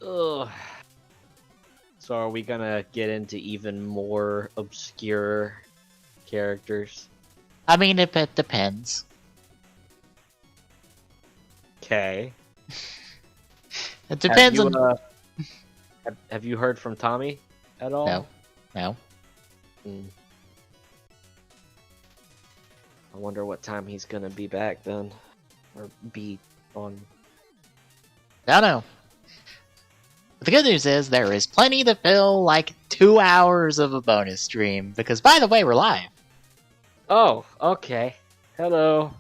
Ugh. So are we gonna get into even more obscure characters? I mean, it depends. Okay. It depends on... Have you heard from Tommy at all? No. I wonder what time he's gonna be back then. Or be on. I don't know. But the good news is there is plenty to fill like 2 hours of a bonus stream. Because, by the way, we're live. Oh, okay. Hello.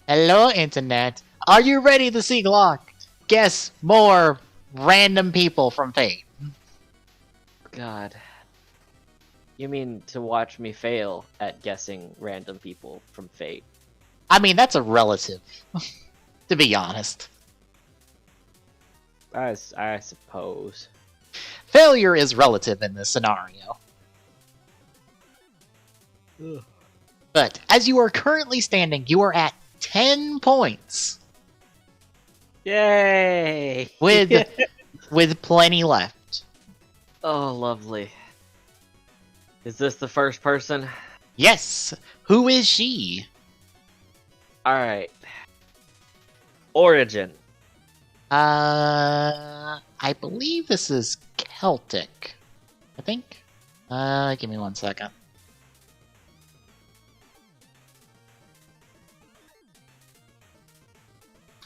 Hello, Internet. Are you ready to see Glock guess more random people from Fate? God. You mean to watch me fail at guessing random people from Fate? I mean, that's a relative, to be honest. I suppose. Failure is relative in this scenario. Ugh. But as you are currently standing, you are at 10 points. Yay! With plenty left. Oh, lovely. Is this the first person? Yes. Who is she? Alright. Origin. I believe this is Celtic. I think. Give me 1 second.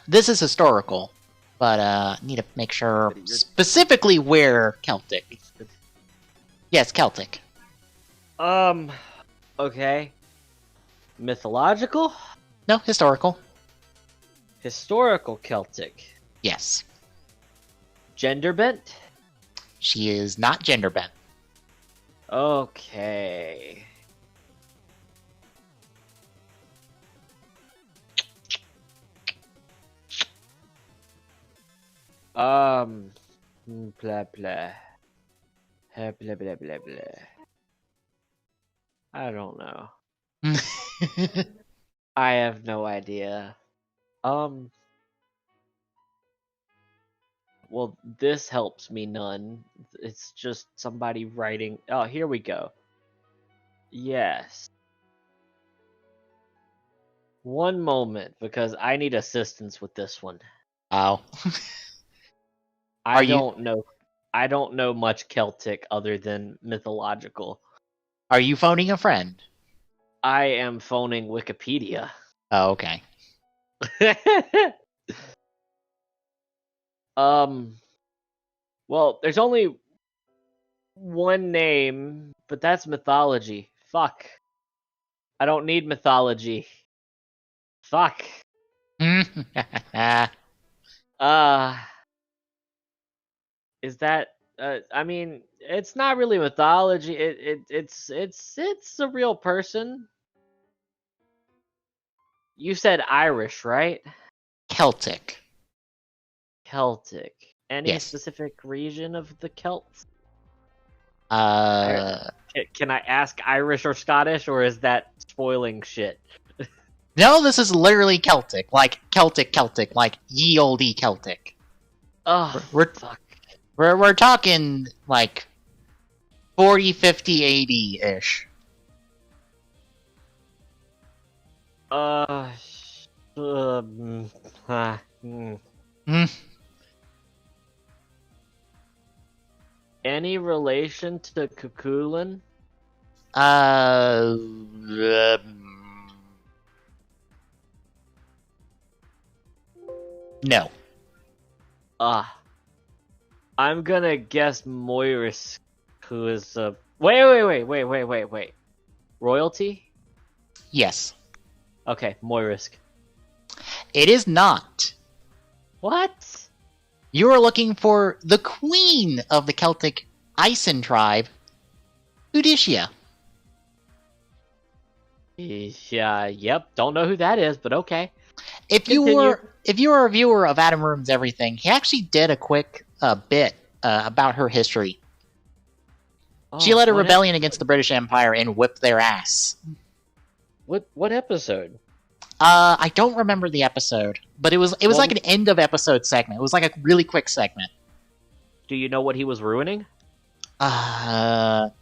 This is historical, but need to make sure specifically where Celtic. Yes, Celtic. Okay. Mythological? No, historical. Historical Celtic. Yes. Gender bent? She is not gender bent. Okay. Blah blah. Blah blah blah blah blah. I don't know. I have no idea. Well, this helps me none. It's just somebody writing. Oh, here we go. Yes. One moment, because I need assistance with this one. Oh. I don't know much Celtic other than mythological. Are you phoning a friend? I am phoning Wikipedia. Oh, okay. Well, there's only one name, but that's mythology. Fuck. I don't need mythology. Fuck. Is that I mean, it's not really mythology. It's a real person. You said Irish, right? Celtic. Celtic. Any Yes. specific region of the Celts? Uh, Can I ask Irish or Scottish, or is that spoiling shit? No, this is literally Celtic. Like Celtic, like ye olde Celtic. Oh, fuck. We're talking like 40, 50, 80 ish. Any relation to Cuchulainn? No. I'm gonna guess Moiris, who is wait. Royalty? Yes. Okay, Moirisk. It is not. What? You are looking for the queen of the Celtic Isen tribe, Eudicia. Yeah, yep. Don't know who that is, but okay. If you were a viewer of Adam Ruins Everything, he actually did a quick bit about her history. She led a rebellion against the British Empire and whipped their ass. What episode? I don't remember the episode, but it was like an end of episode segment. It was like a really quick segment. Do you know what he was ruining? It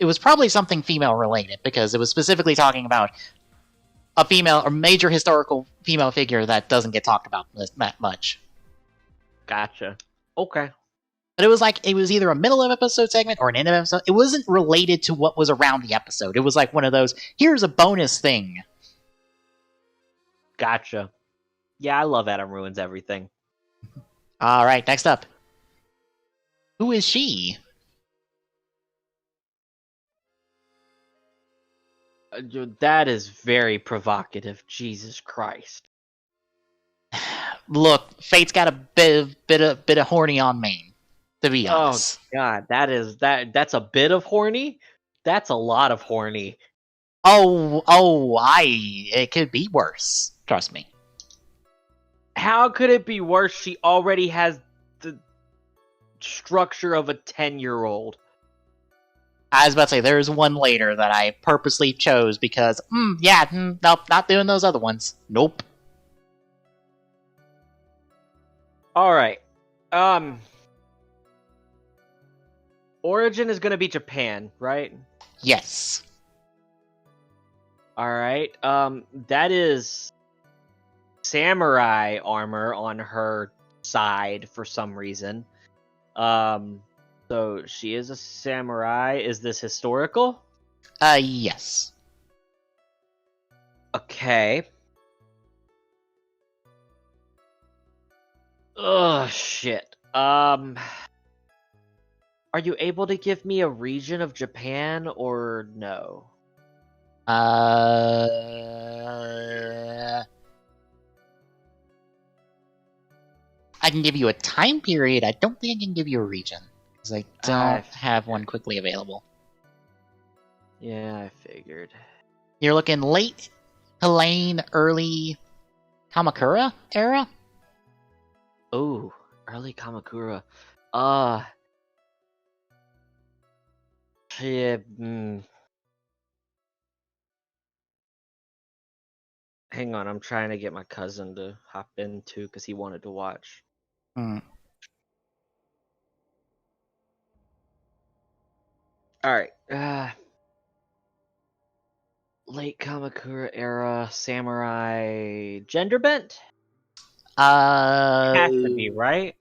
was probably something female related, because it was specifically talking about a female or major historical female figure that doesn't get talked about that much. Gotcha. Okay. But it was either a middle of episode segment or an end of episode. It wasn't related to what was around the episode. It was like one of those, here's a bonus thing. Gotcha. Yeah, I love Adam Ruins Everything. Alright, next up. Who is she? That is very provocative. Jesus Christ. Look, Fate's got a bit of horny on main, to be honest. Oh God, that's a bit of horny. That's a lot of horny. It could be worse. Trust me. How could it be worse? She already has the structure of a 10-year-old. I was about to say, there's one later that I purposely chose because, nope, not doing those other ones. Nope. Alright. Origin is gonna be Japan, right? Yes. Alright. That is samurai armor on her side for some reason. So she is a samurai. Is this historical? Yes. Okay. Ugh, shit. Are you able to give me a region of Japan or no? I can give you a time period. I don't think I can give you a region, because I don't have one quickly available. Yeah, I figured. You're looking late Helene, early Kamakura era? Ooh, early Kamakura. Yeah, Hang on, I'm trying to get my cousin to hop in too, because he wanted to watch. Alright, late Kamakura era, samurai, gender bent? Has to be, right?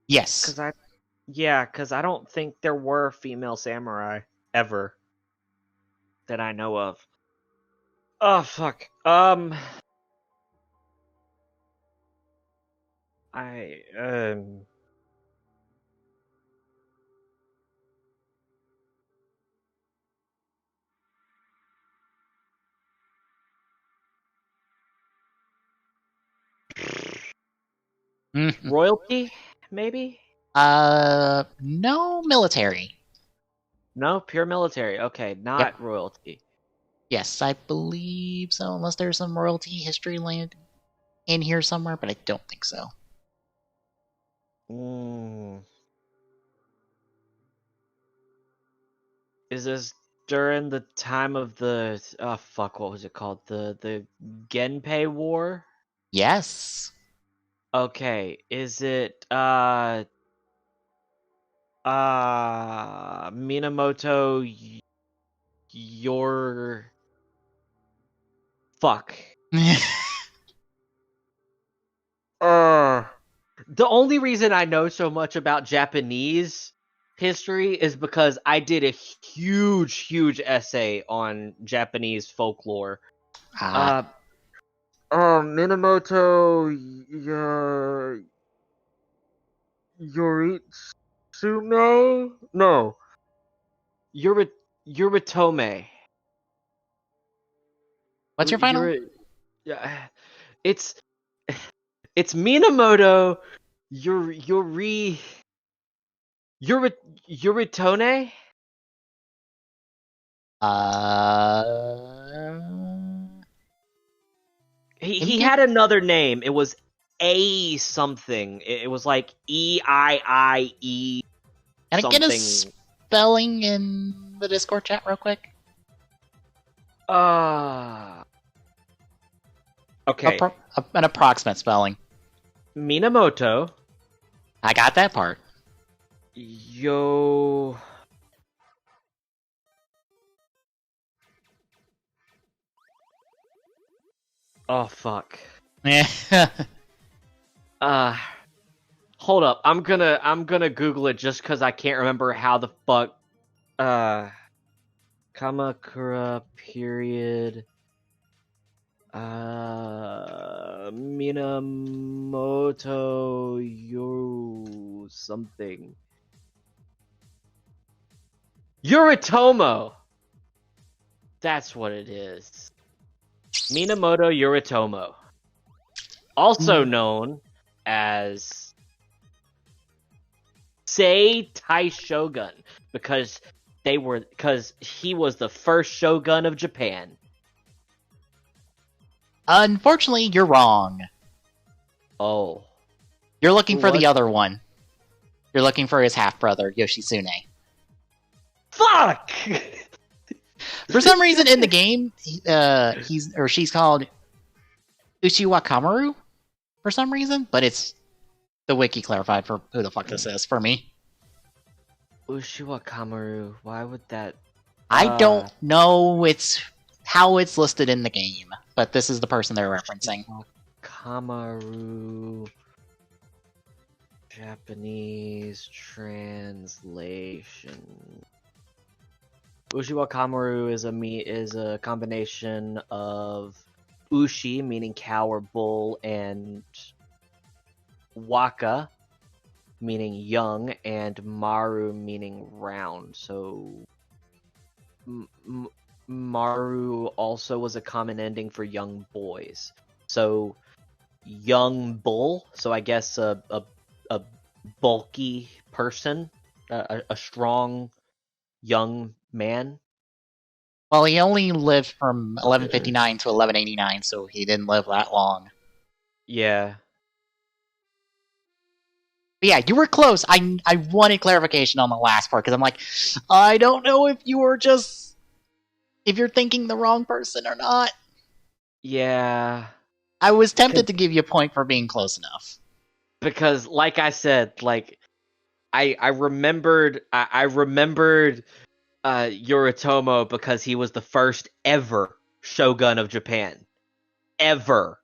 Yes. Because I don't think there were female samurai ever that I know of. Oh, fuck. Royalty, maybe? No, military. No, pure military. Okay, not royalty. Yes, I believe so, unless there's some royalty history land in here somewhere, but I don't think so. Is this during the time of the... Oh, fuck, what was it called? The Genpei War? Yes. Okay, is it, Minamoto... Fuck. The only reason I know so much about Japanese history is because I did a huge essay on Japanese folklore. Minamoto Yoritsume? No. Yoritome. What's your final? It's Minamoto Yoritone? He had another name. It was A something. It was like EIIE. Can I get a spelling in the Discord chat real quick? Okay. An approximate spelling. Minamoto. I got that part. Yo. Oh fuck. Hold up. I'm gonna Google it just because I can't remember how the fuck. Kamakura period. Minamoto Yo something. Yoritomo. That's what it is. Minamoto Yoritomo, also known as Sei Taishogun, because he was the first shogun of Japan. Unfortunately, you're wrong. Oh. You're looking for the other one. You're looking for his half-brother, Yoshitsune. Fuck! For some reason in the game, she's called Uchiwa Kamaru for some reason, but it's the wiki clarified for who the fuck this is for me. Uchiwa Kamaru, why would that... I don't know how it's listed in the game, but this is the person they're referencing. Kamaru... Japanese translation... Uchiwa Kamaru is a combination of Ushi, meaning cow or bull, and Waka, meaning young, and Maru, meaning round. So Maru also was a common ending for young boys. So young bull, so I guess a bulky person, a strong young man. Well, he only lived from 1159 to 1189, so he didn't live that long. Yeah. But yeah, you were close. I wanted clarification on the last part, because I'm like, I don't know if you're thinking the wrong person or not. Yeah. I was tempted to give you a point for being close enough. Because, like I said, like, I remembered Yoritomo because he was the first ever shogun of Japan. Ever.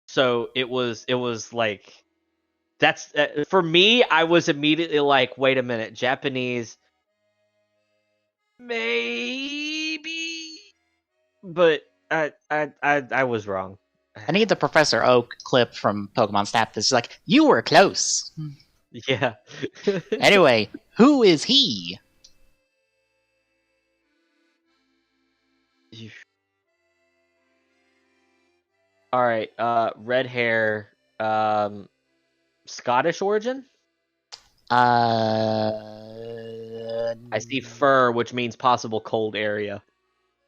So it was like, that's for me. I was immediately like, wait a minute, Japanese, maybe, but I was wrong. I need the Professor Oak clip from Pokemon Snap that's like, you were close. Yeah. Anyway, who is he? All right, red hair, Scottish origin? I see fur, which means possible cold area.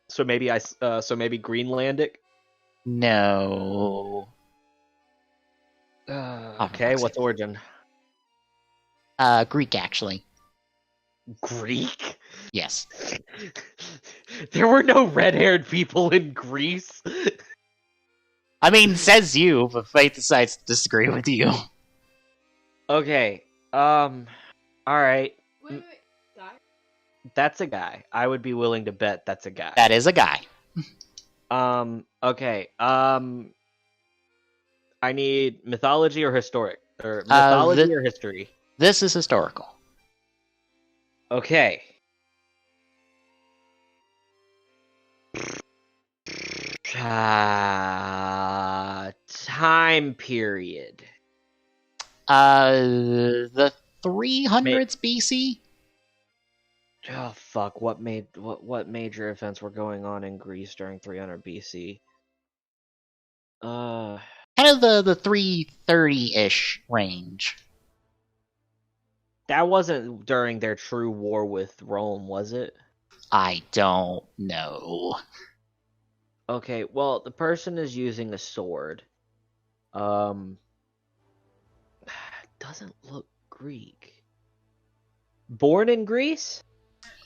So maybe maybe Greenlandic? No. Okay, what's origin? Greek, actually. Greek? Yes. There were no red-haired people in Greece. I mean, says you, but fate decides to disagree with you. Okay, alright. Wait, guy? That's a guy. I would be willing to bet that's a guy. That is a guy. Okay, I need mythology or historic? Or mythology or history? This is historical. Okay. Time period. The 300s BC? Oh fuck! What major events were going on in Greece during 300 BC? Kind of the 330-ish range. That wasn't during their true war with Rome, was it? I don't know. Okay, well, the person is using a sword. Doesn't look Greek. Born in Greece?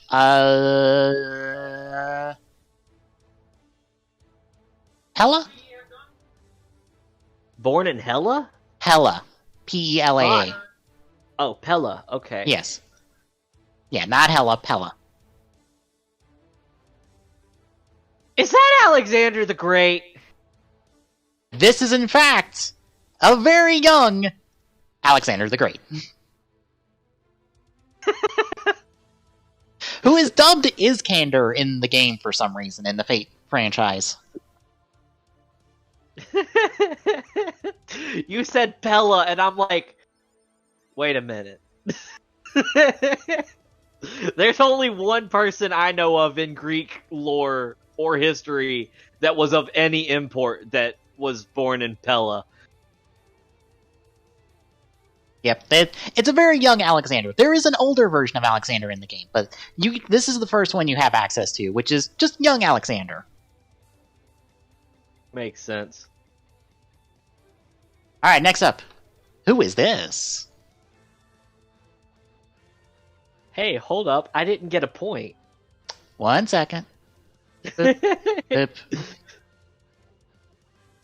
Hella? born in Hella? Hela. P-E-L-A-A. Oh, Pella. Okay. Yes. Yeah, not Hela, Pella. Is that Alexander the Great? This is, in fact, a very young Alexander the Great. Who is dubbed Iskander in the game for some reason, in the Fate franchise. You said Pella, and I'm like, wait a minute. There's only one person I know of in Greek lore or history that was of any import that was born in Pella. Yep, it's a very young Alexander. There is an older version of Alexander in the game, but this is the first one you have access to, which is just young Alexander. Makes sense. Alright, next up. Who is this? Hey, hold up. I didn't get a point. 1 second.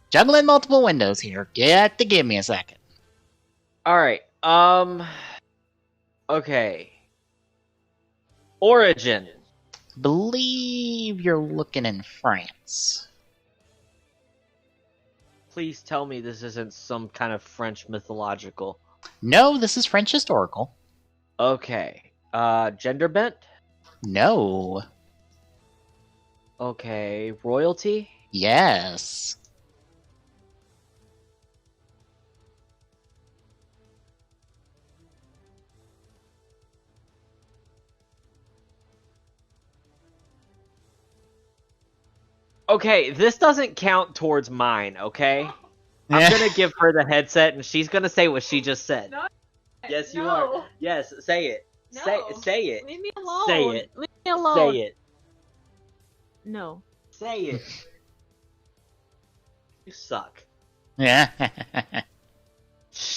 Juggling multiple windows here. Give me a second. Alright, okay. Origin. Believe you're looking in France. Please tell me this isn't some kind of French mythological. No, this is French historical. Okay. Gender bent? No. Okay. Royalty? Yes. Okay, this doesn't count towards mine, okay? I'm gonna give her the headset and she's gonna say what she just said. No. Yes, you No. are. Yes, say it. No. Say it. Leave me alone. Say it. Leave me alone. Say it. No. Say it. You suck. Yeah.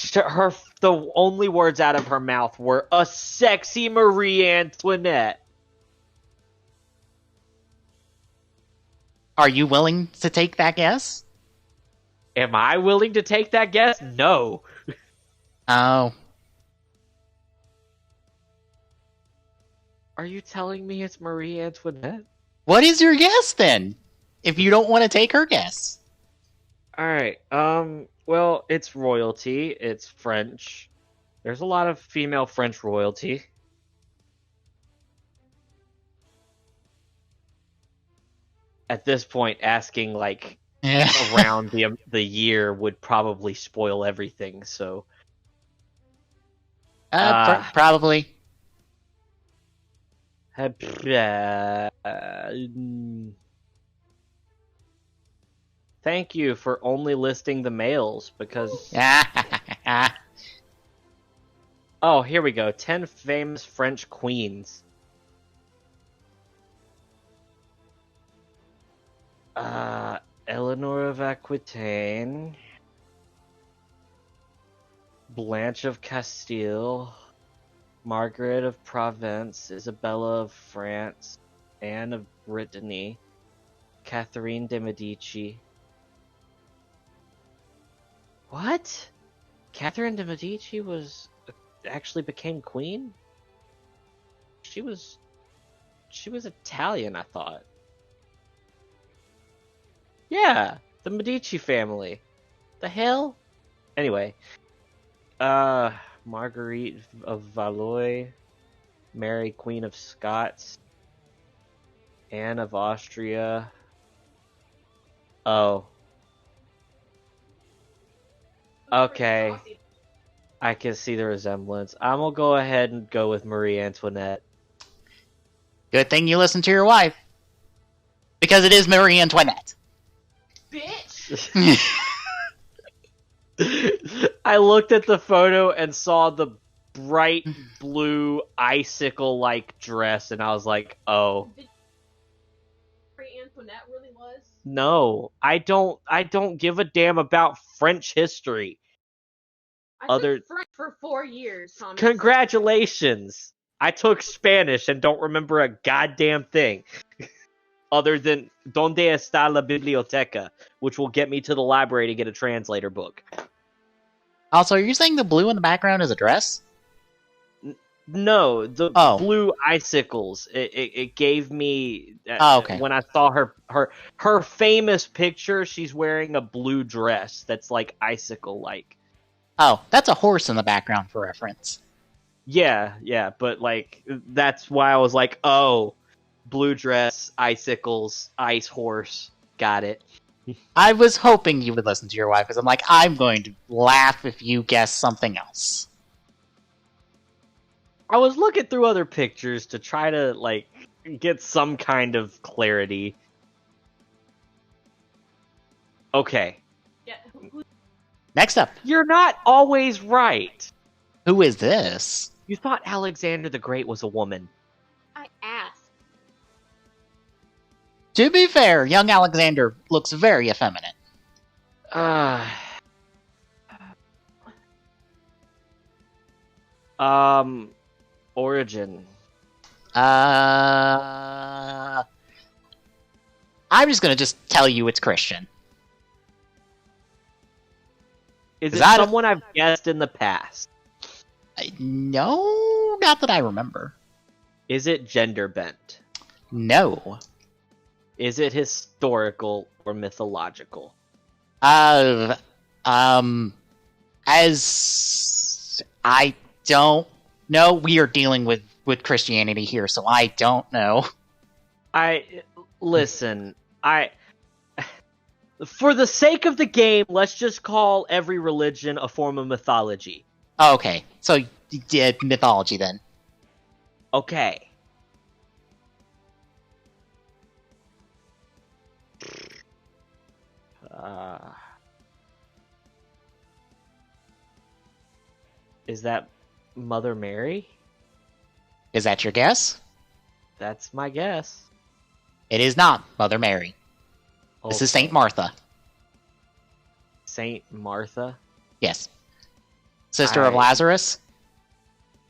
The only words out of her mouth were a sexy Marie Antoinette. Are you willing to take that guess? Am I willing to take that guess? No. Oh. Are you telling me it's Marie Antoinette? What is your guess then? If you don't want to take her guess. Alright, well, it's royalty, it's French. There's a lot of female French royalty. At this point, asking, like, around the year would probably spoil everything, so... Probably. Thank you for only listing the males, because... Oh, here we go. 10 famous French queens. Eleanor of Aquitaine. Blanche of Castile. Margaret of Provence. Isabella of France. Anne of Brittany. Catherine de Medici. What? Catherine de Medici actually became queen? She was Italian, I thought. Yeah, the Medici family. The hell? Anyway, Marguerite of Valois, Mary, Queen of Scots, Anne of Austria. Oh. Okay. I can see the resemblance. I'm gonna go ahead and go with Marie Antoinette. Good thing you listened to your wife. Because it is Marie Antoinette. Bitch! I looked at the photo and saw the bright blue icicle-like dress, and I was like, oh. Marie Antoinette really was? No, I don't give a damn about French history. I took French for 4 years, Thomas. Congratulations! I took Spanish and don't remember a goddamn thing. other than Donde está la biblioteca, which will get me to the library to get a translator book. Also, are you saying the blue in the background is a dress? No, the blue icicles. It gave me okay. When I saw her famous picture. She's wearing a blue dress that's like icicle like. Oh, that's a horse in the background for reference. Yeah, but like that's why I was like, oh, blue dress, icicles, ice horse. Got it. I was hoping you would listen to your wife, because I'm like, I'm going to laugh if you guess something else. I was looking through other pictures to try to, like, get some kind of clarity. Okay. Yeah. Next up. You're not always right. Who is this? You thought Alexander the Great was a woman. I asked. To be fair, young Alexander looks very effeminate. Origin. I'm just gonna tell you it's Christian. Is it someone I've guessed in the past? No, not that I remember. Is it gender bent? No. Is it historical or mythological? As I don't know, we are dealing with Christianity here, so I don't know. Listen, for the sake of the game, let's just call every religion a form of mythology. Okay, so you did mythology then. Okay. Is that Mother Mary? Is that your guess? That's my guess. It is not Mother Mary. Okay. This is Saint Martha. Saint Martha? Yes. Sister of Lazarus?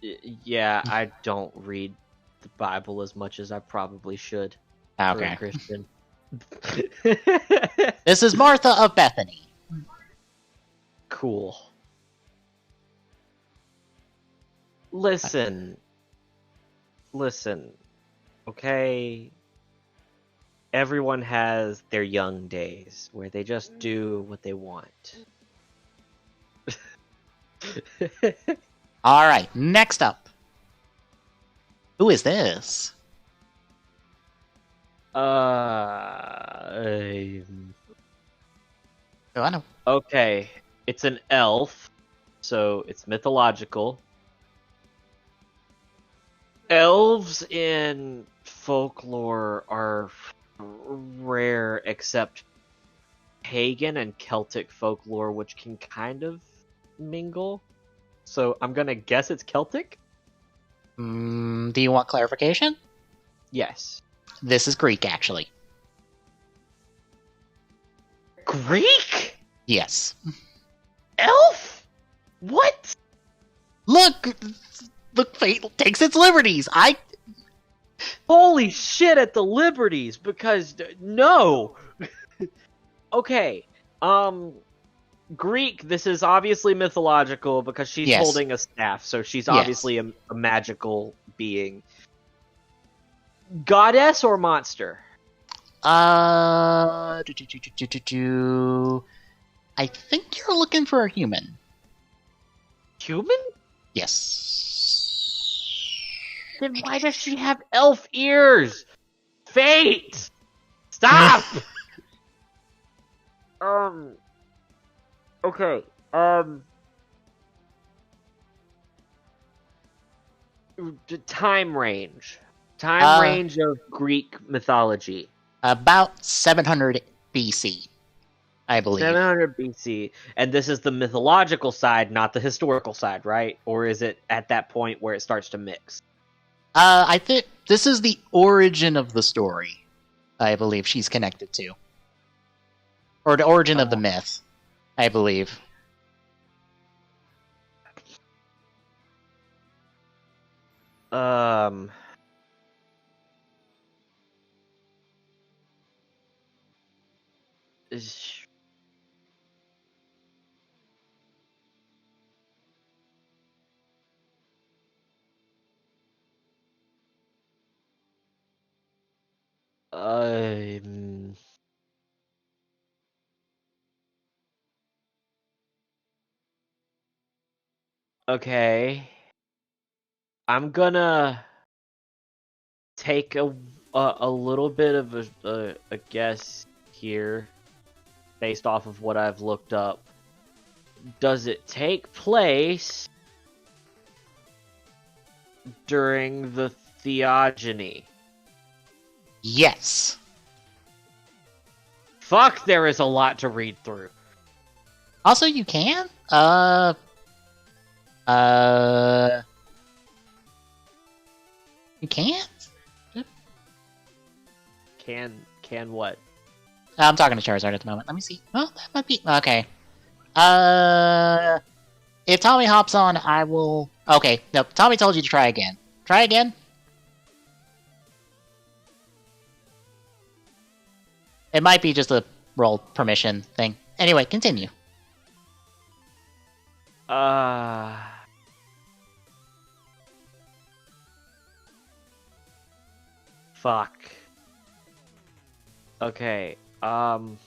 Yeah, I don't read the Bible as much as I probably should. Okay. For a Christian. This is Martha of Bethany. Cool. Listen, okay? Everyone has their young days where they just do what they want. Alright, next up. Who is this? I know. Okay, it's an elf, so it's mythological. Elves in folklore are rare, except pagan and Celtic folklore, which can kind of mingle. So I'm gonna guess it's Celtic? Do you want clarification? Yes. This is Greek, actually. Greek? Yes. Elf? What? Look, fate takes its liberties. Holy shit at the liberties, because no. Okay. Greek, this is obviously mythological because she's holding a staff, so she's obviously a magical being. Goddess or monster? I think you're looking for a human. Human? Yes. Then why does she have elf ears? Fate! Stop! Okay, time range. Time range of Greek mythology. About 700 BC, I believe. 700 BC. And this is the mythological side, not the historical side, right? Or is it at that point where it starts to mix? I think this is the origin of the story, I believe she's connected to. Or the origin of the myth, I believe. Um, okay. I'm gonna take a little bit of a guess here based off of what I've looked up. Does it take place during the theogony? Yes. Fuck, there is a lot to read through. Also, you can? You can't? Can what? I'm talking to Charizard at the moment. Let me see. Oh, that might be... Okay. If Tommy hops on, I will... Okay, nope. Tommy told you to try again. Try again? It might be just a roll permission thing. Anyway, continue. Fuck. Okay, I'm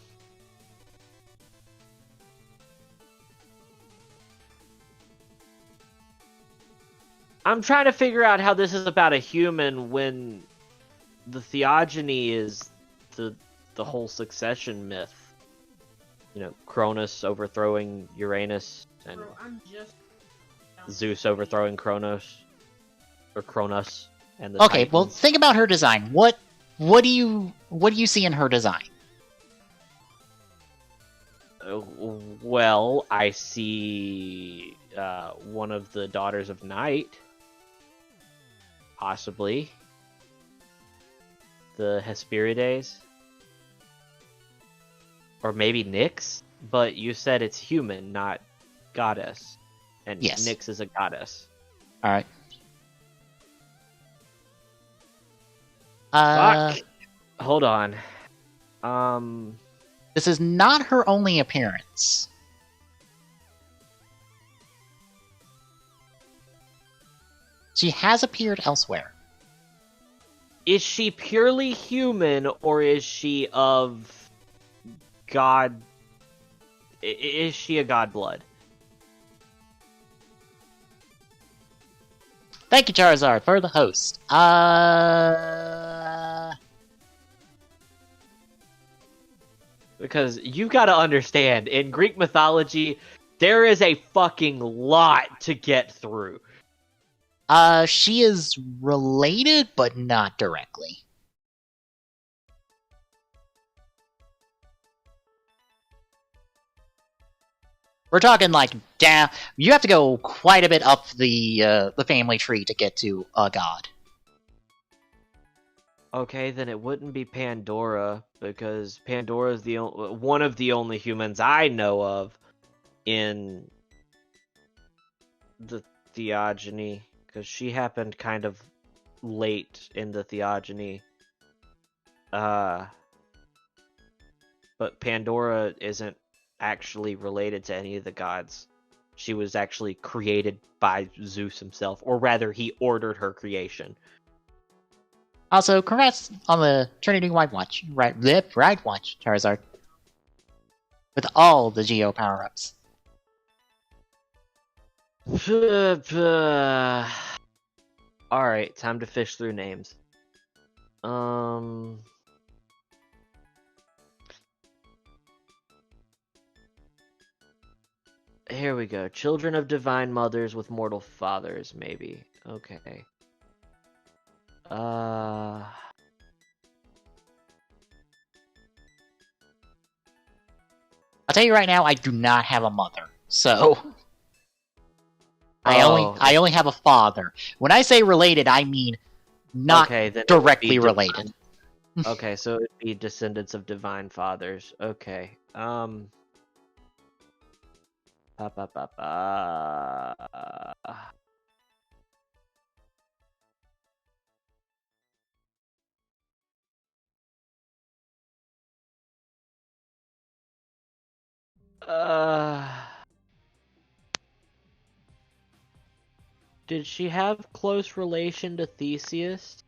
trying to figure out how this is about a human when the theogony is the whole succession myth. You know, Cronus overthrowing Uranus and Bro, I'm just Zeus overthrowing Kronos or Cronus and the Okay, well, Titans. think about her design. What do you see in her design? Well, I see one of the Daughters of Night, possibly the Hesperides, or maybe Nyx. But you said it's human, not goddess, and Yes. Nyx is a goddess. All right. Fuck. Hold on. This is not her only appearance. She has appeared elsewhere. Is she purely human, or is she of god? Is she a god blood? Thank you, Charizard, for the host. Because you've got to understand, in Greek mythology, there is a fucking lot to get through. She is related, but not directly. We're talking like down. You have to go quite a bit up the family tree to get to a god. Okay, then it wouldn't be Pandora, because Pandora is one of the only humans I know of in the theogony, because she happened kind of late in the theogony. But Pandora isn't actually related to any of the gods. She was actually created by Zeus himself, or rather, he ordered her creation. Also, congrats on the Trinity White Watch, right Watch, Charizard. With all the Geo power-ups. Alright, time to fish through names. Here we go. Children of divine mothers with mortal fathers, maybe. Okay. I'll tell you right now, I do not have a mother, so I only have a father. When I say related, I mean not directly related. Okay, so it'd be descendants of divine fathers. Okay. Did she have close relation to Theseus?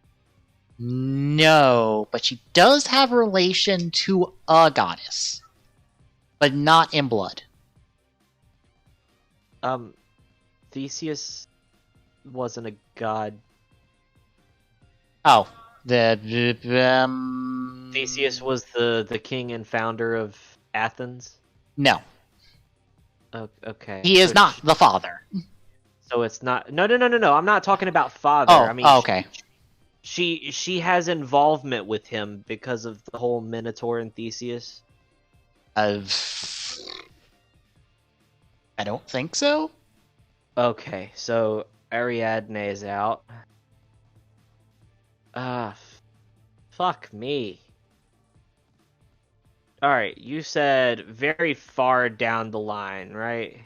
No, but she does have relation to a goddess, but not in blood. Theseus wasn't a god. Oh, Theseus was the king and founder of Athens? No. Okay. He is not the father. So it's not... No. I'm not talking about father. Oh, I mean, okay. She has involvement with him because of the whole Minotaur and Theseus? I don't think so. Okay, so Ariadne is out. Fuck me. Alright, you said very far down the line, right?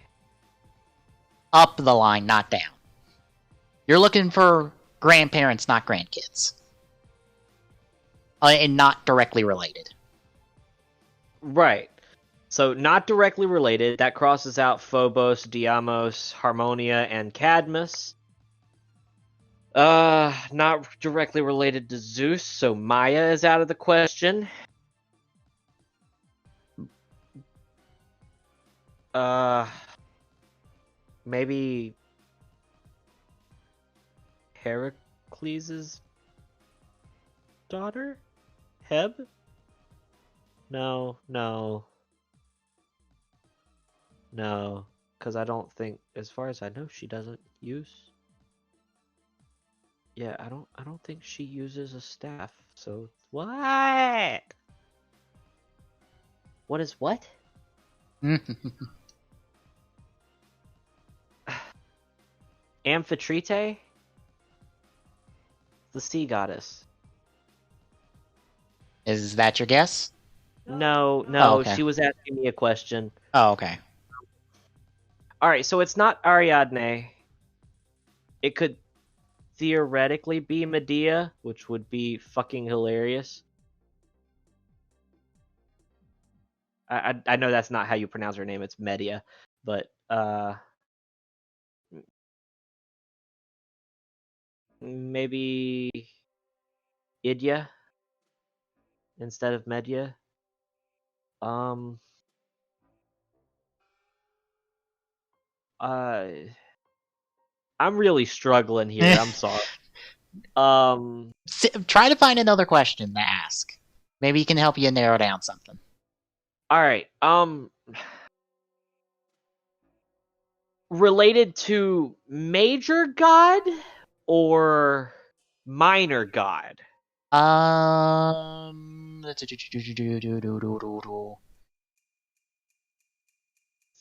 Up the line, not down. You're looking for grandparents, not grandkids. And not directly related. Right. So, not directly related. That crosses out Phobos, Deimos, Harmonia, and Cadmus. Not directly related to Zeus, so Maya is out of the question. Maybe Heracles' daughter? Heb? No. No, because I don't think, as far as I know, she doesn't use... Yeah, I don't think she uses a staff, so... What? What is what? Amphitrite? The sea goddess. Is that your guess? No, Oh, okay. She was asking me a question. Oh, okay. Alright, so it's not Ariadne. It could theoretically be Medea, which would be fucking hilarious. I know that's not how you pronounce her name, it's Medea, but maybe Idya instead of Medea. I'm really struggling here. I'm sorry. Try to find another question to ask. Maybe he can help you narrow down something. All right. Related to major god or minor god?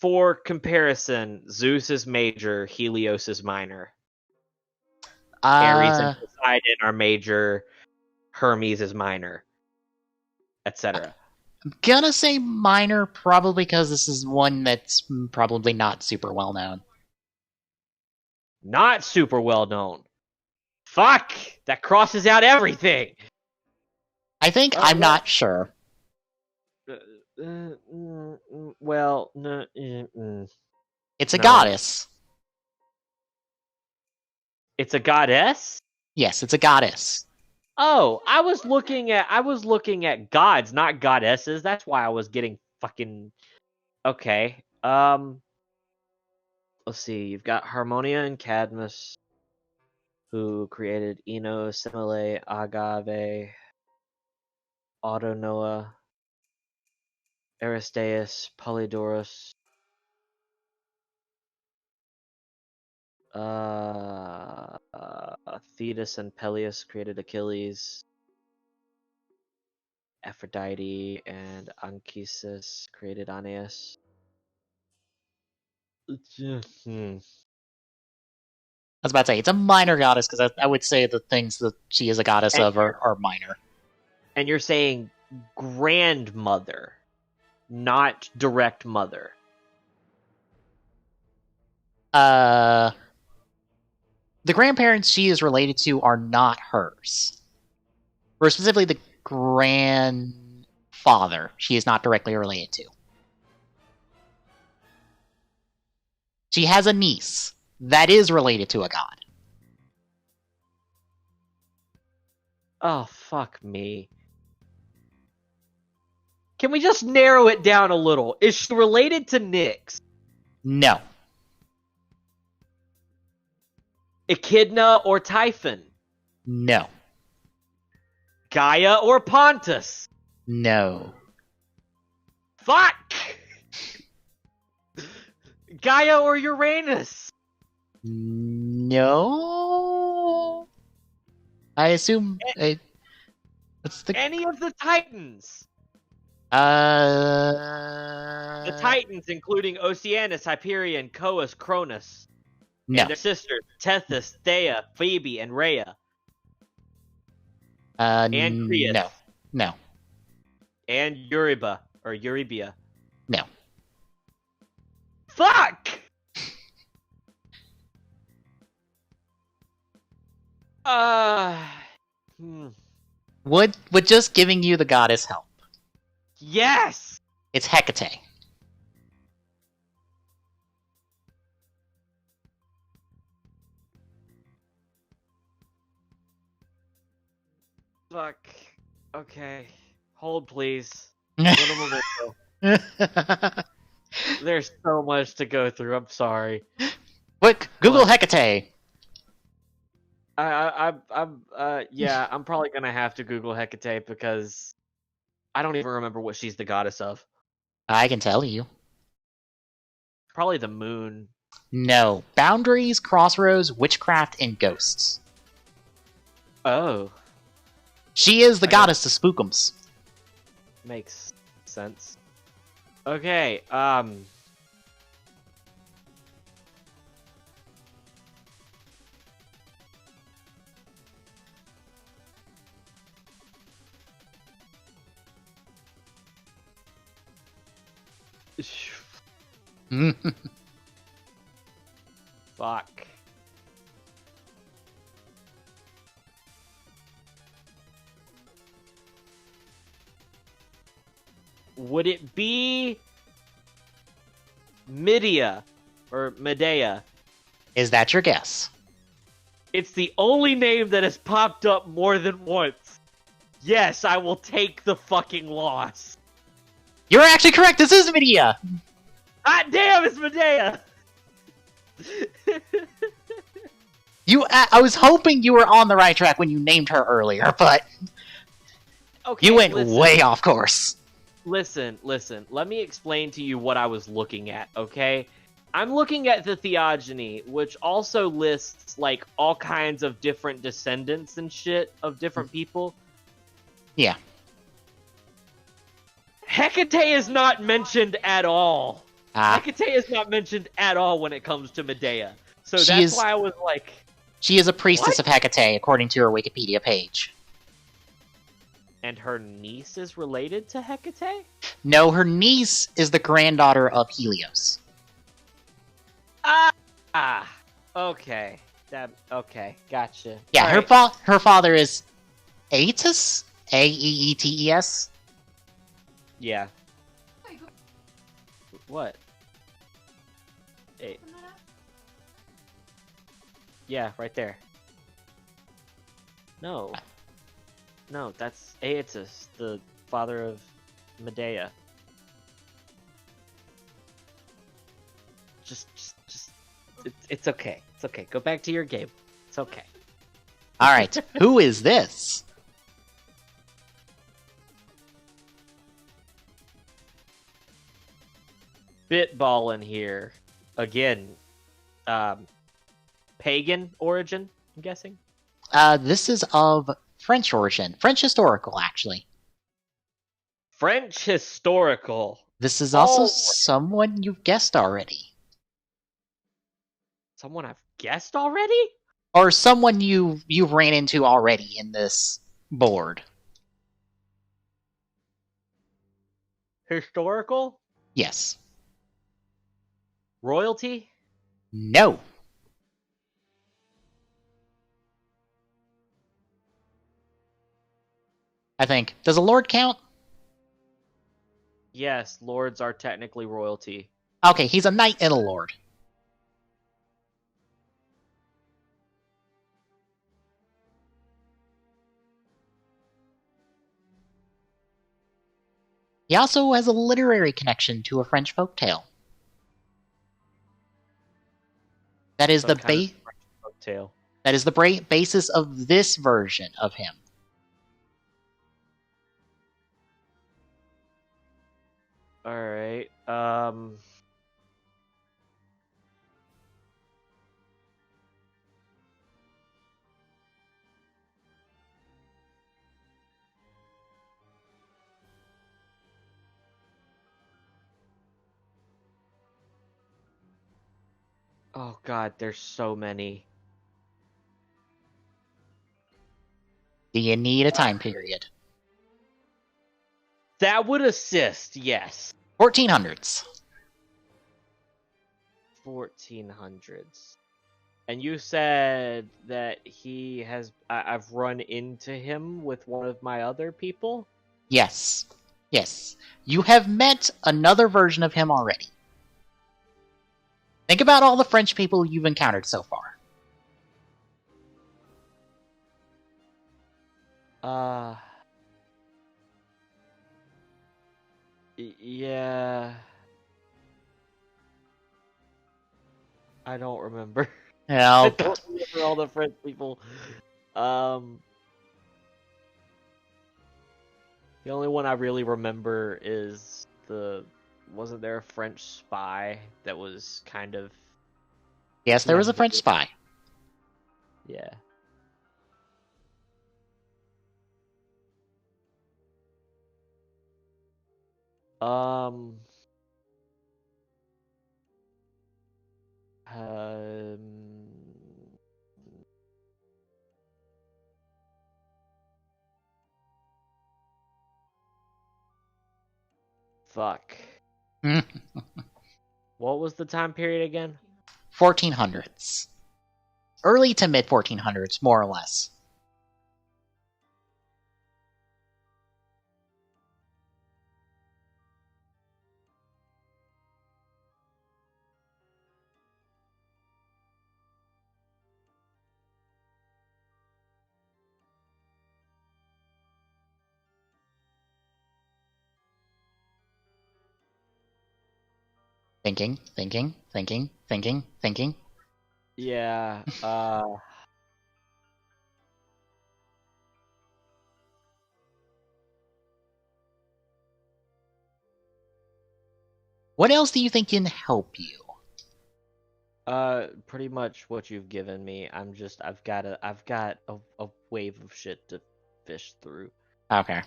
For comparison, Zeus is major, Helios is minor. Ares and Poseidon are major, Hermes is minor, etc. I'm gonna say minor, probably because this is one that's probably not super well known. Not super well known. Fuck! That crosses out everything! I think I'm not sure. Well, no. It's a goddess. It's a goddess? Yes, it's a goddess. Oh, I was looking at gods, not goddesses. That's why I was getting fucking... Okay. Let's see. You've got Harmonia and Cadmus, who created Ino, Semele, Agave, Autonoa, Aristeus, Polydorus, Thetis and Peleus created Achilles. Aphrodite and Anchises created Aeneas. I was about to say, it's a minor goddess, because I would say the things that she is a goddess of are minor. And you're saying grandmother, not direct mother. The grandparents she is related to are not hers. Or specifically the grandfather she is not directly related to. She has a niece that is related to a god. Oh, fuck me. Can we just narrow it down a little? Is she related to Nyx? No. Echidna or Typhon? No. Gaia or Pontus? No. Fuck! Gaia or Uranus? No. I assume what's the Any of the Titans? The The Titans, including Oceanus, Hyperion, Coeus, Cronus. No. And their sisters, Tethys, Thea, Phoebe, and Rhea. And Creus. No. No. And Euryba, or Eurybia. No. Fuck! Would just giving you the goddess help? Yes! It's Hecate. Fuck. Okay. Hold, please. Little Memento. There's so much to go through. I'm sorry. Quick, Google Hecate. I'm probably gonna have to Google Hecate because I don't even remember what she's the goddess of. I can tell you. Probably the moon. No. Boundaries, crossroads, witchcraft, and ghosts. Oh. She is the goddess to spookums. Makes sense. Okay, fuck. Would it be Medea or Medea? Is that your guess? It's the only name that has popped up more than once. Yes, I will take the fucking loss. You're actually correct. This is Medea. Ah, damn, it's Medea. I was hoping you were on the right track when you named her earlier, but Okay, you went listen. way off course. Listen. Let me explain to you what I was looking at, okay? I'm looking at the Theogony, which also lists, like, all kinds of different descendants and shit of different people. Yeah. Hecate is not mentioned at all. Hecate is not mentioned at all when it comes to Medea. So that's why I was like... She is a priestess What? of Hecate, according to her Wikipedia page. And her niece is related to Hecate? No, her niece is the granddaughter of Helios. Okay. Okay, gotcha. Yeah, All her father is Aeetes? Aeetes? Yeah. What? Hey. Yeah, right there. No. No, that's Aeetes, the father of Medea. It's okay. It's okay. Go back to your game. It's okay. Alright, who is this? Spitball in here. Again. Pagan origin, I'm guessing? This is of French origin. French historical, actually. French historical. This is also Oh. someone you've guessed already. Someone I've guessed already? Or someone you ran into already in this board. Historical? Yes. Royalty? No. I think. Does a lord count? Yes, lords are technically royalty. Okay, he's a knight and a lord. He also has a literary connection to a French folktale. That is the folktale. That is the basis of this version of him. All right. Oh God, there's so many. Do you need a time period? That would assist, yes. 1400s. 1400s. And you said that I've run into him with one of my other people? Yes. Yes. You have met another version of him already. Think about all the French people you've encountered so far. Yeah. I don't remember. Yeah, I don't remember all the French people. The only one I really remember is wasn't there a French spy that was kind of... Yes, there was a French spy. Yeah. Um, fuck. What was the time period again? 1400s. Early to mid 1400s, more or less. Thinking. Yeah, What else do you think can help you? pretty much what you've given me. I've got a wave of shit to fish through. Okay.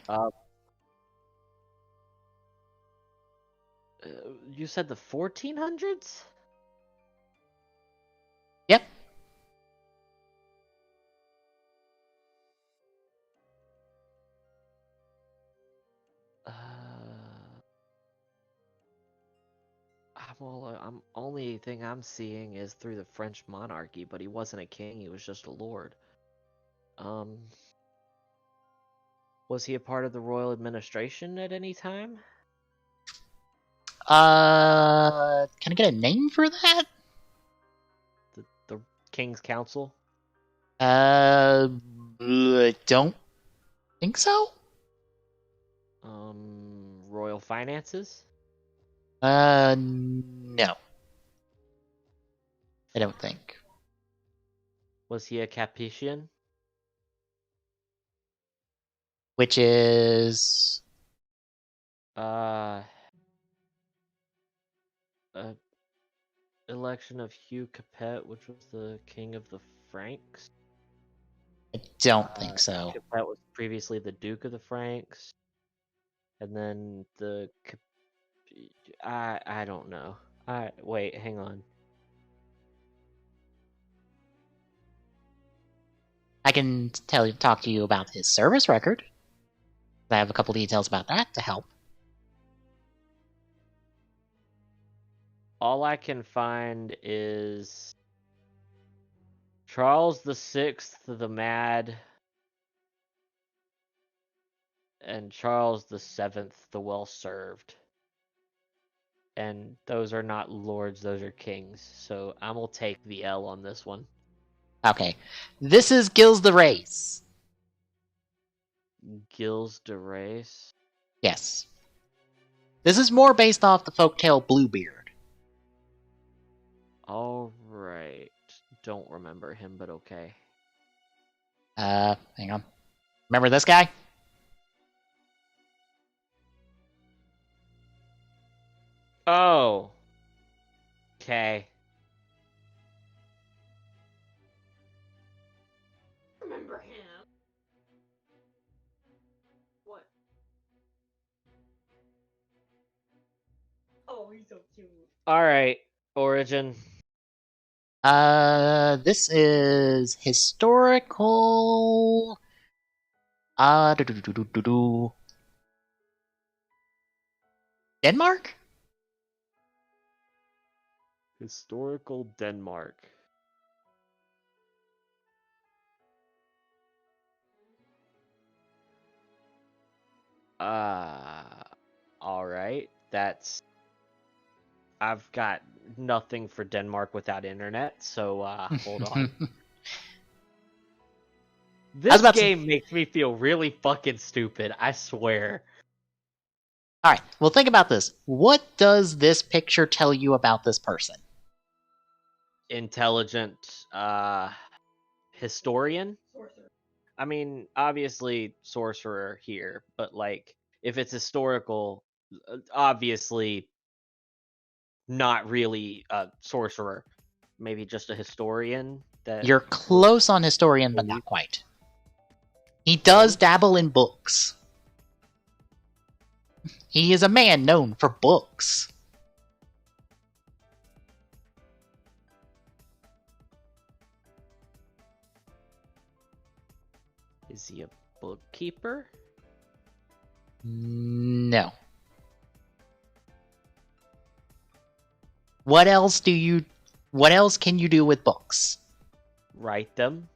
You said the 1400s? Yep. I'm only thing I'm seeing is through the French monarchy, but he wasn't a king, he was just a lord. Was he a part of the royal administration at any time? Can I get a name for that? The King's Council? Don't think so. Royal finances? No. I don't think. Was he a Capetian? Which is... Election of Hugh Capet, which was the king of the Franks? I don't think so. Capet was previously the Duke of the Franks. And then I don't know. Wait, hang on. I can talk to you about his service record. I have a couple details about that to help. All I can find is Charles VI the Mad and Charles VII the Well-Served. And those are not lords, those are kings. So I'm gonna take the L on this one. Okay. This is Gilles de Gilles de Rais? Yes. This is more based off the folktale Bluebeard. Alright. Don't remember him, but okay. Hang on. Remember this guy? Oh. Okay. Remember him? What? Oh, he's so cute. Alright. Origin. This is historical. Denmark? Historical Denmark. Alright. I've got nothing for Denmark without internet, so hold on. This game makes me feel really fucking stupid, I swear. Alright, well think about this. What does this picture tell you about this person? Intelligent, historian? Sorcerer. I mean, obviously sorcerer here, but like, if it's historical, obviously not really a sorcerer. Maybe just a historian? You're close on historian, but not quite. He does dabble in books. He is a man known for books. Is he a bookkeeper? No. What else can you do with books? Write them.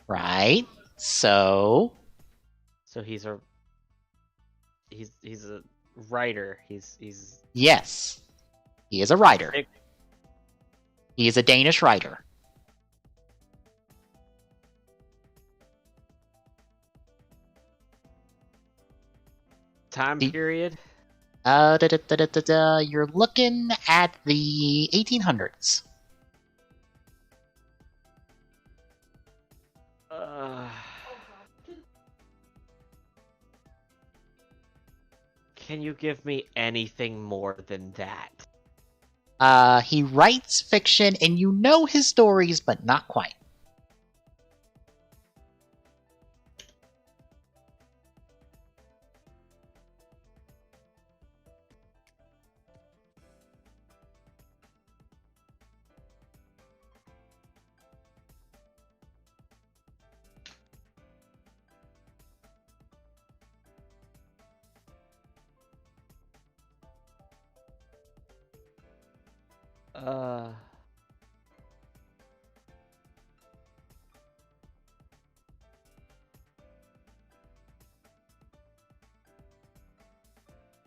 Right. So he's a writer. He's yes. He is a writer. He is a Danish writer. Time period? You're looking at the 1800s. Can you give me anything more than that? He writes fiction, and you know his stories, but not quite.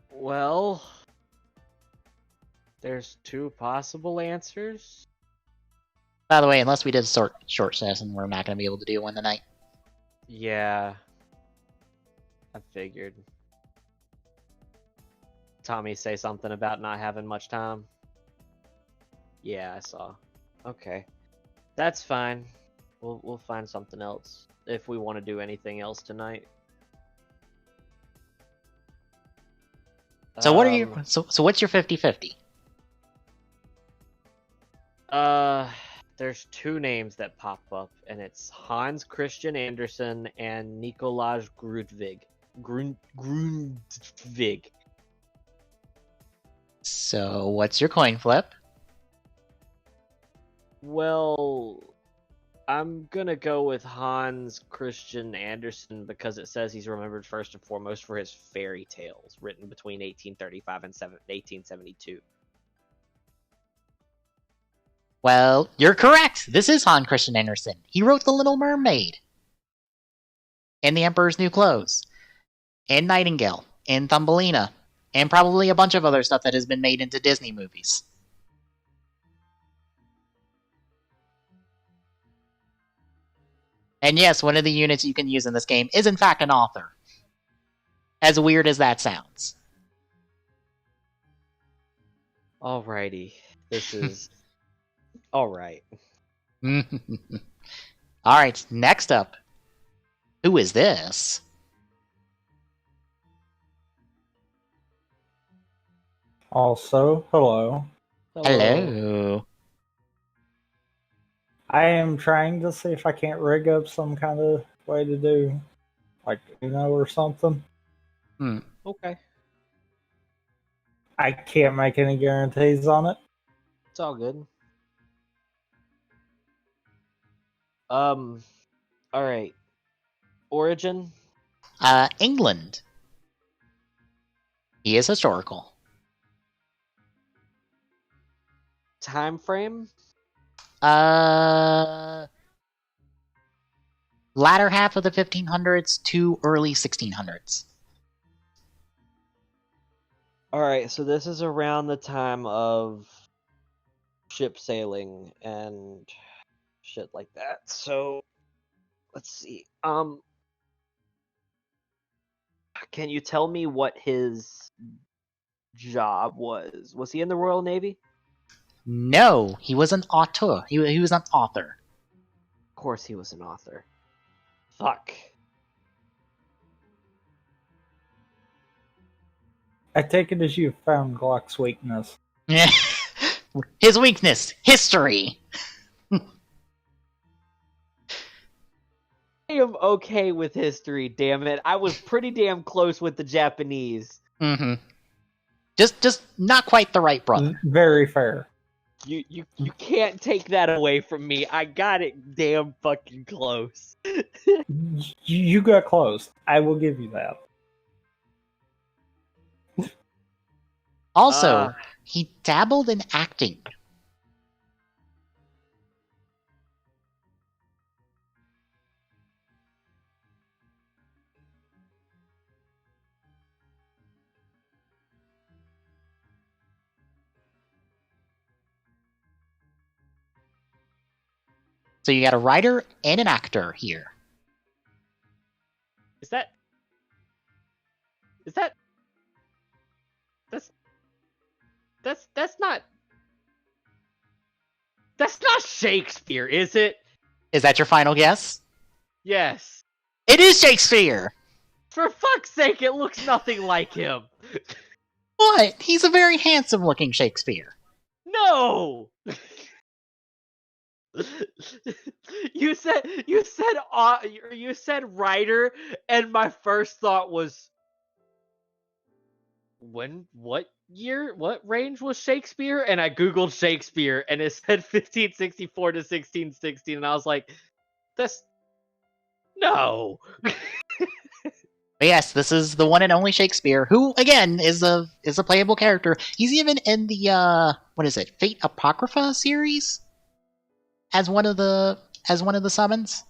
Well, there's two possible answers. By the way, unless we did a short session, we're not going to be able to do one tonight. Yeah. I figured. Tommy say something about not having much time? Yeah, I saw. Okay. That's fine. We'll find something else if we want to do anything else tonight. So what are you so what's your 50-50? There's two names that pop up, and it's Hans Christian Andersen and Nikolaj Grundtvig. Grundtvig. So what's your coin flip? Well, I'm gonna go with Hans Christian Andersen because it says he's remembered first and foremost for his fairy tales written between 1835 and 1872. Well, you're correct. This is Hans Christian Andersen. He wrote The Little Mermaid, and The Emperor's New Clothes, and Nightingale, and Thumbelina, and probably a bunch of other stuff that has been made into Disney movies. And yes, one of the units you can use in this game is in fact an author. As weird as that sounds. Alrighty. This is... Alright. Alright, next up. Who is this? Also, hello. Hello. I am trying to see if I can't rig up some kind of way to do, like, Uno or something. Okay. I can't make any guarantees on it. It's all good. Alright. Origin? England. He is historical. Time frame? Latter half of the 1500s to early 1600s. Alright, so this is around the time of ship sailing and shit like that. So, let's see. Can you tell me what his job was? Was he in the Royal Navy? No, he was an auteur. He was an author. Of course he was an author. Fuck. I take it as you've found Glock's weakness. His weakness, history. I am okay with history, damn it. I was pretty damn close with the Japanese. Mm-hmm. Just not quite the right brother. Very fair. You can't take that away from me. I got it damn fucking close. You got close. I will give you that. Also, he dabbled in acting. So you got a writer and an actor here. Is that that's not Shakespeare, is it? Is that your final guess? Yes. It is Shakespeare! For fuck's sake, it looks nothing like him. What? He's a very handsome-looking Shakespeare. No. You said writer, and my first thought was, what year, what range was Shakespeare? And I googled Shakespeare, and it said 1564 to 1616, and I was like, no. But yes, this is the one and only Shakespeare, who again is a playable character. He's even in the what is it, Fate Apocrypha series as one of the summons.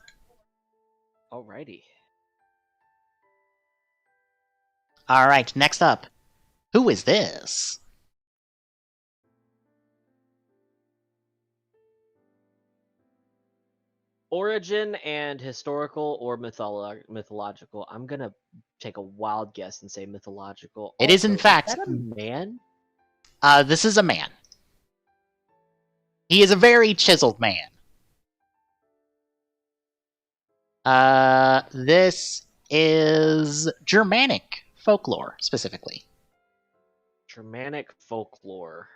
Alrighty. All right, next up, who is this? Origin and historical or mythological. I'm gonna take a wild guess and say mythological. It is, in fact, is that a man? This is a man. He is a very chiseled man. This is Germanic folklore, specifically. Germanic folklore.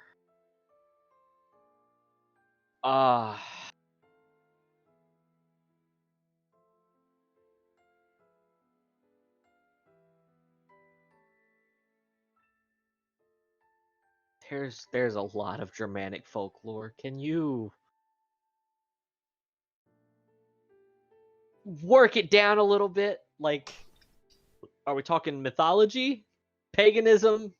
There's a lot of Germanic folklore. Can you work it down a little bit? Like, are we talking mythology, paganism,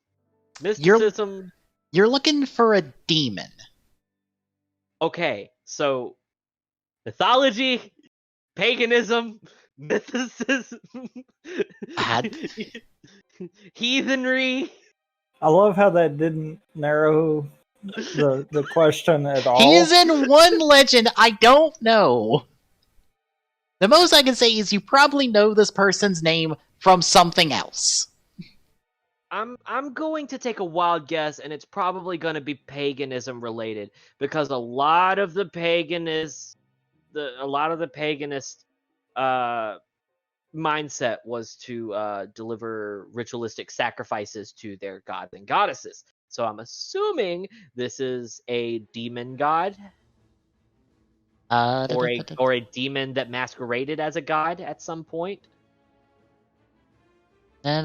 mysticism? You're looking for a demon. Okay, so mythology, paganism, mysticism, heathenry. I love how that didn't narrow the question at all. He is in one legend I don't know. The most I can say is you probably know this person's name from something else. I'm going to take a wild guess, and it's probably going to be paganism related, because a lot of the paganist mindset was to deliver ritualistic sacrifices to their gods and goddesses. So I'm assuming this is a demon god, or a demon that masqueraded as a god at some point. I'm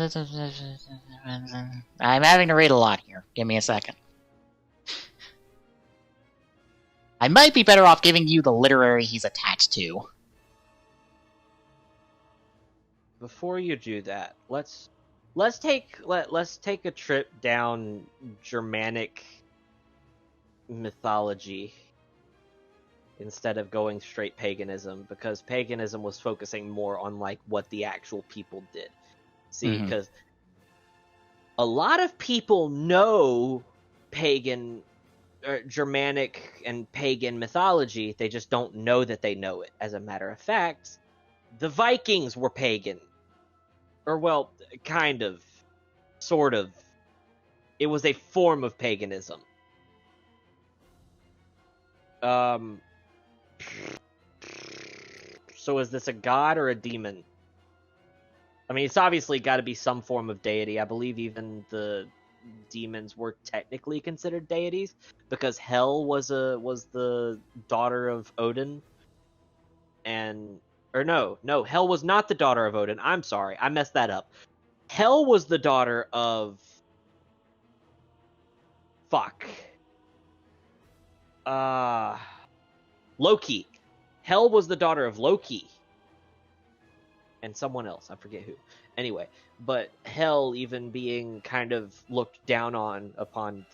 having to read a lot here. Give me a second. I might be better off giving you the literary he's attached to. Before you do that, let's take a trip down Germanic mythology instead of going straight paganism, because paganism was focusing more on like what the actual people did. See, because a lot of people know pagan or Germanic and pagan mythology, they just don't know that they know it. As a matter of fact, the Vikings were pagan. Or, well, kind of. Sort of. It was a form of paganism. So is this a god or a demon? I mean, it's obviously got to be some form of deity. I believe even the demons were technically considered deities, because Hel was the daughter of Odin, no, Hel was not the daughter of Odin. I'm sorry, I messed that up. Hel was the daughter of Loki. Hel was the daughter of Loki. And someone else, I forget who. Anyway, but Hel, even being kind of looked down upon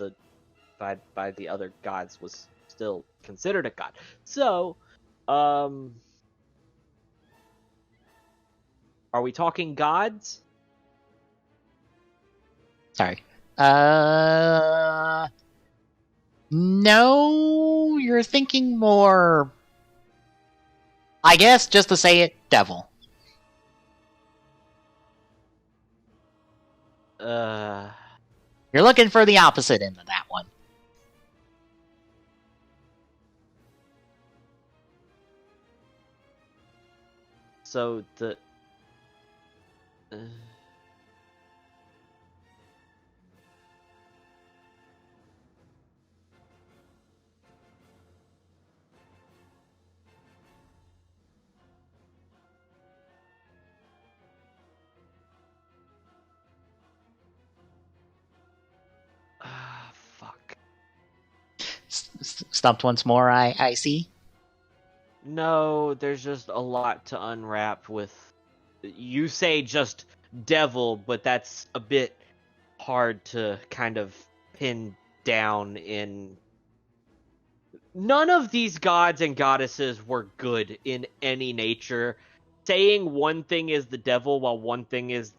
by the other gods, was still considered a god. So, are we talking gods? Sorry. No, you're thinking more, I guess, just to say it, devil. You're looking for the opposite end of that one. So the fuck. Stumped once more, I see. No, there's just a lot to unwrap with. You say just devil, but that's a bit hard to kind of pin down in. None of these gods and goddesses were good in any nature. Saying one thing is the devil while one thing is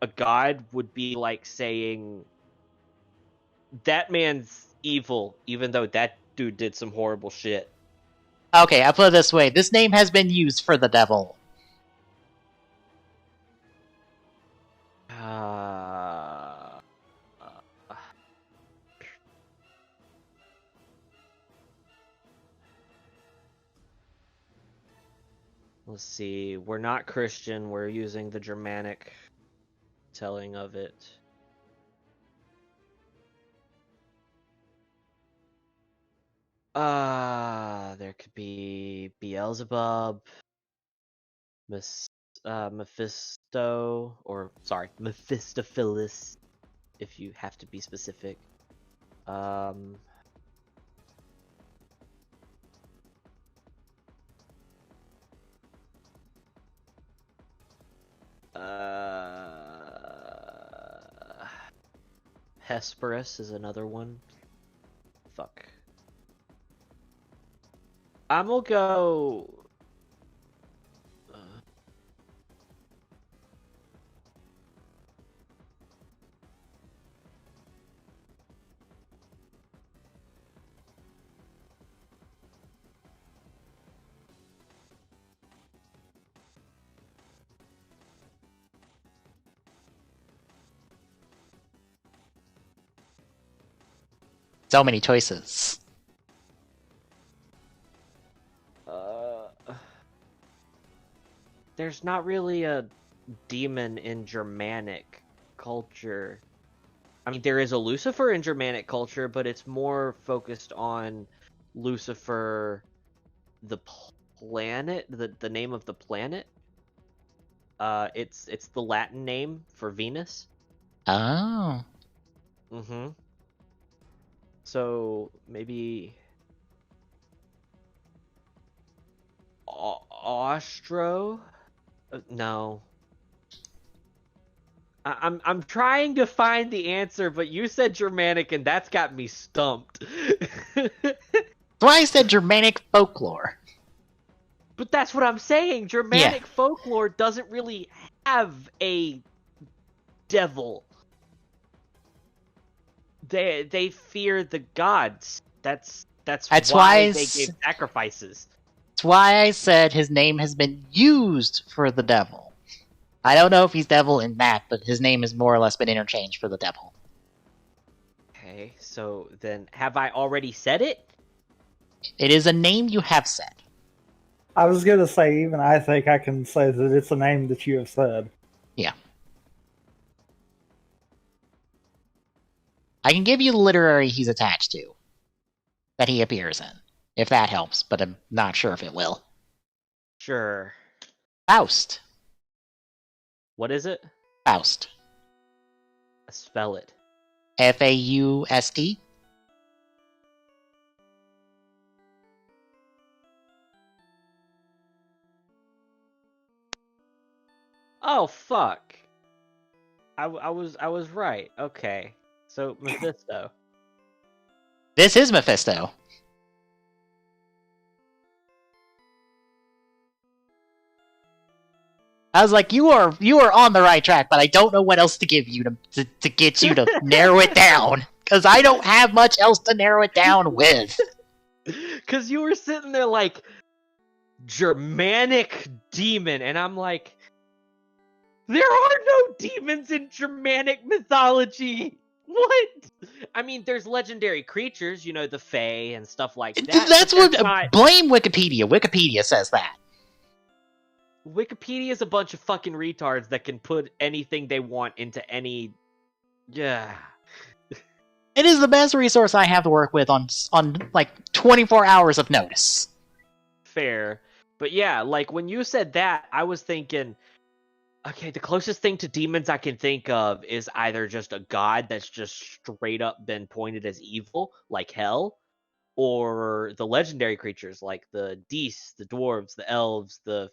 a god would be like saying that man's evil, even though that dude did some horrible shit. Okay, I'll put it this way. This name has been used for the devil. Let's see. We're not Christian. We're using the Germanic telling of it. There could be Beelzebub, Mephisto, or sorry, Mephistopheles, if you have to be specific. Hesperus is another one. Fuck. I'm gonna go. So many choices. There's not really a demon in Germanic culture. I mean, there is a Lucifer in Germanic culture, but it's more focused on Lucifer, the planet, the name of the planet. It's the Latin name for Venus. Oh. Mm-hmm. So maybe Ostro? No. I'm trying to find the answer, but you said Germanic, and that's got me stumped. That's why I said Germanic folklore. But that's what I'm saying. Germanic folklore doesn't really have a devil. They fear the gods. That's why they gave sacrifices. That's why I said his name has been used for the devil. I don't know if he's devil in that, but his name has more or less been interchanged for the devil. Okay, so then have I already said it? It is a name you have said. I was going to say, even I think I can say that it's a name that you have said. Yeah. I can give you the literary he's attached to, that he appears in, if that helps, but I'm not sure if it will. Sure. Faust. What is it? Faust. Spell it. Faust. Oh fuck! I was right. Okay, so Mephisto. This is Mephisto. I was like, you are on the right track, but I don't know what else to give you to get you to narrow it down, because I don't have much else to narrow it down with. Because you were sitting there like Germanic demon, and I'm like, there are no demons in Germanic mythology. What? I mean, there's legendary creatures, you know, the Fae and stuff like that. That's what. Not... Blame Wikipedia. Wikipedia says that. Wikipedia is a bunch of fucking retards that can put anything they want into any... Yeah. It is the best resource I have to work with on like 24 hours of notice. Fair. But yeah, like when you said that, I was thinking, okay, the closest thing to demons I can think of is either just a god that's just straight up been pointed as evil, like hell, or the legendary creatures like the Dees, the dwarves, the elves, the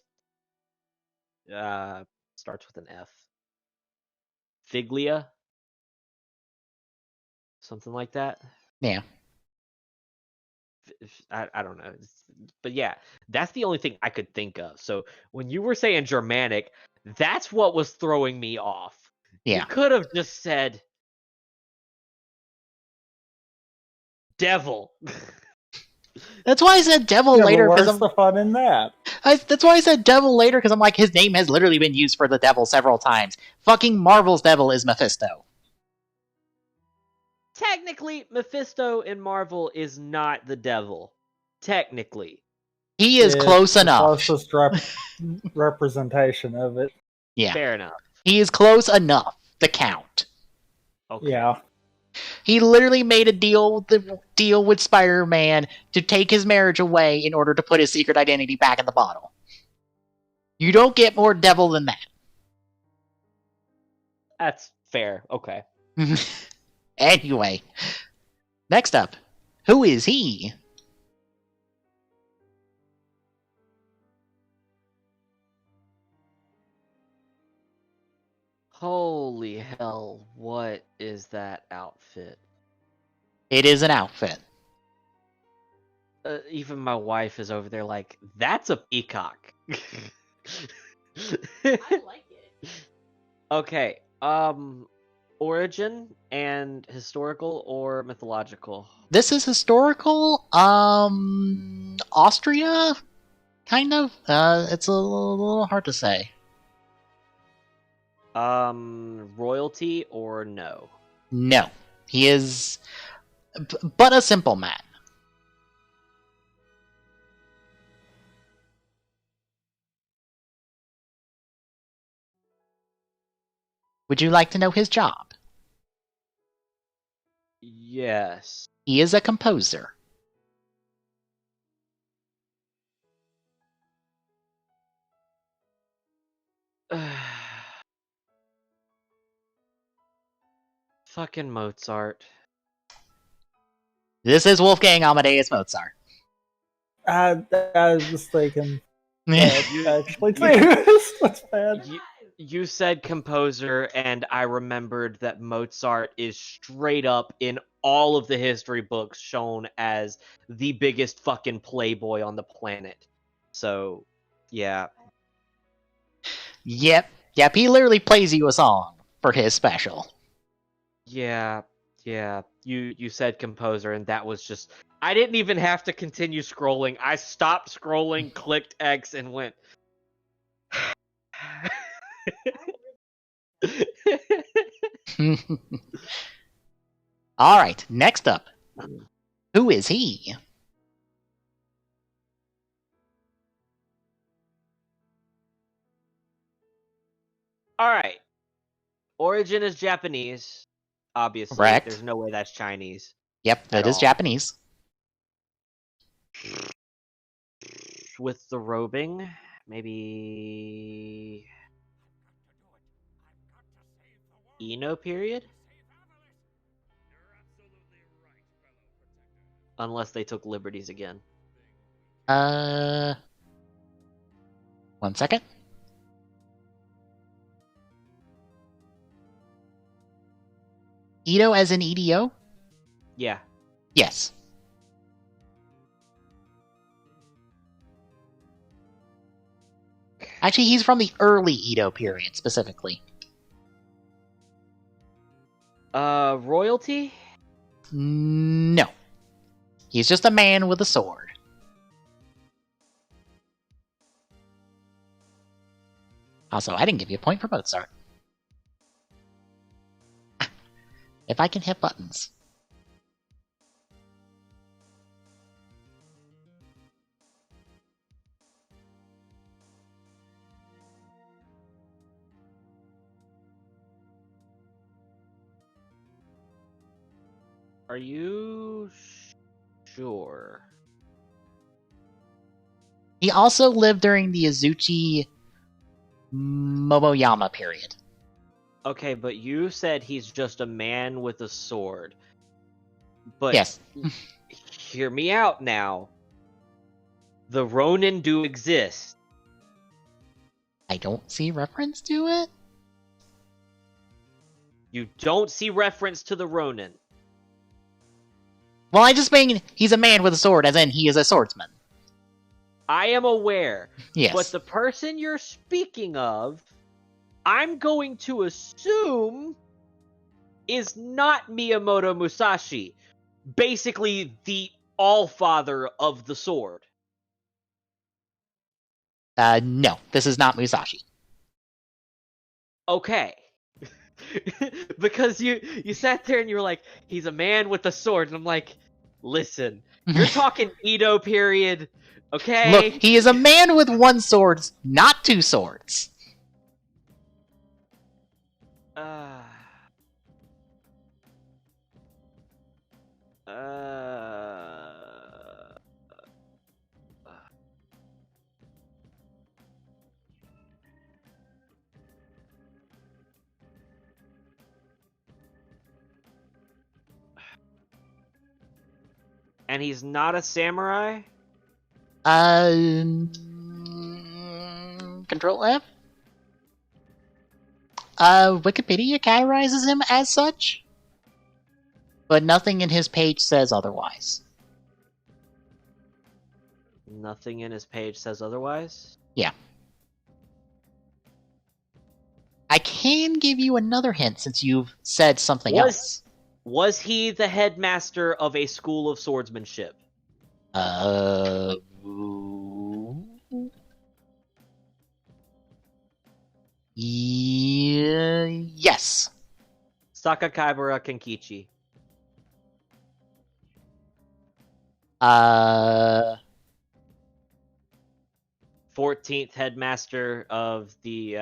starts with an F. Figlia? Something like that? Yeah. I don't know. But yeah, that's the only thing I could think of. So when you were saying Germanic, that's what was throwing me off. Yeah. You could have just said devil. That's why I said devil later. Where's the fun in that? That's why I said devil later, because I'm like, his name has literally been used for the devil several times. Fucking Marvel's devil is Mephisto. Technically, Mephisto in Marvel is not the devil. Technically. He is close enough. Closest representation of it. Yeah. Fair enough. He is close enough to count. Okay. Yeah. He literally made a deal with Spider-Man to take his marriage away in order to put his secret identity back in the bottle. You don't get more devil than that. That's fair. Okay. Anyway. Next up. Who is he? Holy hell, what is that outfit? It is an outfit. Even my wife is over there like, that's a peacock. I like it. Okay, origin and historical or mythological? This is historical. Austria? Kind of. It's a little hard to say. Royalty or no? No. He is but a simple man. Would you like to know his job? Yes. He is a composer. Fucking Mozart. This is Wolfgang Amadeus Mozart. I was mistaken. You- Actually, that's bad. You said composer, and I remembered that Mozart is straight up in all of the history books shown as the biggest fucking playboy on the planet. So, yeah. Yep. He literally plays you a song for his special. Yeah. You said composer, and that was just... I didn't even have to continue scrolling. I stopped scrolling, clicked X, and went... All right, next up. Who is he? All right. Origin is Japanese. Obviously, Correct. There's no way that's Chinese. Yep, that is Japanese. With the robing, maybe Ino period? Unless they took liberties again. 1 second. Edo as in EDO? Yeah. Yes. Actually, he's from the early Edo period, specifically. Royalty? No. He's just a man with a sword. Also, I didn't give you a point for Mozart. If I can hit buttons. Are you sure? He also lived during the Azuchi Momoyama period. Okay, but you said he's just a man with a sword. But Yes. Hear me out now. The Ronin do exist. I don't see reference to it. You don't see reference to the Ronin. Well, I just mean he's a man with a sword, as in he is a swordsman. I am aware. Yes. But the person you're speaking of, I'm going to assume, is not Miyamoto Musashi. Basically, the all-father of the sword. No, this is not Musashi. Okay. Because you sat there and you were like, he's a man with a sword. And I'm like, listen, you're talking Edo period, okay? Look, he is a man with one sword, not two swords. And he's not a samurai? Control F? Wikipedia categorizes him as such, but nothing in his page says otherwise. Nothing in his page says otherwise? Yeah. I can give you another hint since you've said something else. Was he the headmaster of a school of swordsmanship? Yes. Sakakibara Kenkichi. Uh, 14th headmaster of the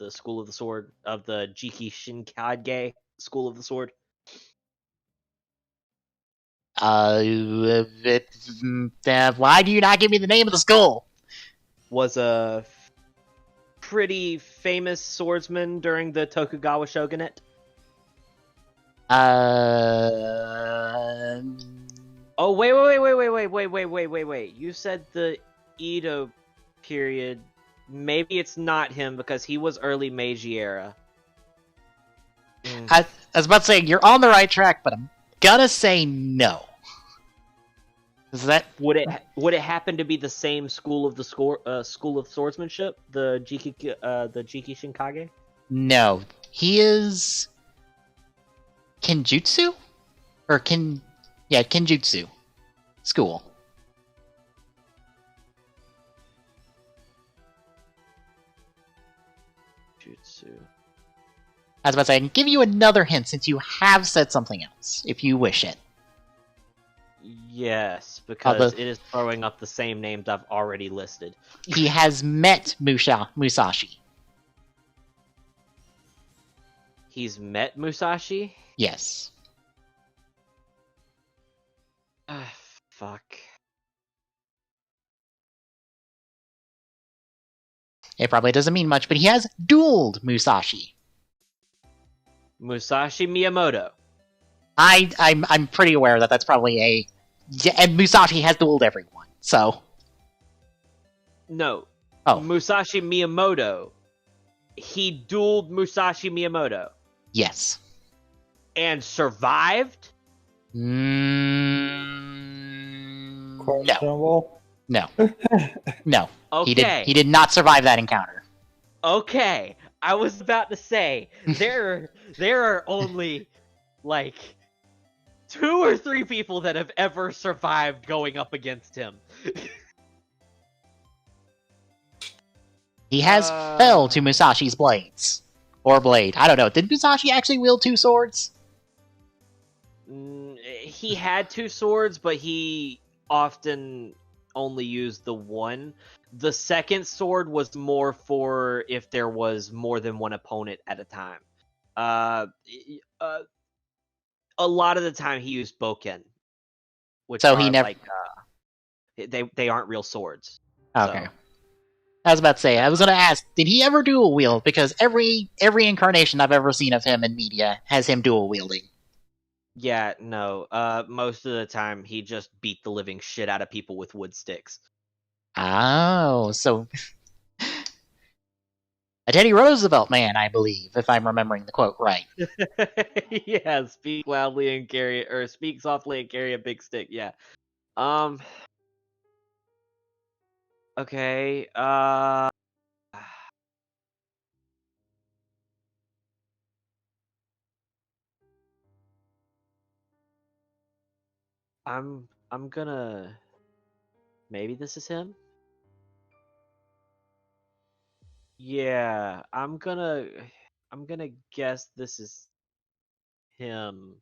School of the Sword, of the Jiki Shinkage School of the Sword. why do you not give me the name of the school? Was a pretty famous swordsman during the Tokugawa shogunate. Oh, wait. You said the Edo period. Maybe it's not him because he was early Meiji era. I was about to say, you're on the right track, but I'm gonna say no. Is that... Would it happen to be the same school of the school of swordsmanship, the Jiki Shinkage? No. He is... Kenjutsu? Or Kenjutsu. School. Jutsu. I was about to say, I can give you another hint since you have said something else, if you wish it. Yes, because it is throwing up the same names I've already listed. He has met Musashi. He's met Musashi? Yes. Fuck. It probably doesn't mean much, but he has dueled Musashi. Musashi Miyamoto. I'm pretty aware that that's probably a... Yeah, and Musashi has dueled everyone, so... No. Oh. Musashi Miyamoto. He dueled Musashi Miyamoto. Yes. And survived? Questionable. No. No. Okay. He did not survive that encounter. Okay. I was about to say, there are only, like, 2 or 3 people that have ever survived going up against him. He has fell to Musashi's blades. Or blade. I don't know. Did Musashi actually wield 2 swords? He had 2 swords, but he often only used the one. The second sword was more for if there was more than one opponent at a time. A lot of the time he used boken, which So are he never... like they aren't real swords. Okay. So. I was about to say, I was going to ask, did he ever dual wield? Because every incarnation I've ever seen of him in media has him dual wielding. Yeah, no. Most of the time he just beat the living shit out of people with wood sticks. Oh, so... a Teddy Roosevelt man, I believe, if I'm remembering the quote right. Yeah, speak loudly and carry, or speak softly and carry a big stick. Yeah. Okay. I'm gonna. Maybe this is him. Yeah, I'm gonna guess this is him.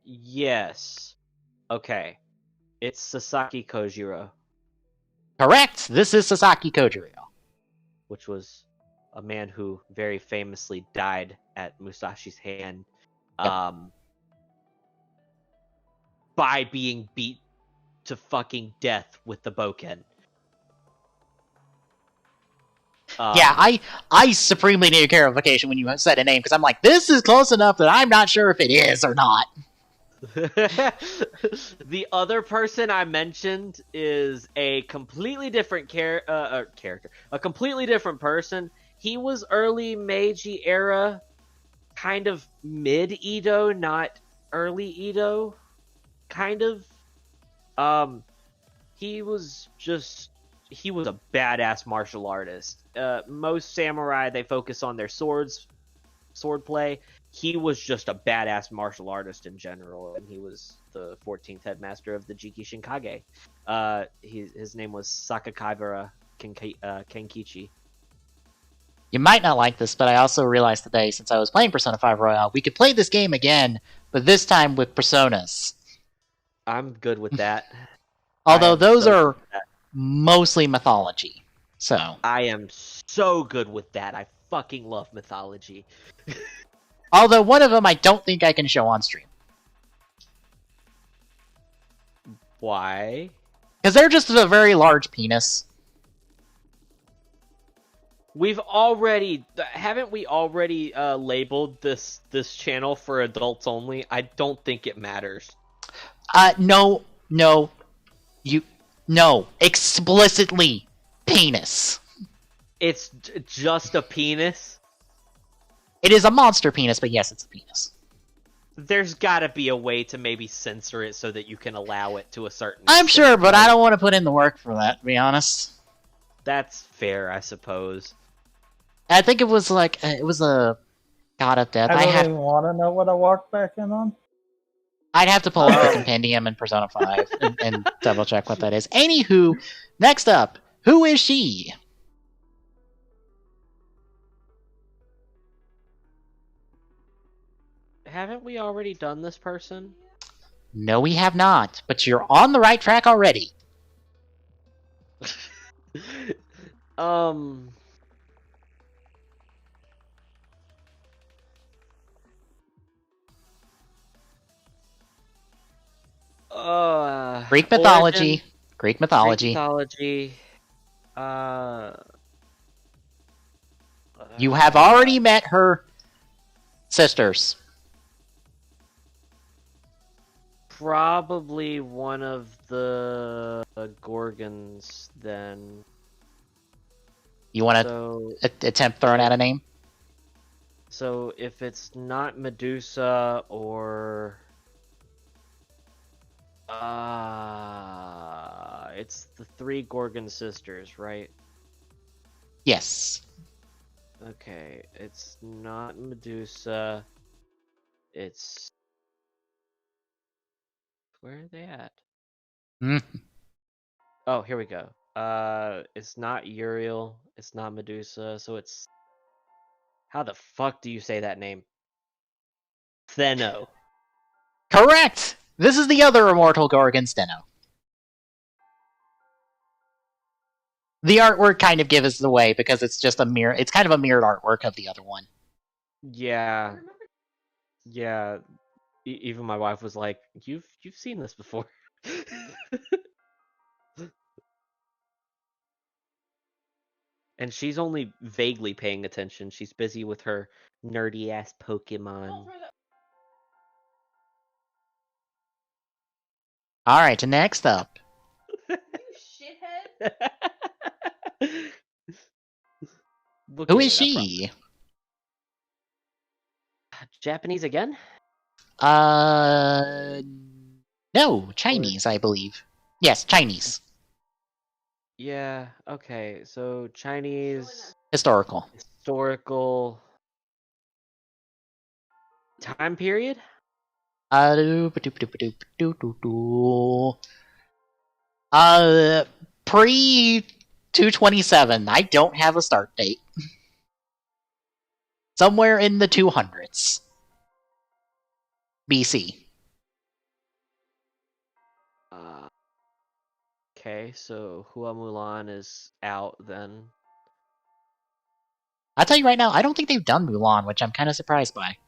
Yes. Okay. It's Sasaki Kojiro, Correct! This is Sasaki Kojiro. which was a man who very famously died at Musashi's hand, Yep. by being beat to fucking death with the boken. Yeah, I supremely needed clarification when you said a name, because I'm like, this is close enough that I'm not sure if it is or not. The other person I mentioned is a completely different character. A completely different person. He was early Meiji era, kind of mid-Edo, not early Edo. Kind of. He was a badass martial artist. Most samurai, they focus on their swordplay. He was just a badass martial artist in general, and he was the 14th headmaster of the Jiki Shinkage. His name was Sakakibara Kenkichi. You might not like this, but I also realized today, since I was playing Persona 5 Royal, we could play this game again, but this time with personas. I'm good with that. Although am those so are good with that. mostly mythology. So, I am so good with that. I fucking love mythology. although one of them I don't think I can show on stream. Why? Because they're just a very large penis. Haven't we already labeled this channel for adults only? I don't think it matters. No, explicitly penis. It's just a penis. It is a monster penis, but yes, it's a penis. There's gotta be a way to maybe censor it so that you can allow it to a certain I'm extent, sure, but right? I don't want to put in the work for that, to be honest. That's fair, I suppose. I think it was like, it was a God of Death. I don't even want to know what I walked back in on. I'd have to pull up the compendium in Persona 5 and double check what that is. Anywho, next up, who is she? Haven't we already done this person? No, we have not, but you're on the right track already. Greek mythology. Greek mythology. Greek mythology. You have already met her sisters. Probably one of the Gorgons, then. You want to attempt throwing out a name? So if it's not Medusa or... it's the 3 Gorgon sisters, right? Yes. Okay, it's not Medusa. It's... Where are they at? Oh, here we go. It's not Uriel. It's not Medusa. So it's... How the fuck do you say that name? Theno. Correct! This is the other immortal Gorgon, Steno. The artwork kind of gives us away because it's just it's kind of a mirrored artwork of the other one. Yeah. Yeah. Even my wife was like, you've seen this before. And she's only vaguely paying attention. She's busy with her nerdy ass Pokemon. Alright, next up. You shithead. Who is she? Japanese again? No, Chinese, I believe. Yes, Chinese. Yeah, okay. So Chinese Historical. time period? Pre 227. I don't have a start date. Somewhere in the 200s. BC. Okay, so Hua Mulan is out then. I'll tell you right now, I don't think they've done Mulan, which I'm kind of surprised by.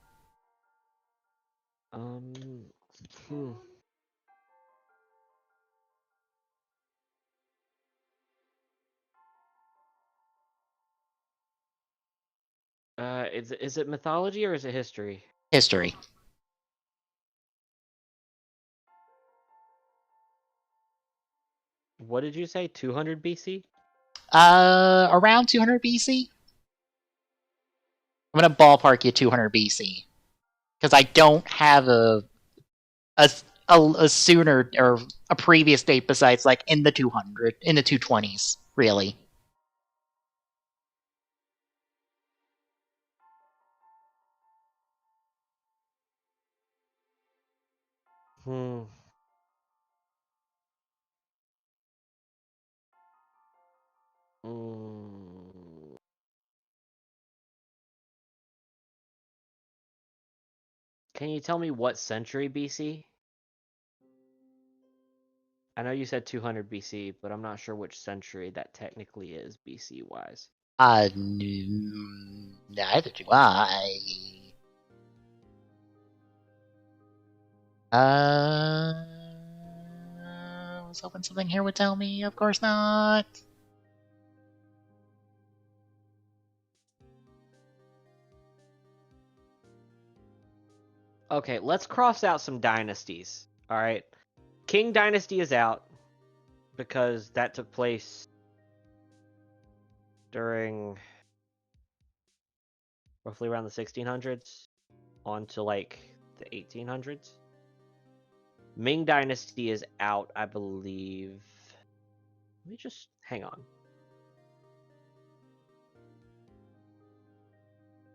Is it mythology or is it history? History. What did you say? 200 BC? Around 200 BC? I'm gonna ballpark you 200 BC. Because I don't have a sooner or a previous date besides like in the 220s, really. Can you tell me what century BC? I know you said 200 BC, but I'm not sure which century that technically is BC wise. Neither do I. I was hoping something here would tell me. Of course not. Okay, let's cross out some dynasties. All right, King Dynasty is out because that took place during roughly around the 1600s on to like the 1800s. Ming Dynasty is out, I believe. Let me just hang on.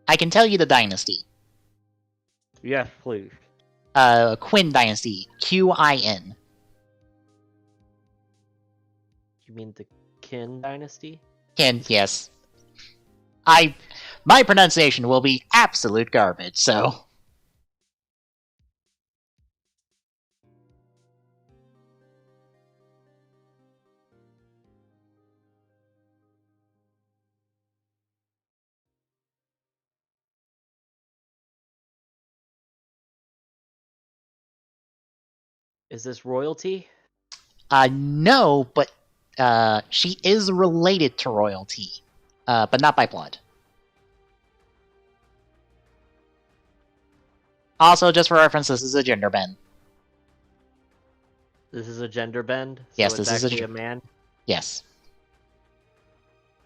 I can tell you the dynasty. Yes, please. Qin Dynasty. Qin. You mean the Qin Dynasty? Qin, yes. My pronunciation will be absolute garbage, so... Is this royalty? No, but she is related to royalty, but not by blood. Also, just for reference, this is a gender bend. This is a gender bend? So Yes, it's this is actually a man? Yes.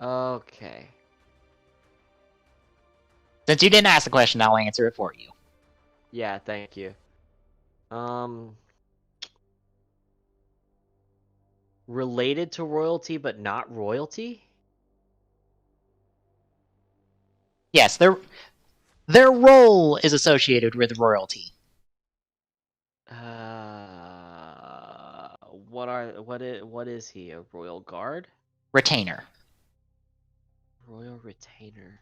Okay. Since you didn't ask the question, I'll answer it for you. Yeah, thank you. Related to royalty, but not royalty? Yes, their role is associated with royalty. What is he? A royal guard? Retainer. Royal retainer.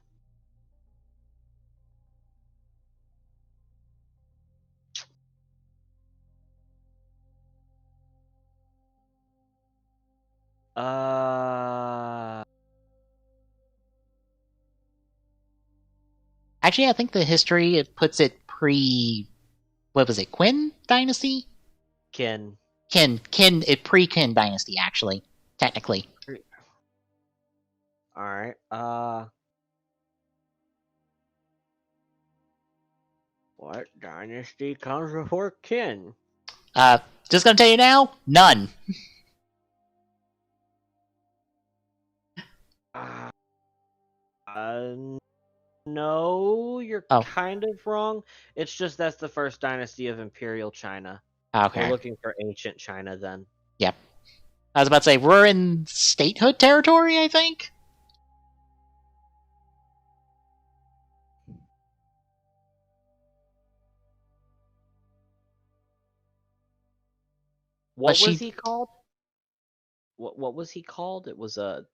Actually, I think the history it puts it pre. What was it? Qin Dynasty? Qin. Pre-Qin Dynasty, actually, technically. All right. What dynasty comes before Qin? Just gonna tell you now, none. No, you're Oh. kind of wrong. It's just that's the first dynasty of Imperial China. Okay. We're looking for ancient China then. Yep. I was about to say, we're in statehood territory, I think? What was he called? What was he called? It was a...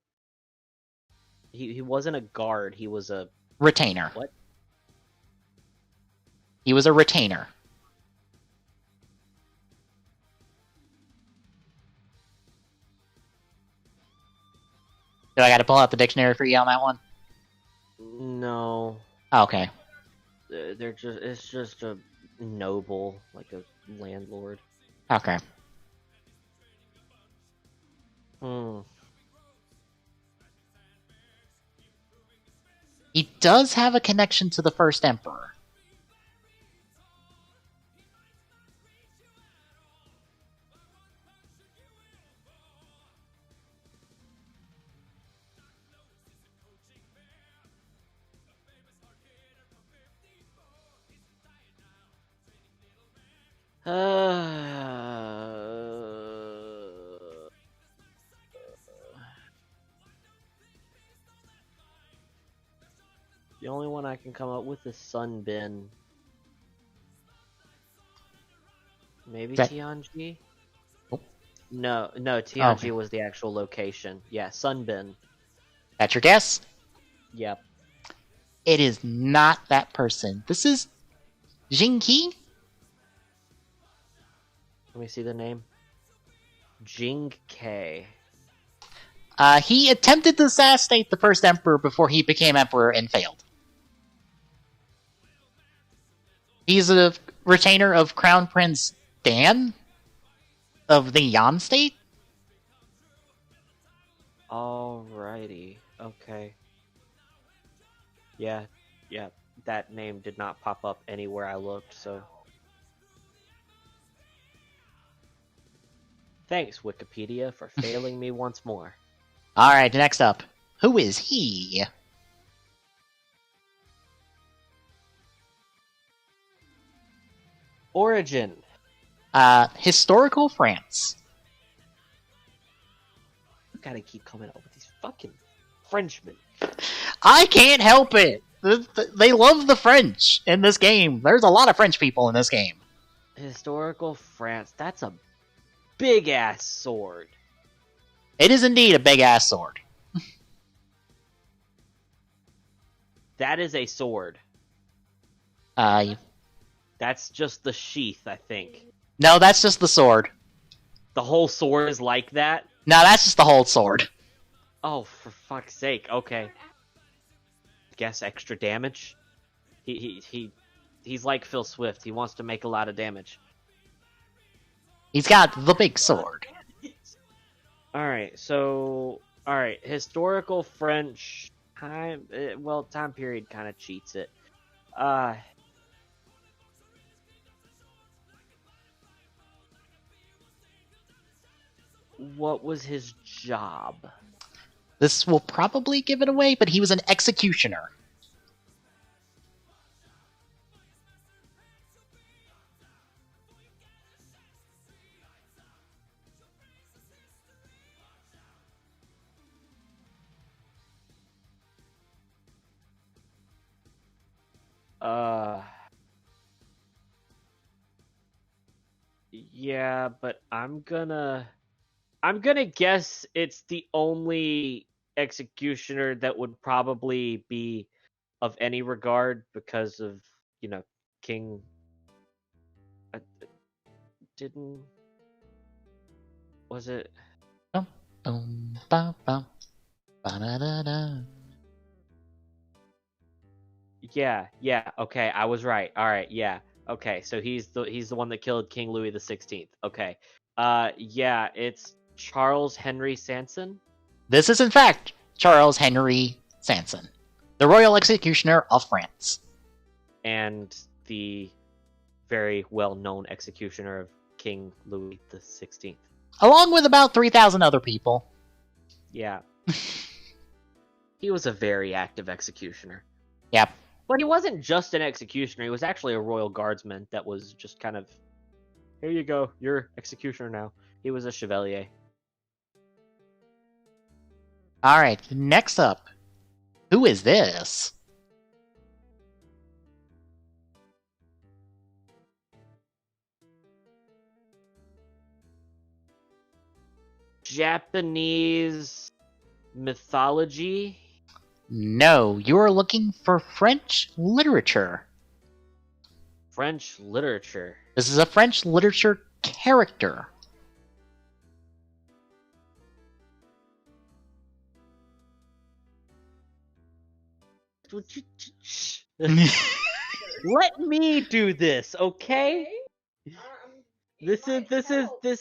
He wasn't a guard, he was a... Retainer. What? He was a retainer. Do I gotta pull out the dictionary for you on that one? No. Oh, okay. It's just a noble, like a landlord. Okay. He does have a connection to the first emperor. The only one I can come up with is Sun Bin. Maybe Tianji? Oh. No, Tianji was the actual location. Yeah, Sun Bin. That's your guess? Yep. It is not that person. This is Jing Qi? Let me see the name. Jing Ke. He attempted to assassinate the first emperor before he became emperor and failed. He's a retainer of Crown Prince Dan of the Yan state. Alrighty. Okay. Yeah. That name did not pop up anywhere I looked, so... Thanks, Wikipedia, for failing me once more. Alright, next up. Who is he? Origin. Historical France. You gotta keep coming up with these fucking Frenchmen. I can't help it! They love the French in this game. There's a lot of French people in this game. Historical France. That's a big-ass sword. It is indeed a big-ass sword. That is a sword. That's just the sheath, I think. No, that's just the sword. The whole sword is like that? No, that's just the whole sword. Oh, for fuck's sake. Okay. Guess extra damage? He's like Phil Swift. He wants to make a lot of damage. He's got the big sword. Alright, so... Alright, historical French... Time period kind of cheats it. What was his job? This will probably give it away, but he was an executioner. Yeah, but I'm gonna guess it's the only executioner that would probably be of any regard because of, King... didn't... Was it... Yeah, okay, I was right. Alright, yeah. Okay, so he's the one that killed King Louis the 16th. Okay. Yeah, it's Charles Henry Sanson? This is in fact Charles Henry Sanson, the royal executioner of France. And the very well-known executioner of King Louis the 16th. Along with about 3,000 other people. Yeah. He was a very active executioner. Yep. But he wasn't just an executioner, he was actually a royal guardsman that was just kind of... Here you go, you're executioner now. He was a chevalier. Alright, next up. Who is this? Japanese mythology? No, you are looking for French literature. French literature. This is a French literature character. Let me do this, okay? This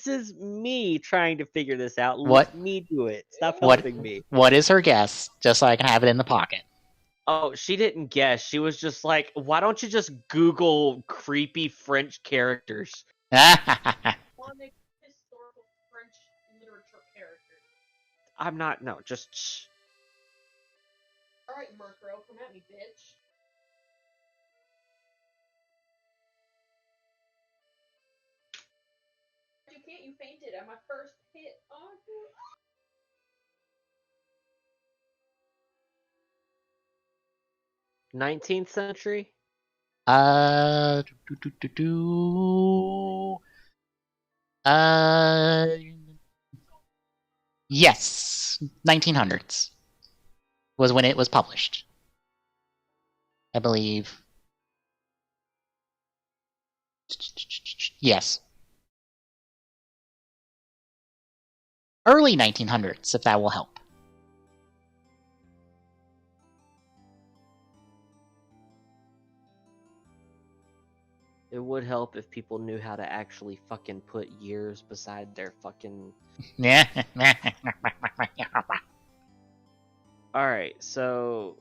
is me trying to figure this out. What? Let me do it. Stop helping me. What is her guess? Just so I can have it in the pocket. Oh, she didn't guess. She was just like, why don't you just Google creepy French characters? Historical French literature characters. I'm not, no, just shh. Alright, Murkrow, come at me, bitch. You can't, you fainted at my first hit. Oh, dude. 19th century? Yes, 1900s was when it was published, I believe. Yes. Early 1900s, if that will help. It would help if people knew how to actually fucking put years beside their fucking... Yeah. Alright, so...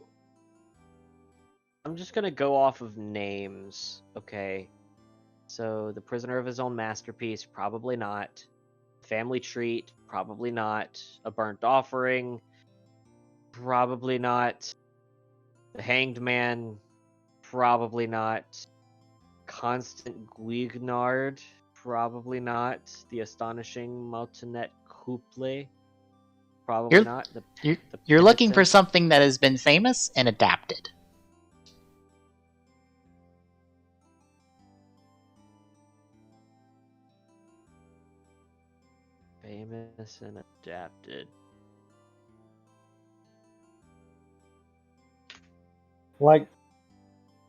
I'm just gonna go off of names, okay? So, The Prisoner of His Own Masterpiece, probably not. Family Treat, probably not. A Burnt Offering, probably not. The Hanged Man, probably not. Constant Guignard, probably not. The Astonishing Martinet Couple, probably not. You're looking for Penitent- something that has been famous and adapted. Famous and adapted. Like,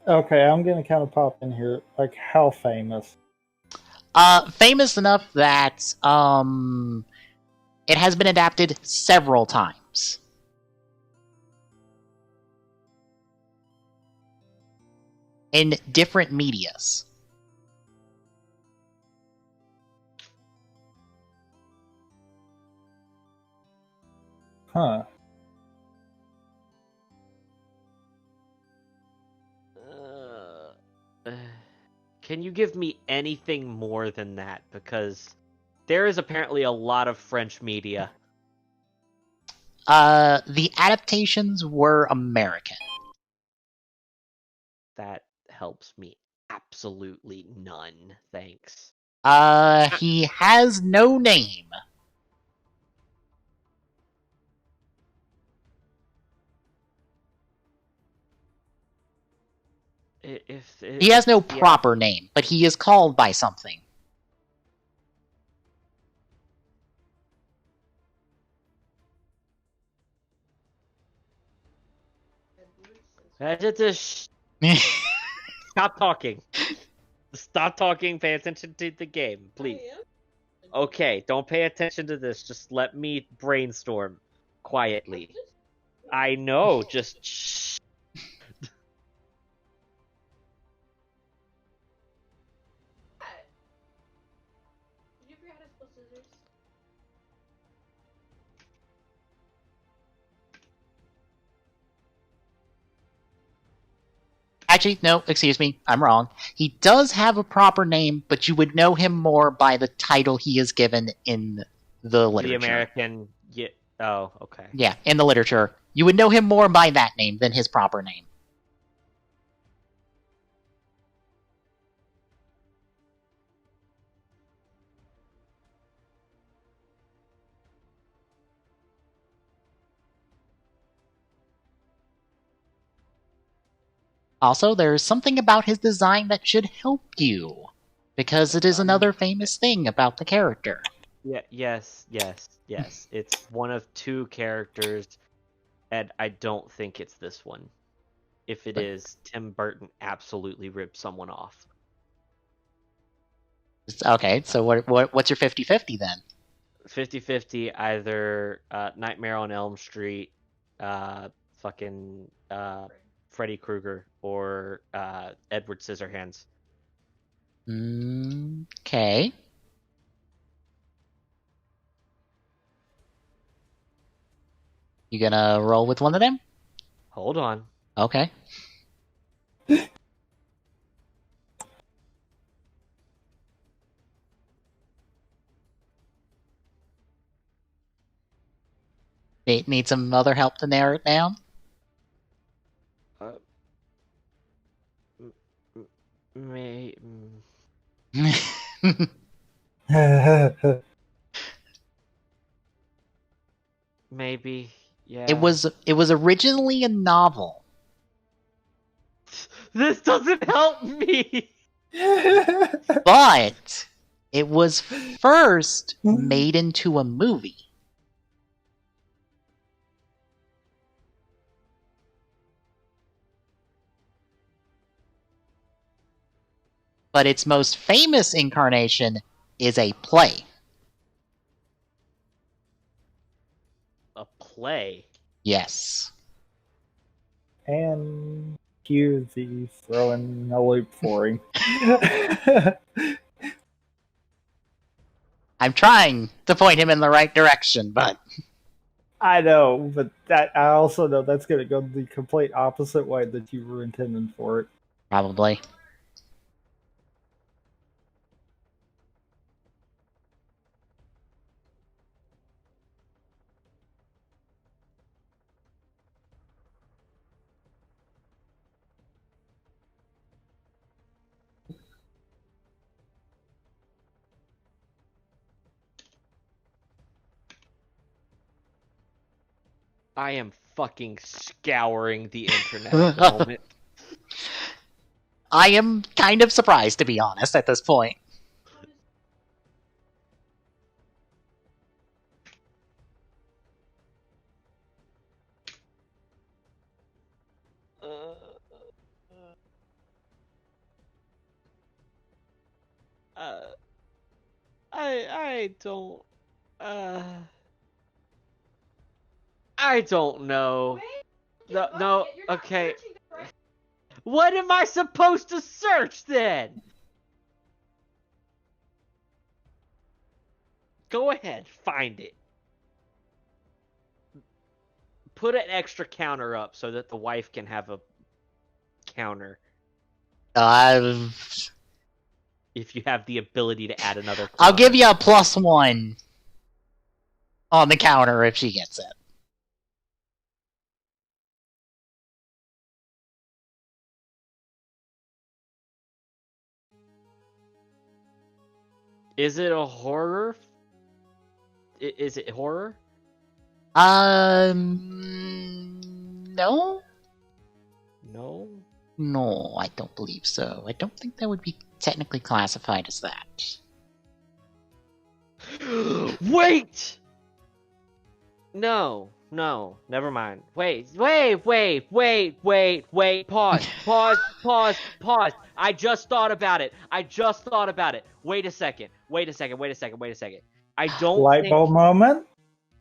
okay, I'm gonna kind of pop in here. Like, how famous? Famous enough that it has been adapted several times. In different medias. Huh. Can you give me anything more than that? Because there is apparently a lot of French media. The adaptations were American. That helps me absolutely none, thanks. He has no name. He has no proper name, but he is called by something. Stop talking. Stop talking. Pay attention to the game, please. Okay, don't pay attention to this. Just let me brainstorm quietly. I know, just shh. Did you forget how to spell scissors? Actually, no, excuse me, I'm wrong. He does have a proper name, but you would know him more by the title he is given in the literature. The American... Yeah. Oh, okay. Yeah, in the literature. You would know him more by that name than his proper name. Also, there's something about his design that should help you, because it is another famous thing about the character. Yeah, yes. It's one of two characters, and I don't think it's this one. If it is, Tim Burton absolutely ripped someone off. Okay, so what's your 50-50 then? 50-50, either Nightmare on Elm Street, Freddy Krueger, or Edward Scissorhands. Okay. You gonna roll with one of them? Hold on. Okay. Need some other help to narrow it down? Maybe, yeah. It was originally a novel. This doesn't help me! But it was first made into a movie. But its most famous incarnation is a play. A play? Yes. And QZ throwing a loop for him. I'm trying to point him in the right direction, but I know, but I also know that's going to go the complete opposite way that you were intending for it. probably. I am fucking scouring the internet at the moment. I am kind of surprised, to be honest, at this point. I don't. I don't know. No, okay. What am I supposed to search then? Go ahead, find it. Put an extra counter up so that the wife can have a counter. If you have the ability to add another counter. I'll give you a +1 on the counter if she gets it. Is it a horror? Is it horror? No? No? No, I don't believe so. I don't think that would be technically classified as that. Wait! No, never mind. Wait, pause. I just thought about it. Wait a second. I don't Light bulb moment?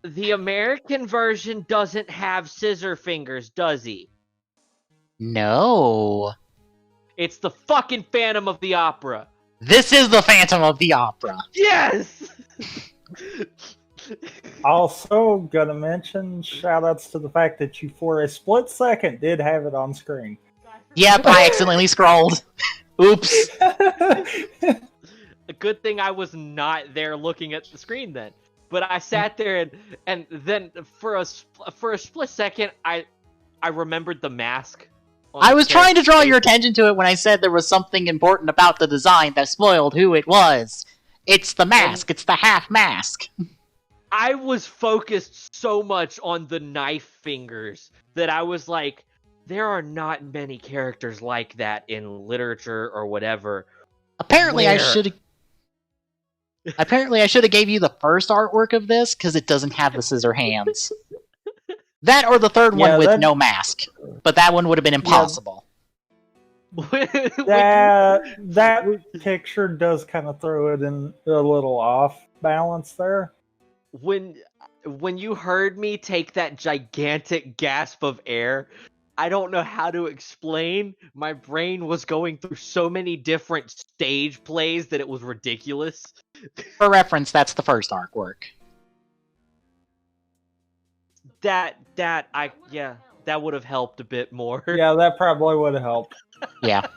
The American version doesn't have scissor fingers, does he? No. It's the fucking Phantom of the Opera. This is the Phantom of the Opera. Yes! Also, gonna mention shoutouts to the fact that you, for a split second, did have it on screen. Yep, I accidentally scrolled. Oops. A good thing I was not there looking at the screen then. But I sat there and then for a split second, I remembered the mask. I was trying to draw your attention to it when I said there was something important about the design that spoiled who it was. It's the mask. It's the half mask. I was focused so much on the knife fingers that I was like, there are not many characters like that in literature or whatever. Apparently, I should have gave you the first artwork of this because it doesn't have the scissor hands. That or the third one with no mask, but that one would have been impossible. That picture does kind of throw it in a little off balance there. When you heard me take that gigantic gasp of air, I don't know how to explain. My brain was going through so many different stage plays that it was ridiculous. For reference, that's the first artwork. That would have helped a bit more. Yeah, that probably would have helped. Yeah.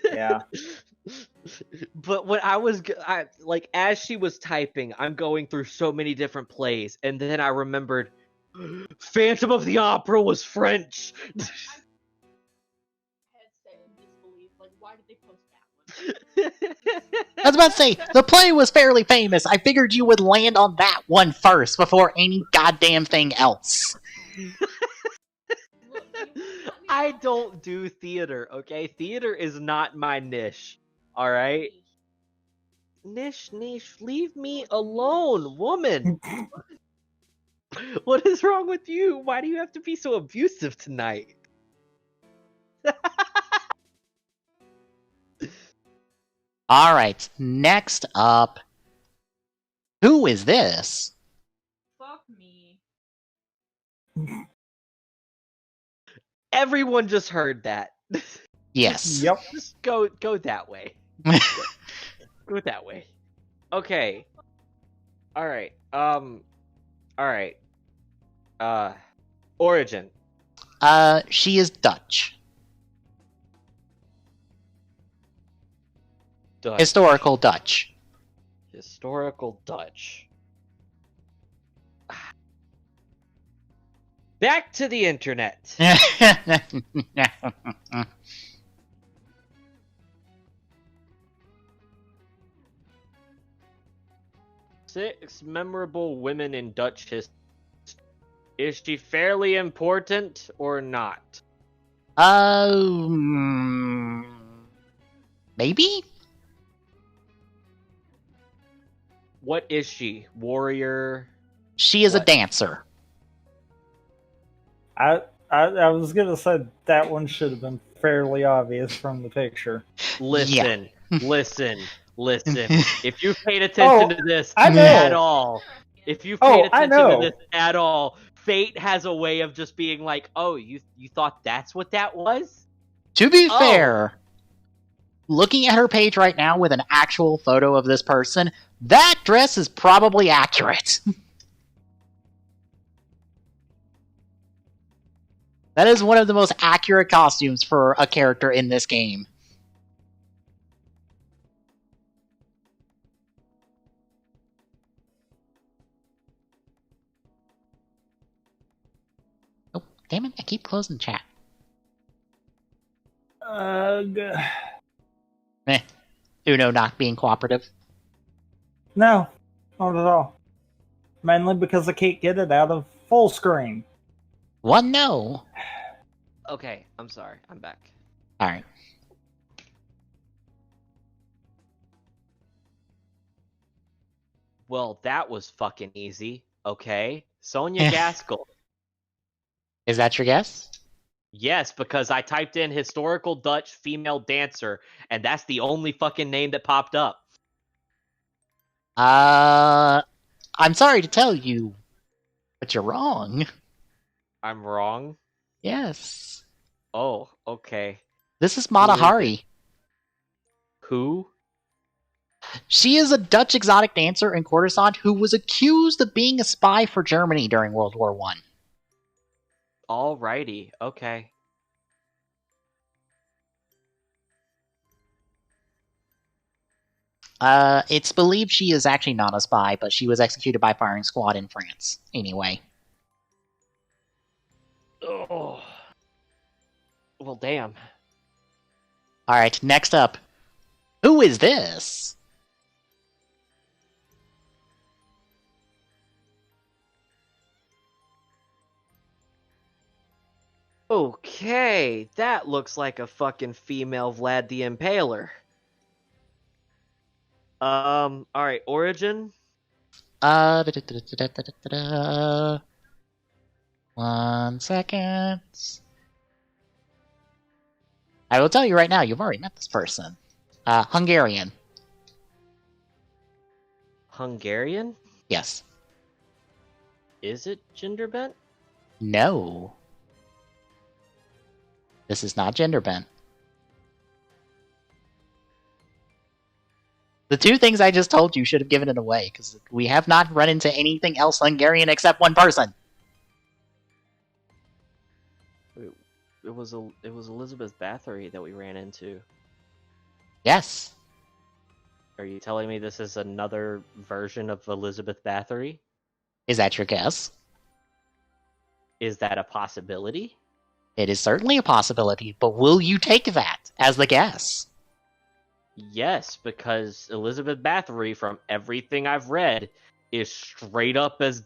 Yeah. But when as she was typing, I'm going through so many different plays, and then I remembered Phantom of the Opera was French. Why did they post that I was about to say, the play was fairly famous. I figured you would land on that one first before any goddamn thing else. I don't do theater, okay? Theater is not my niche, alright? Niche, leave me alone, woman! What is wrong with you? Why do you have to be so abusive tonight? Alright, next up. Who is this? Fuck me. Everyone just heard that. Yes. Yep. Just go that way. Go that way. Okay. All right. All right. Origin. She is Dutch. Dutch. Historical Dutch. Historical Dutch. Back to the internet. Six memorable women in Dutch history. Is she fairly important or not? Maybe? What is she? Warrior? She is What? a dancer. I was gonna say that one should have been fairly obvious from the picture. Listen. If you paid attention to this I know. at all, I know. to this at all, Fate has a way of just being like, "Oh, you thought that's what that was?" To be Oh. fair, looking at her page right now with an actual photo of this person, that dress is probably accurate. That is one of the most accurate costumes for a character in this game. Oh, damn it, I keep closing chat. Uno not being cooperative. No, not at all. Mainly because I can't get it out of full screen. One no. Okay, I'm sorry. I'm back. Alright. Well, that was fucking easy. Okay, Sonia Gaskell. Is that your guess? Yes, because I typed in historical Dutch female dancer, and that's the only fucking name that popped up. I'm sorry to tell you, but you're wrong. I'm wrong. Yes. Oh, okay. This is Mata Hari. Who? She is a Dutch exotic dancer and courtesan who was accused of being a spy for Germany during World War I. Alrighty, okay. It's believed she is actually not a spy, but she was executed by firing squad in France. Anyway. Oh. Well, damn. Alright, next up. Who is this? Okay, that looks like a fucking female Vlad the Impaler. Alright, origin? 1 second. I will tell you right now, you've already met this person. Hungarian. Hungarian? Yes. Is it gender bent? No. This is not gender bent. The two things I just told you should have given it away, because we have not run into anything else Hungarian except one person. It was Elizabeth Bathory that we ran into. Yes. Are you telling me this is another version of Elizabeth Bathory? Is that your guess? Is that a possibility? It is certainly a possibility, but will you take that as the guess? Yes, because Elizabeth Bathory, from everything I've read, is straight up as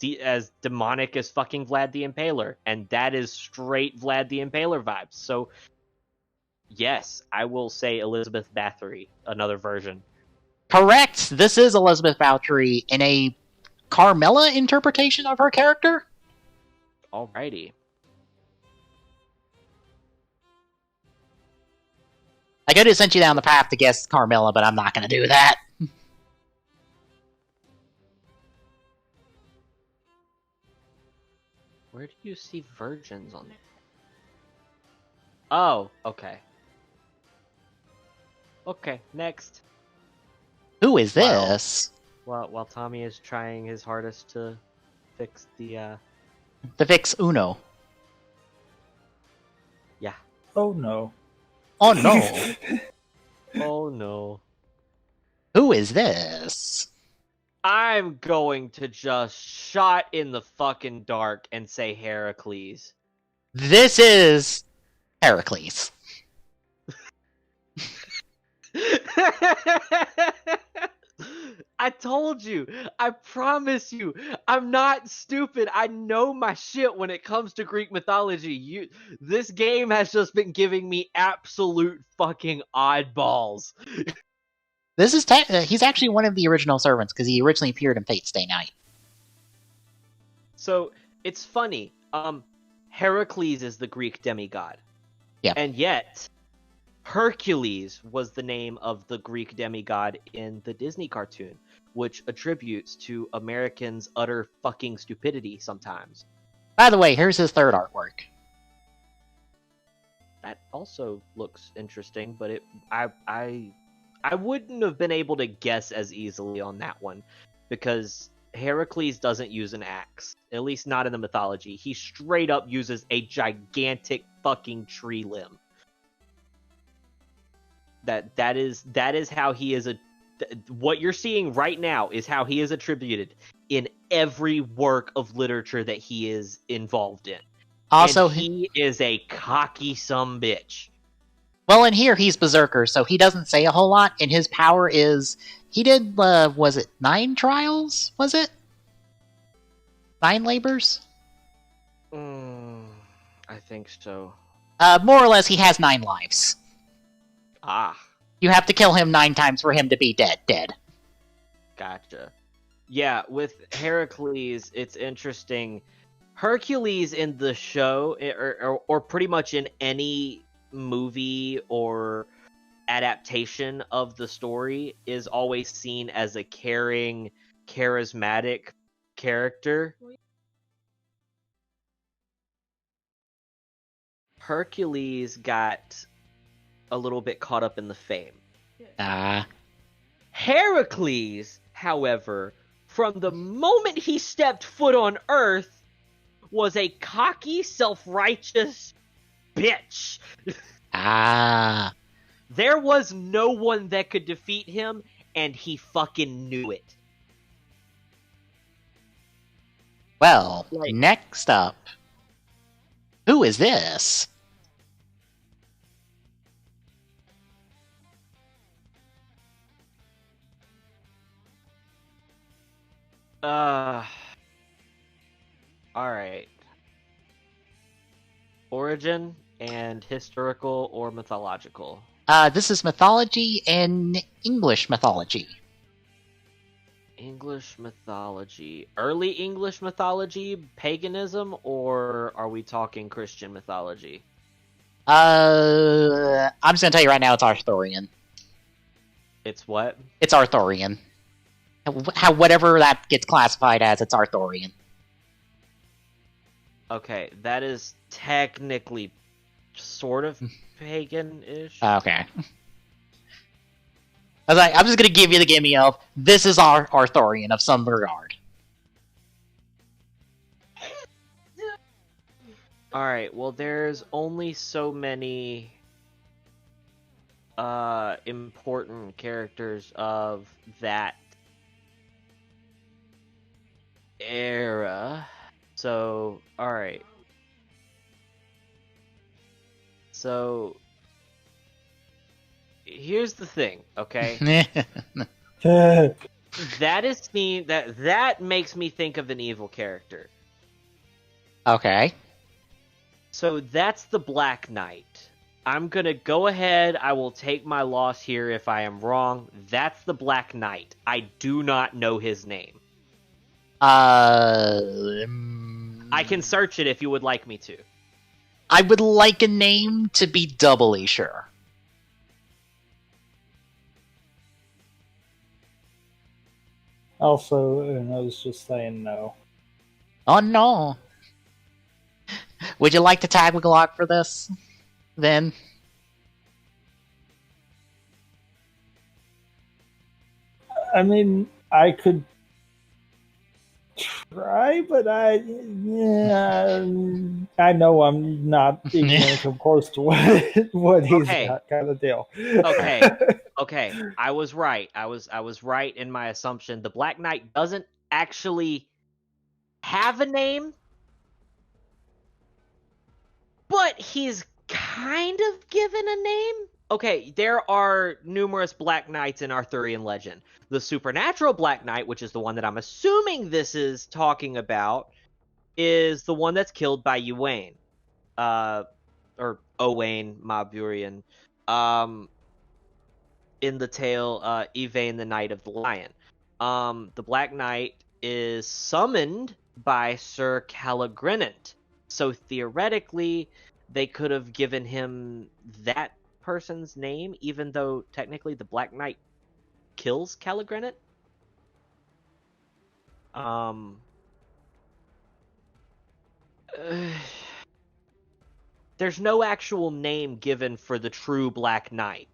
demonic as fucking Vlad the Impaler, and that is straight Vlad the Impaler vibes. So, yes, I will say Elizabeth Bathory, another version. Correct! This is Elizabeth Bathory in a Carmilla interpretation of her character? Alrighty. I could have sent you down the path to guess Carmilla, but I'm not going to do that. Where do you see virgins on there? Oh, okay. Okay, next. Who is this? While Tommy is trying his hardest to fix the The Vix Uno. yeah. Oh no. Oh no. Oh no. Who is this? I'm going to just shot in the fucking dark and say Heracles. This is Heracles. I told you. I promise you. I'm not stupid. I know my shit when it comes to Greek mythology. This game has just been giving me absolute fucking oddballs. This is he's actually one of the original servants because he originally appeared in Fate's Day Night. So it's funny. Heracles is the Greek demigod. Yeah. And yet, Hercules was the name of the Greek demigod in the Disney cartoon, which attributes to Americans' utter fucking stupidity sometimes. By the way, here's his third artwork. That also looks interesting, but I wouldn't have been able to guess as easily on that one, because Heracles doesn't use an axe, at least not in the mythology. He straight up uses a gigantic fucking tree limb. That is how he is what you're seeing right now is how he is attributed in every work of literature that he is involved in. Also, and he is a cocky sumbitch. Well, in here he's Berserker, so he doesn't say a whole lot, and his power is he did was it 9 trials? Was it 9 labors? I think so. More or less, he has 9 lives. Ah. You have to kill him 9 times for him to be dead. Gotcha. Yeah, with Heracles, it's interesting. Hercules in the show, or pretty much in any movie or adaptation of the story, is always seen as a caring, charismatic character. Hercules got a little bit caught up in the fame. Heracles, however, from the moment he stepped foot on Earth, was a cocky, self-righteous bitch. There was no one that could defeat him, and he fucking knew it. Well, next up, who is this? Alright. Origin and historical or mythological? This is mythology and English mythology. English mythology. Early English mythology, paganism, or are we talking Christian mythology? I'm just gonna tell you right now, it's Arthurian. It's what? It's Arthurian. Whatever that gets classified as, it's Arthurian. Okay, that is technically sort of pagan-ish. Okay. I'm just gonna give you the gimme of, this is Arthurian of some regard. Alright, well there's only so many important characters of that era. So, alright. So, here's the thing, okay? That makes me think of an evil character. Okay. So that's the Black Knight. I'm gonna go ahead, I will take my loss here if I am wrong. That's the Black Knight. I do not know his name. I can search it if you would like me to. I would like a name to be doubly sure. Also, Uno's just saying no. Oh no. Would you like to tag Glock for this? Then? I mean, I could try, but I know I'm not even going to come close to what he's got, kind of deal. Okay. I was right. I was right in my assumption. The Black Knight doesn't actually have a name, but he's kind of given a name. Okay, there are numerous Black Knights in Arthurian legend. The supernatural Black Knight, which is the one that I'm assuming this is talking about, is the one that's killed by Owain. Or Owain Maburian. In the tale, Yvain, the Knight of the Lion. The Black Knight is summoned by Sir Calogrenant. So theoretically, they could have given him that person's name, even though technically the Black Knight kills Calogrenant. There's no actual name given for the true Black Knight.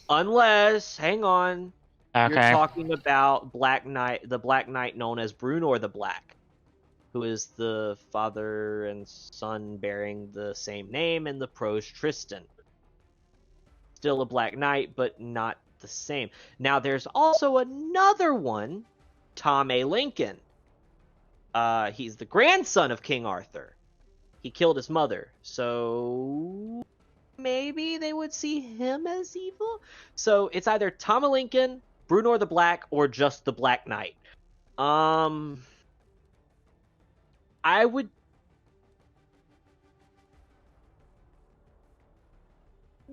Unless, hang on, you're talking about the Black Knight known as Bruenor the Black, who is the father and son bearing the same name in the prose Tristan. Still a Black Knight, but not the same. Now, there's also another one, Tom A. Lincoln. He's the grandson of King Arthur. He killed his mother, so maybe they would see him as evil? So it's either Tom A. Lincoln, Bruenor the Black, or just the Black Knight. I would...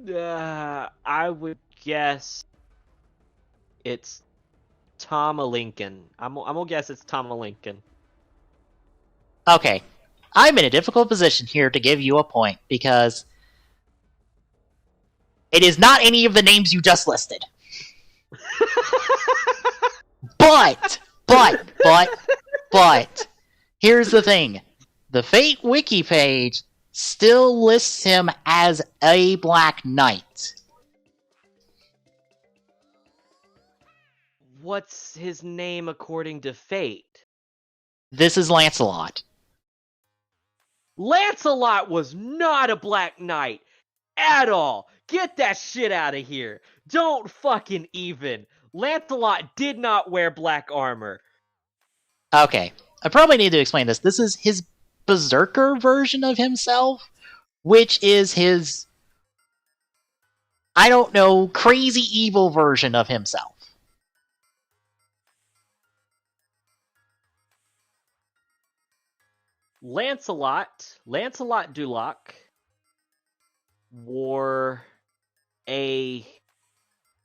I would guess it's Tom A. Lincoln. I'm gonna guess it's Tom A. Lincoln. Okay. I'm in a difficult position here to give you a point, because it is not any of the names you just listed. But, here's the thing. The Fate Wiki page still lists him as a Black Knight. What's his name according to Fate? This is Lancelot. Lancelot was not a Black Knight at all. Get that shit out of here. Don't fucking even. Lancelot did not wear black armor. Okay, I probably need to explain this. This is his Berserker version of himself, which is his, I don't know, crazy evil version of himself. Lancelot du Lac wore a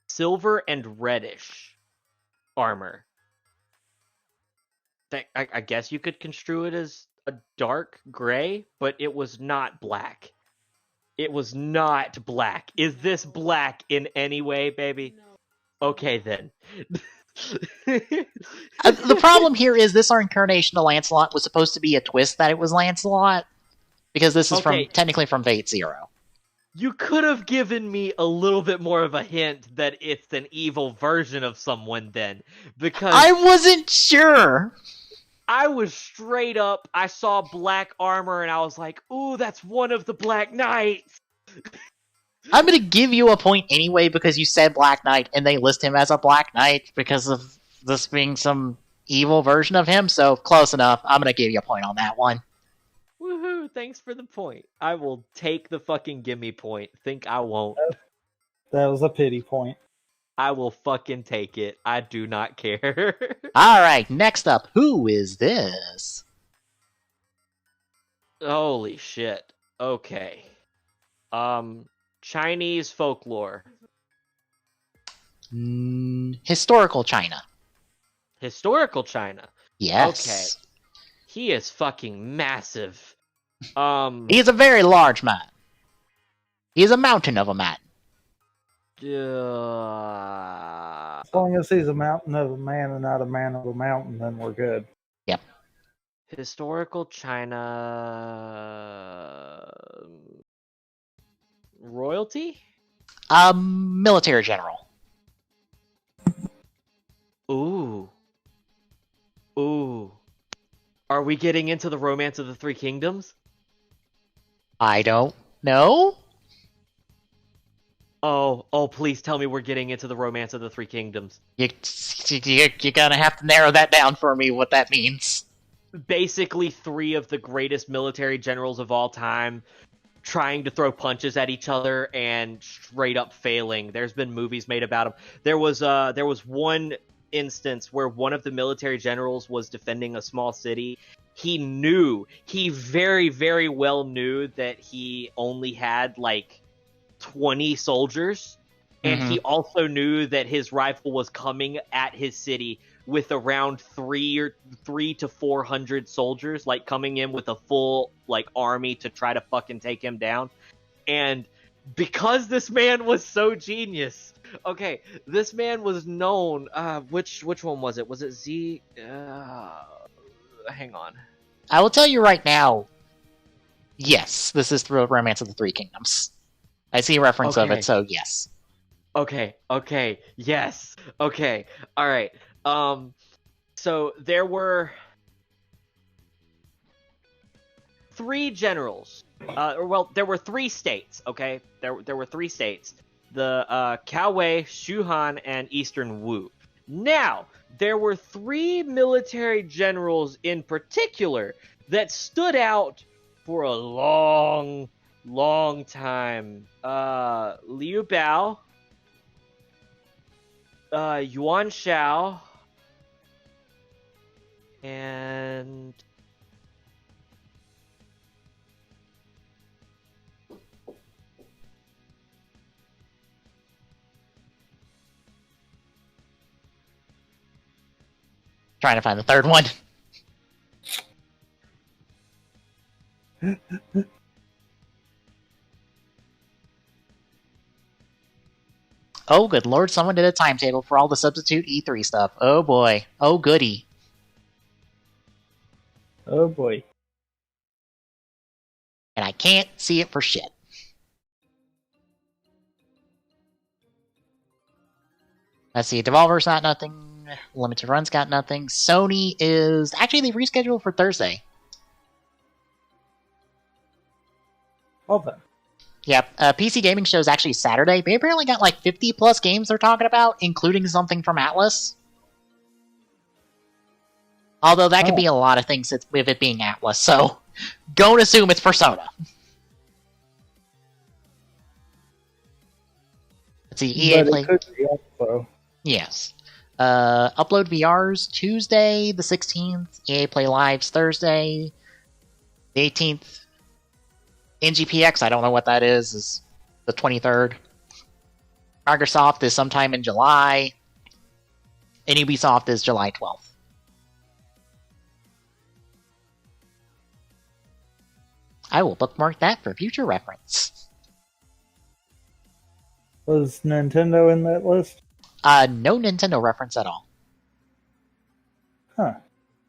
silver and reddish armor. I guess you could construe it as a dark gray, but it was not black. It was not black. Is this black in any way, baby? No. Okay, then. The problem here is this incarnation of Lancelot was supposed to be a twist that it was Lancelot, because this is technically from Fate Zero. You could have given me a little bit more of a hint that it's an evil version of someone then, because I wasn't sure. I was straight up, I saw black armor and I was like, ooh, that's one of the Black Knights. I'm going to give you a point anyway because you said Black Knight and they list him as a Black Knight because of this being some evil version of him, so close enough. I'm going to give you a point on that one. Woohoo, thanks for the point. I will take the fucking gimme point. Think I won't. That was a pity point. I will fucking take it. I do not care. Alright, next up, who is this? Holy shit. Okay. Chinese folklore. Historical China. Historical China. Yes. Okay. He is fucking massive. He is a very large man. He is a mountain of a man. As long as he's a mountain of a man and not a man of a mountain, then we're good. Yep. Historical China royalty? Military general. Ooh. Ooh. Are we getting into the Romance of the Three Kingdoms? I don't know. Oh, please tell me we're getting into the Romance of the Three Kingdoms. You're gonna have to narrow that down for me, what that means. Basically, three of the greatest military generals of all time trying to throw punches at each other and straight up failing. There's been movies made about them. There was one instance where one of the military generals was defending a small city. He very, very well knew that he only had like 20 soldiers, and he also knew that his rival was coming at his city with around 300 to 400 soldiers, like coming in with a full like army to try to fucking take him down. And because this man was so genius, okay, this man was known. Which one was it? Was it Z? Hang on. I will tell you right now. Yes, this is the Romance of the Three Kingdoms. I see a reference of it, so yes. Okay, yes, okay, alright. So there were 3 generals. There were 3 states, okay? There were 3 states. The Kaowei, Shuhan, and Eastern Wu. Now, there were 3 military generals in particular that stood out for a long time. Liu Bao, Yuan Shao, and Trying to find the third one. Oh, good lord, someone did a timetable for all the substitute E3 stuff. Oh boy. Oh goody. Oh boy. And I can't see it for shit. Let's see, Devolver's got nothing. Limited Run's got nothing. Sony is... Actually, they've rescheduled for Thursday. Well then. Yep, PC Gaming Show is actually Saturday. They apparently got like 50 plus games they're talking about, including something from Atlas. Although that could be a lot of things with it being Atlas, so don't assume it's Persona. Let's see, EA Play... Could be also. Yes. Upload VR's Tuesday, the 16th. EA Play Live's Thursday, the 18th. NGPX, I don't know what that is the 23rd. Microsoft is sometime in July. And Ubisoft is July 12th. I will bookmark that for future reference. Was Nintendo in that list? No Nintendo reference at all. Huh.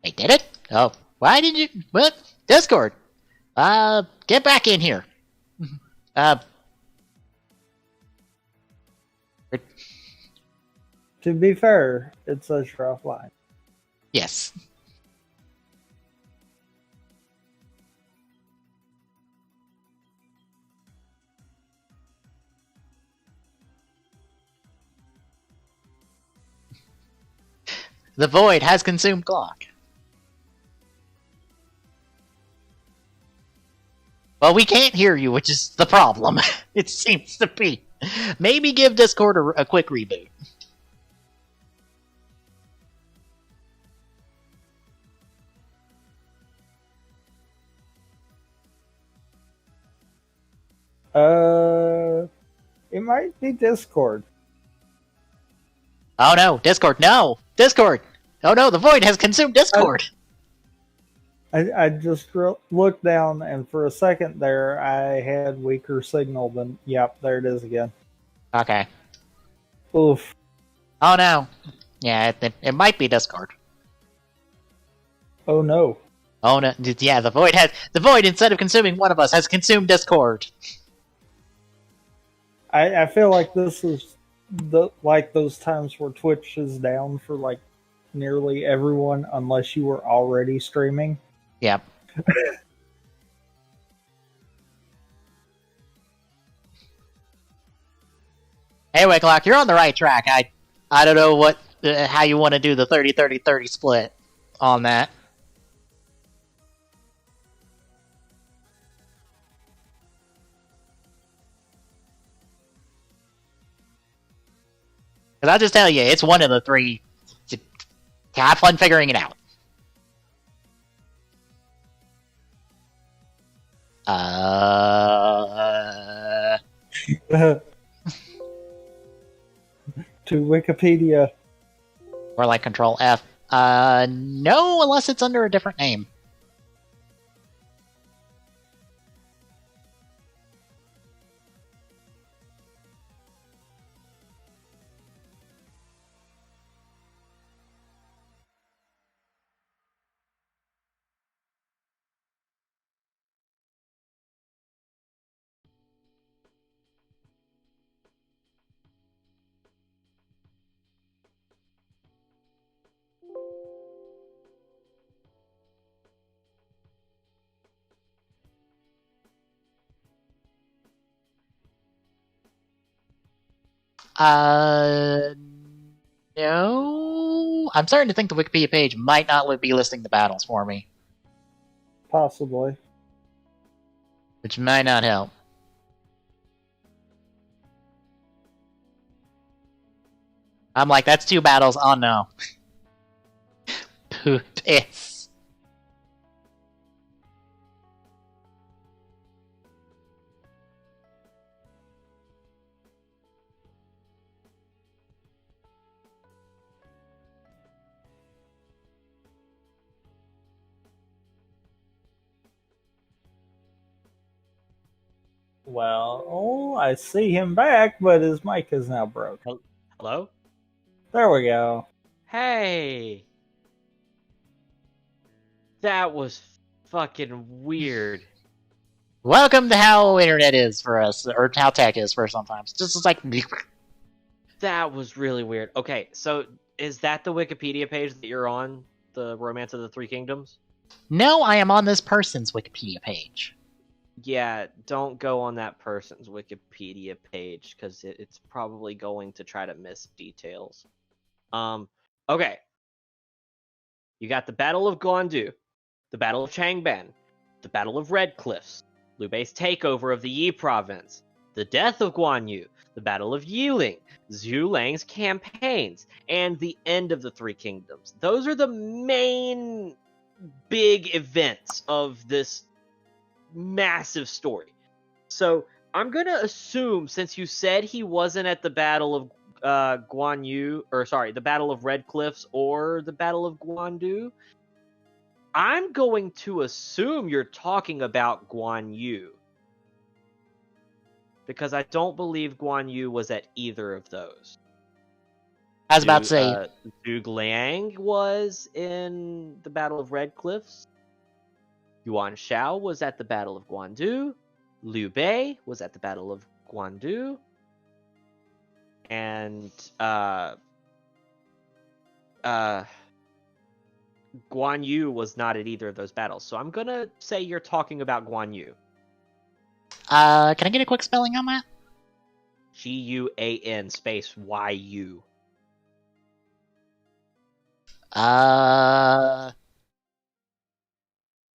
They did it? Oh, why did you... What? Discord! Get back in here. To be fair, it says you're offline. Yes. The void has consumed clock. Well, we can't hear you, which is the problem. It seems to be. Maybe give Discord a quick reboot. It might be Discord. Oh no, Discord, no! Discord! Oh no, the void has consumed Discord! I just looked down, and for a second there, I had weaker signal than... Yep, there it is again. Okay. Oof. Oh no. Yeah, it might be Discord. Oh no. Oh no! Yeah, the void instead of consuming one of us has consumed Discord. I feel like this is like those times where Twitch is down for like nearly everyone unless you were already streaming. Yep. Hey, Wicklock, you're on the right track. I don't know what how you want to do the 30-30-30 split on that. Because I'll just tell you, it's one of the three. Have fun figuring it out. To Wikipedia. Or like Control F. No, unless it's under a different name. No. I'm starting to think the Wikipedia page might not be listing the battles for me. Possibly. Which might not help. I'm like, that's 2 battles. Oh no. Piss. Well, I see him back, but his mic is now broke. Hello? There we go. Hey! That was fucking weird. Welcome to how internet is for us, or how tech is for us sometimes. Just like... That was really weird. Okay, so is that the Wikipedia page that you're on? The Romance of the Three Kingdoms? No, I am on this person's Wikipedia page. Yeah, don't go on that person's Wikipedia page, because it's probably going to try to miss details. Okay. You got the Battle of Guandu, the Battle of Changban, the Battle of Red Cliffs, Liu Bei's takeover of the Yi province, the death of Guan Yu, the Battle of Yiling, Zhu Lang's campaigns, and the end of the Three Kingdoms. Those are the main big events of this massive story. So I'm gonna assume, since you said he wasn't at the Battle of Guan Yu, or sorry, the Battle of Red Cliffs or the Battle of Guandu, I'm going to assume you're talking about Guan Yu, because I don't believe Guan Yu was at either of those. I was about to say... Zhuge Liang was in the Battle of Red Cliffs. Yuan Shao was at the Battle of Guandu. Liu Bei was at the Battle of Guandu. And Guan Yu was not at either of those battles. So I'm gonna say you're talking about Guan Yu. Can I get a quick spelling on that? Guan space YU.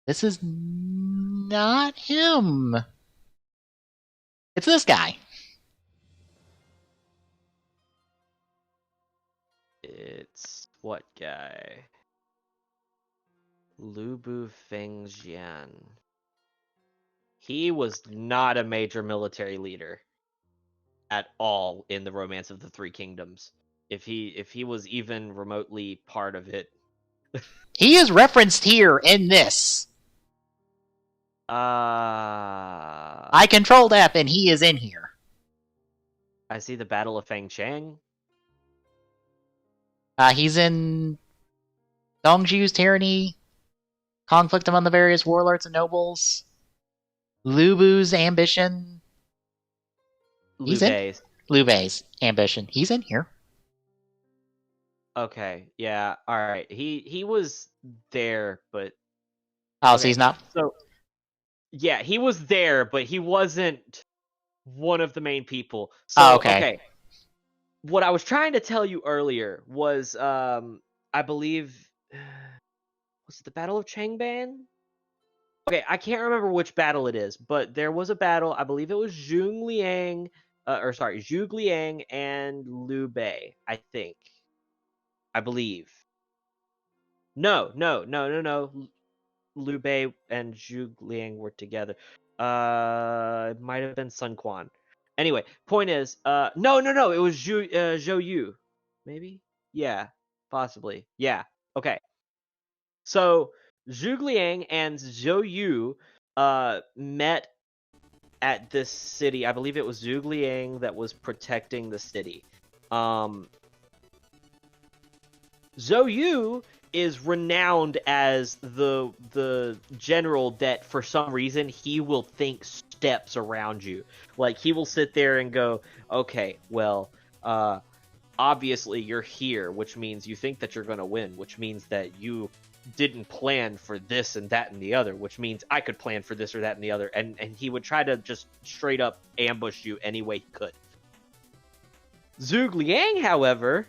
This is not him. It's this guy. It's what guy? Lu Bu Fengjian. He was not a major military leader at all in the Romance of the Three Kingdoms. If he was even remotely part of it. He is referenced here in this. I controlled F and he is in here. I see the Battle of Fengchang. He's in Dongzhu's Tyranny, conflict among the various warlords and nobles, Lubu's ambition. He's in Lube's ambition. He's in here. Okay, yeah, all right. He was there, but Oh, so he's not. So yeah, he was there, but he wasn't one of the main people. So okay. What I was trying to tell you earlier was, I believe, was it the Battle of Changban? Okay, I can't remember which battle it is, but there was a battle. I believe it was Zhuge Liang and Liu Bei. I think. I believe. No. Liu Bei and Zhuge Liang were together. It might have been Sun Quan. Anyway, point is, no, it was Zhou Yu. Maybe? Yeah, possibly. Yeah, okay. So, Zhuge Liang and Zhou Yu met at this city. I believe it was Zhuge Liang that was protecting the city. Zhou Yu is renowned as the general that for some reason he will think steps around you. Like, he will sit there and go, okay, well, obviously you're here, which means you think that you're going to win, which means that you didn't plan for this and that and the other, which means I could plan for this or that and the other. And he would try to just straight up ambush you any way he could. Zhuge Liang, however,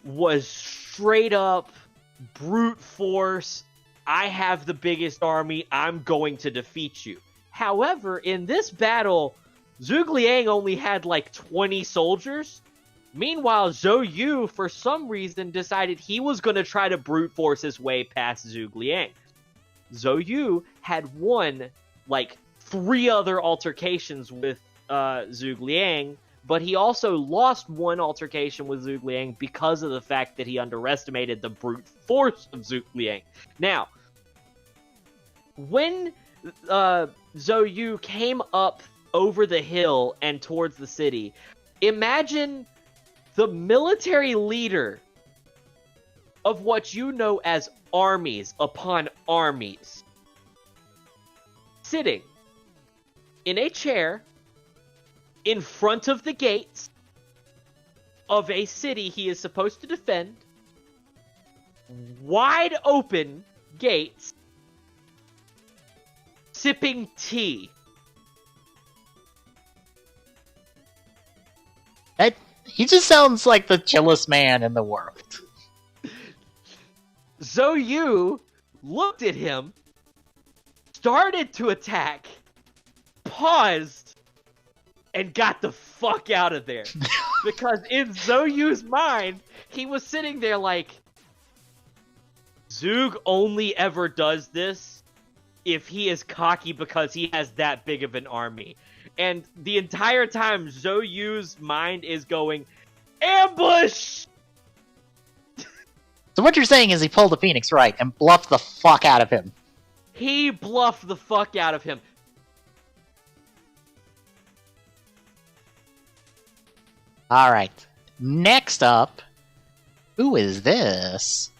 was straight up brute force. I have the biggest army. I'm going to defeat you. However, in this battle, Zhuge Liang only had like 20 soldiers. Meanwhile, Zhou Yu, for some reason, decided he was going to try to brute force his way past Zhuge Liang. Zhou Yu had won like 3 other altercations with Zhuge Liang, but he also lost one altercation with Zhuge Liang because of the fact that he underestimated the brute force of Zhuge Liang. Now, when Zhou Yu came up over the hill and towards the city, imagine the military leader of what you know as armies upon armies sitting in a chair in front of the gates of a city he is supposed to defend, wide open gates, sipping tea. He just sounds like the chillest man in the world. Zhou Yu looked at him, started to attack, paused, and got the fuck out of there. Because in Zhou Yu's mind, he was sitting there like, Zhuge only ever does this if he is cocky because he has that big of an army. And the entire time, Zhou Yu's mind is going, ambush! So what you're saying is he pulled the Phoenix right and bluffed the fuck out of him. He bluffed the fuck out of him. Alright. Next up, who is this?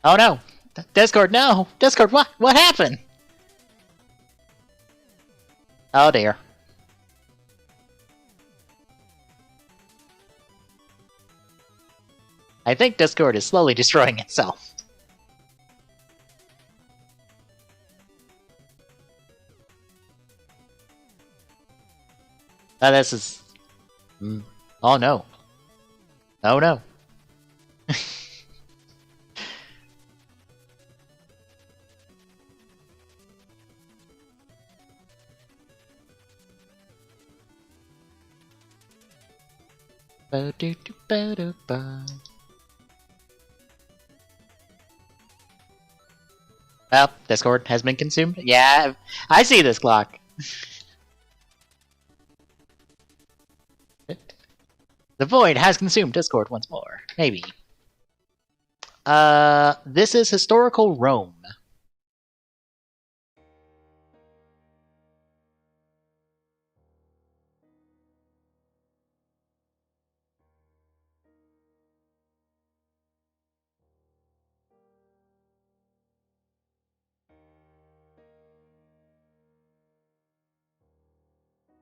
Oh no! Discord, no! Discord, what? What happened? Oh dear. I think Discord is slowly destroying itself. This is... Oh no. Oh no. Well, Discord has been consumed. Yeah, I see this clock. The void has consumed Discord once more. Maybe. This is historical Rome.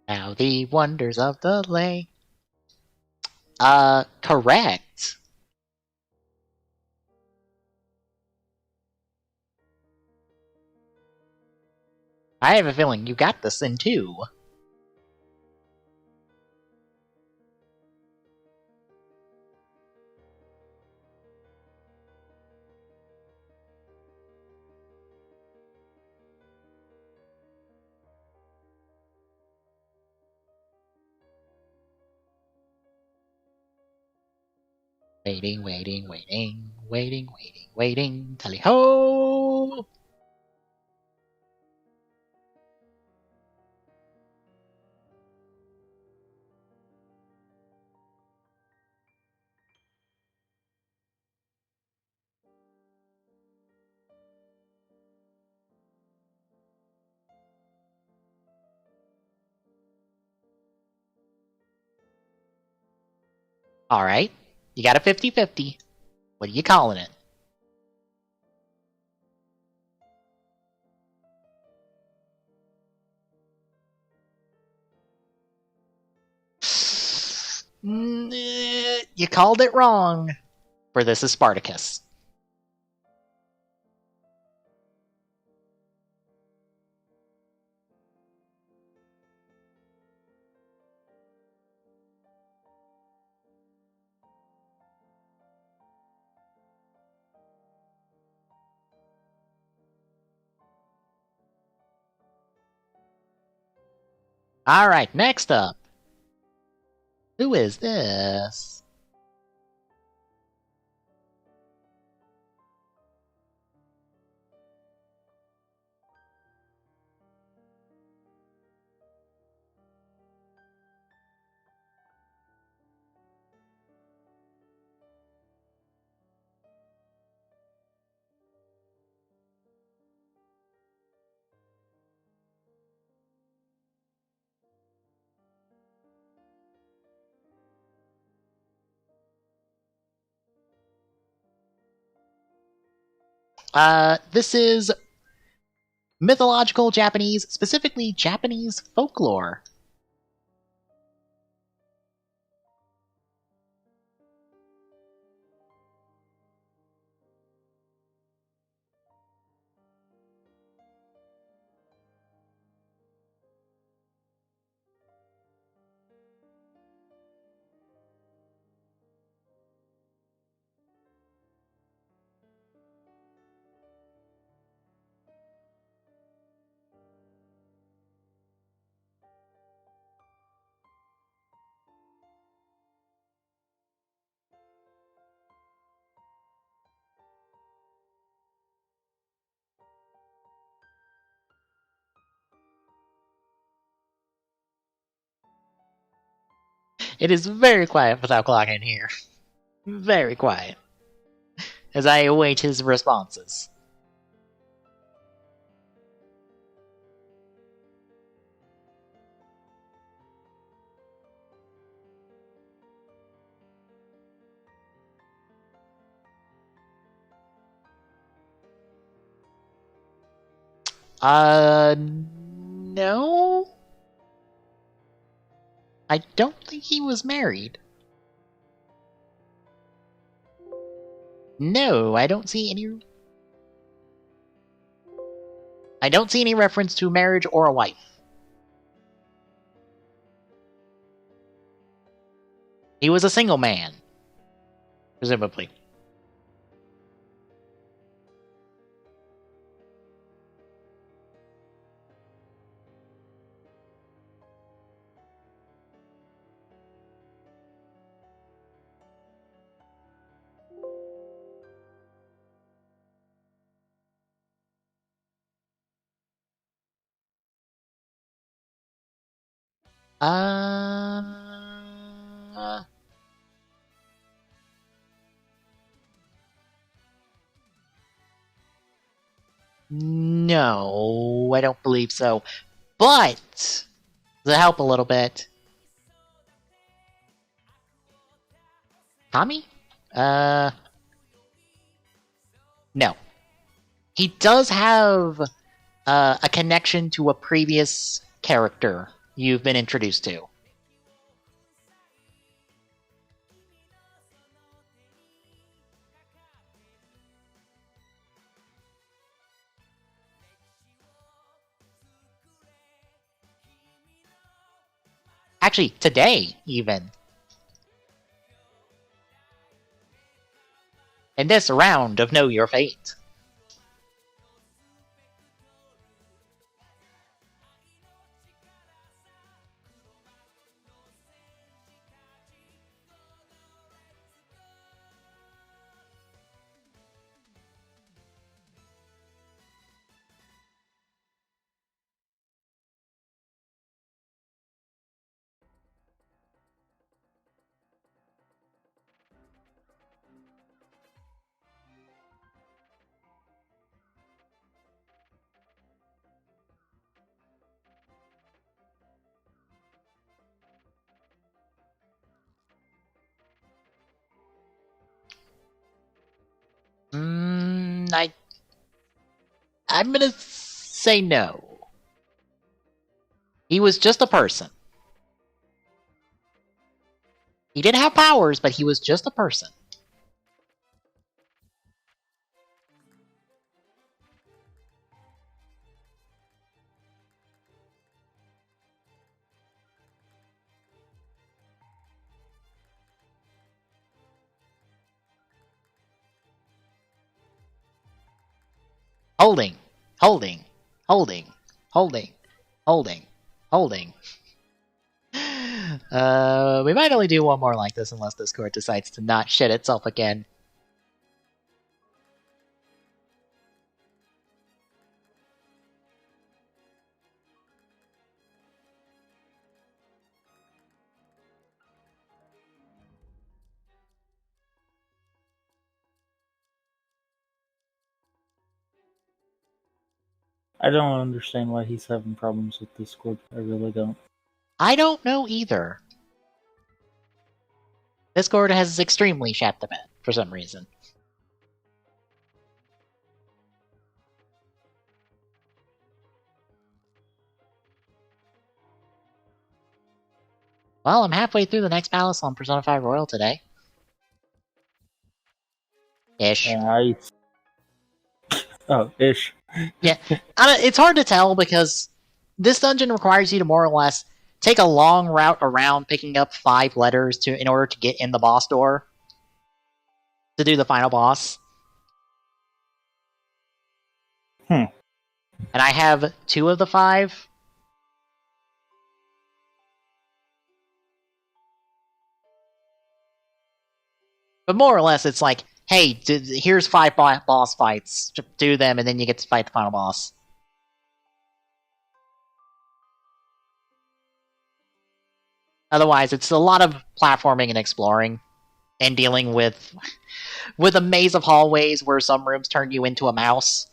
Now the wonders of the lake. Correct. I have a feeling you got this in 2. Waiting, waiting, waiting, waiting, waiting, waiting. Tally ho! Alright, you got a 50-50. What are you calling it? You called it wrong. For this is Spartacus. Alright, next up. Who is this? This is mythological Japanese, specifically Japanese folklore. It is very quiet without Clock in here. Very quiet. As I await his responses. No? I don't think he was married. No, I don't see any... I don't see any reference to marriage or a wife. He was a single man. Presumably. No, I don't believe so. But to help a little bit, Tommy? No. He does have a connection to a previous character you've been introduced to. Actually, today, even. In this round of Know Your Fate. I'm gonna say no. He was just a person. He did have powers, but he was just a person. Holding. Holding. Holding. Holding. Holding. Holding. We might only do one more like this unless Discord decides to not shit itself again. I don't understand why he's having problems with Discord. I really don't. I don't know either. Discord has extremely shat the bed for some reason. Well, I'm halfway through the next palace on Persona 5 Royal today. Ish. Ish. Yeah, it's hard to tell because this dungeon requires you to more or less take a long route around picking up 5 letters in order to get in the boss door to do the final boss. And I have 2 of the 5. But more or less, it's like, hey, here's 5 boss fights. Do them, and then you get to fight the final boss. Otherwise, it's a lot of platforming and exploring, and dealing with a maze of hallways where some rooms turn you into a mouse,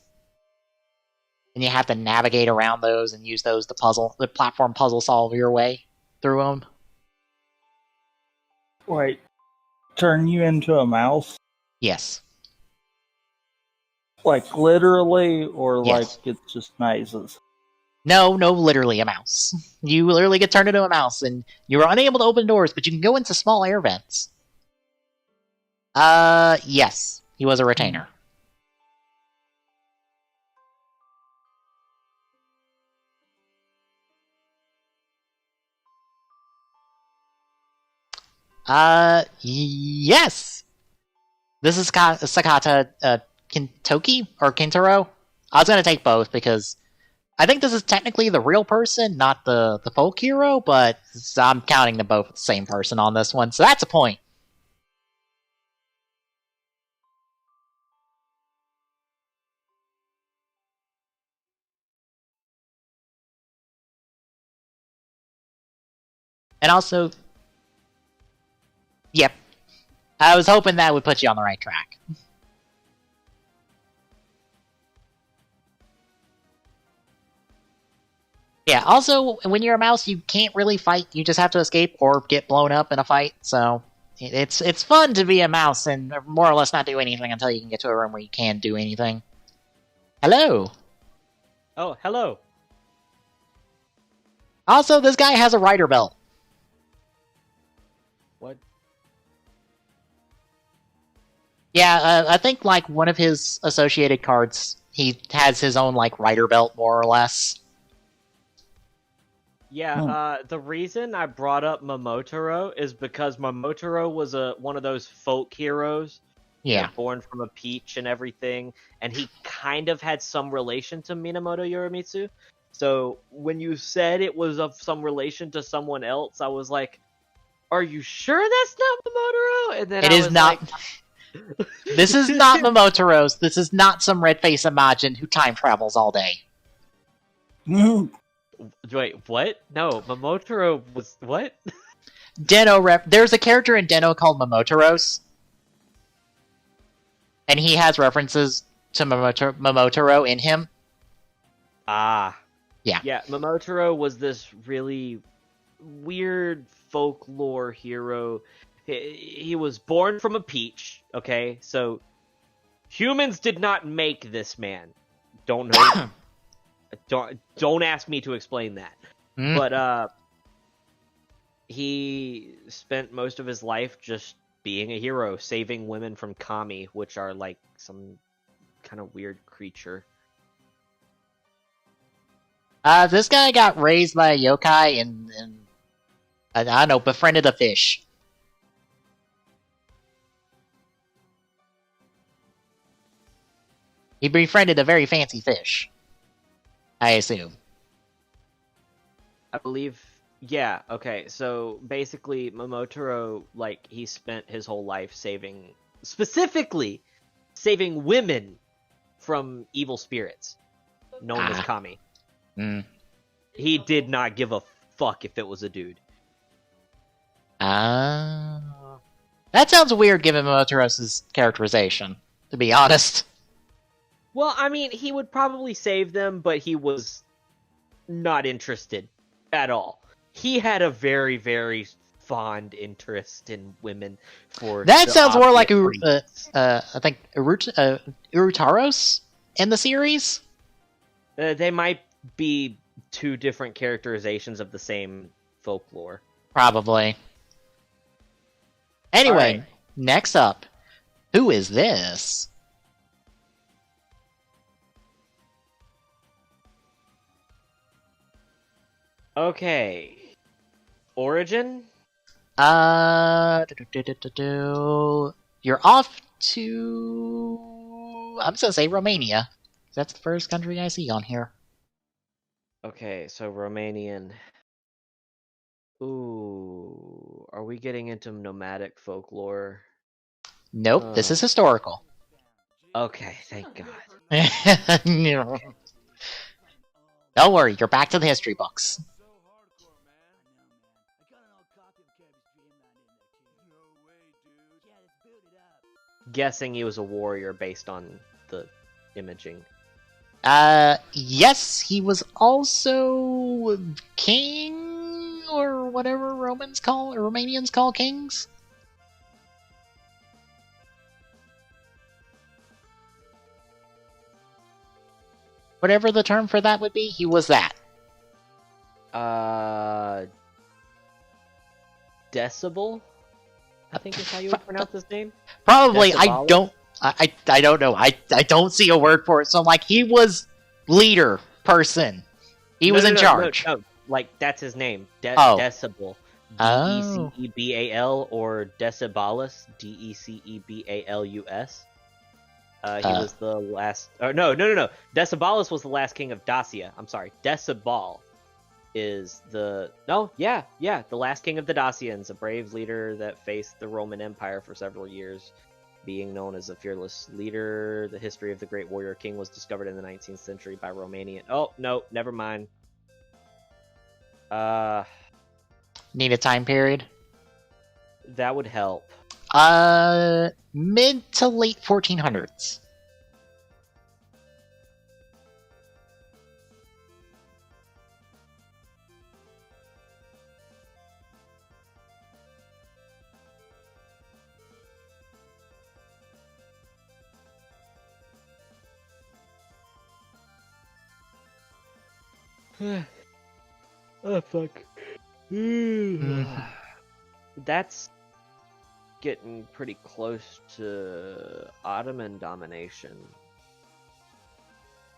and you have to navigate around those and use those to the platform puzzle solve your way through them. Wait, turn you into a mouse? Yes. Like literally, or Yes. like it's just mazes? No, literally a mouse. You literally get turned into a mouse, and you're unable to open doors, but you can go into small air vents. Yes. He was a retainer. Yes! This is Sakata, Kintoki? Or Kintaro? I was gonna take both, because I think this is technically the real person, not the folk hero, but I'm counting them both the same person on this one, so that's a point. And also, yep. I was hoping that would put you on the right track. Yeah, also, when you're a mouse, you can't really fight. You just have to escape or get blown up in a fight. So it's fun to be a mouse and more or less not do anything until you can get to a room where you can do anything. Hello. Oh, hello. Also, this guy has a rider belt. What? Yeah, I think like one of his associated cards, he has his own like rider belt, more or less. Yeah, the reason I brought up Momotaro is because Momotaro was one of those folk heroes. Yeah. Born from a peach and everything, and he kind of had some relation to Minamoto Yoromitsu. So when you said it was of some relation to someone else, I was like, "Are you sure that's not Momotaro?" And then It is not. Like... This is not Momotaro's. This is not some red-faced Imagine who time travels all day. Wait, what? No, Momotaro was what? There's a character in Den-O called Momotaros, and he has references to Momotaro in him. Ah. Yeah. Yeah, Momotaro was this really weird folklore hero. He was born from a peach, okay? So, humans did not make this man. Don't know. Don't ask me to explain that. But, he spent most of his life just being a hero, saving women from kami, which are like some kind of weird creature. This guy got raised by a yokai and I don't know, befriended a fish. He befriended a very fancy fish, I assume. I believe, yeah, okay, so basically Momotaro, like, he spent his whole life specifically saving women from evil spirits, known as kami. He did not give a fuck if it was a dude. That sounds weird given Momotaro's characterization, to be honest. Well, I mean, he would probably save them, but he was not interested at all. He had a very, very fond interest in women for that sounds more like I think Urutaros in the series. They might be two different characterizations of the same folklore. Probably. Anyway, right. Next up, who is this? Okay. Origin? You're off to... I'm just gonna say Romania. That's the first country I see on here. Okay, so Romanian. Ooh, are we getting into nomadic folklore? Nope, this is historical. Okay, thank God. Don't worry, you're back to the history books. Guessing he was a warrior based on the imaging. Yes, he was also king, or whatever Romanians call kings. Whatever the term for that would be, he was that. Decibel? I think is how you would pronounce his name? Probably, Decibalis? I don't know. I don't see a word for it, so I'm like, he was leader person. He was in charge. No, like, that's his name. Decibel. Decebal or Decibalus. Decebalus. He was the last... No. Decibalus was the last king of Dacia. I'm sorry. Decibal is the... No, yeah. The last king of the Dacians. A brave leader that faced the Roman Empire for several years. Being known as a fearless leader, the history of the great warrior king was discovered in the 19th century by Romanian... Oh, no, never mind. Need a time period? That would help. Mid to late 1400s. Oh fuck. That's getting pretty close to Ottoman domination.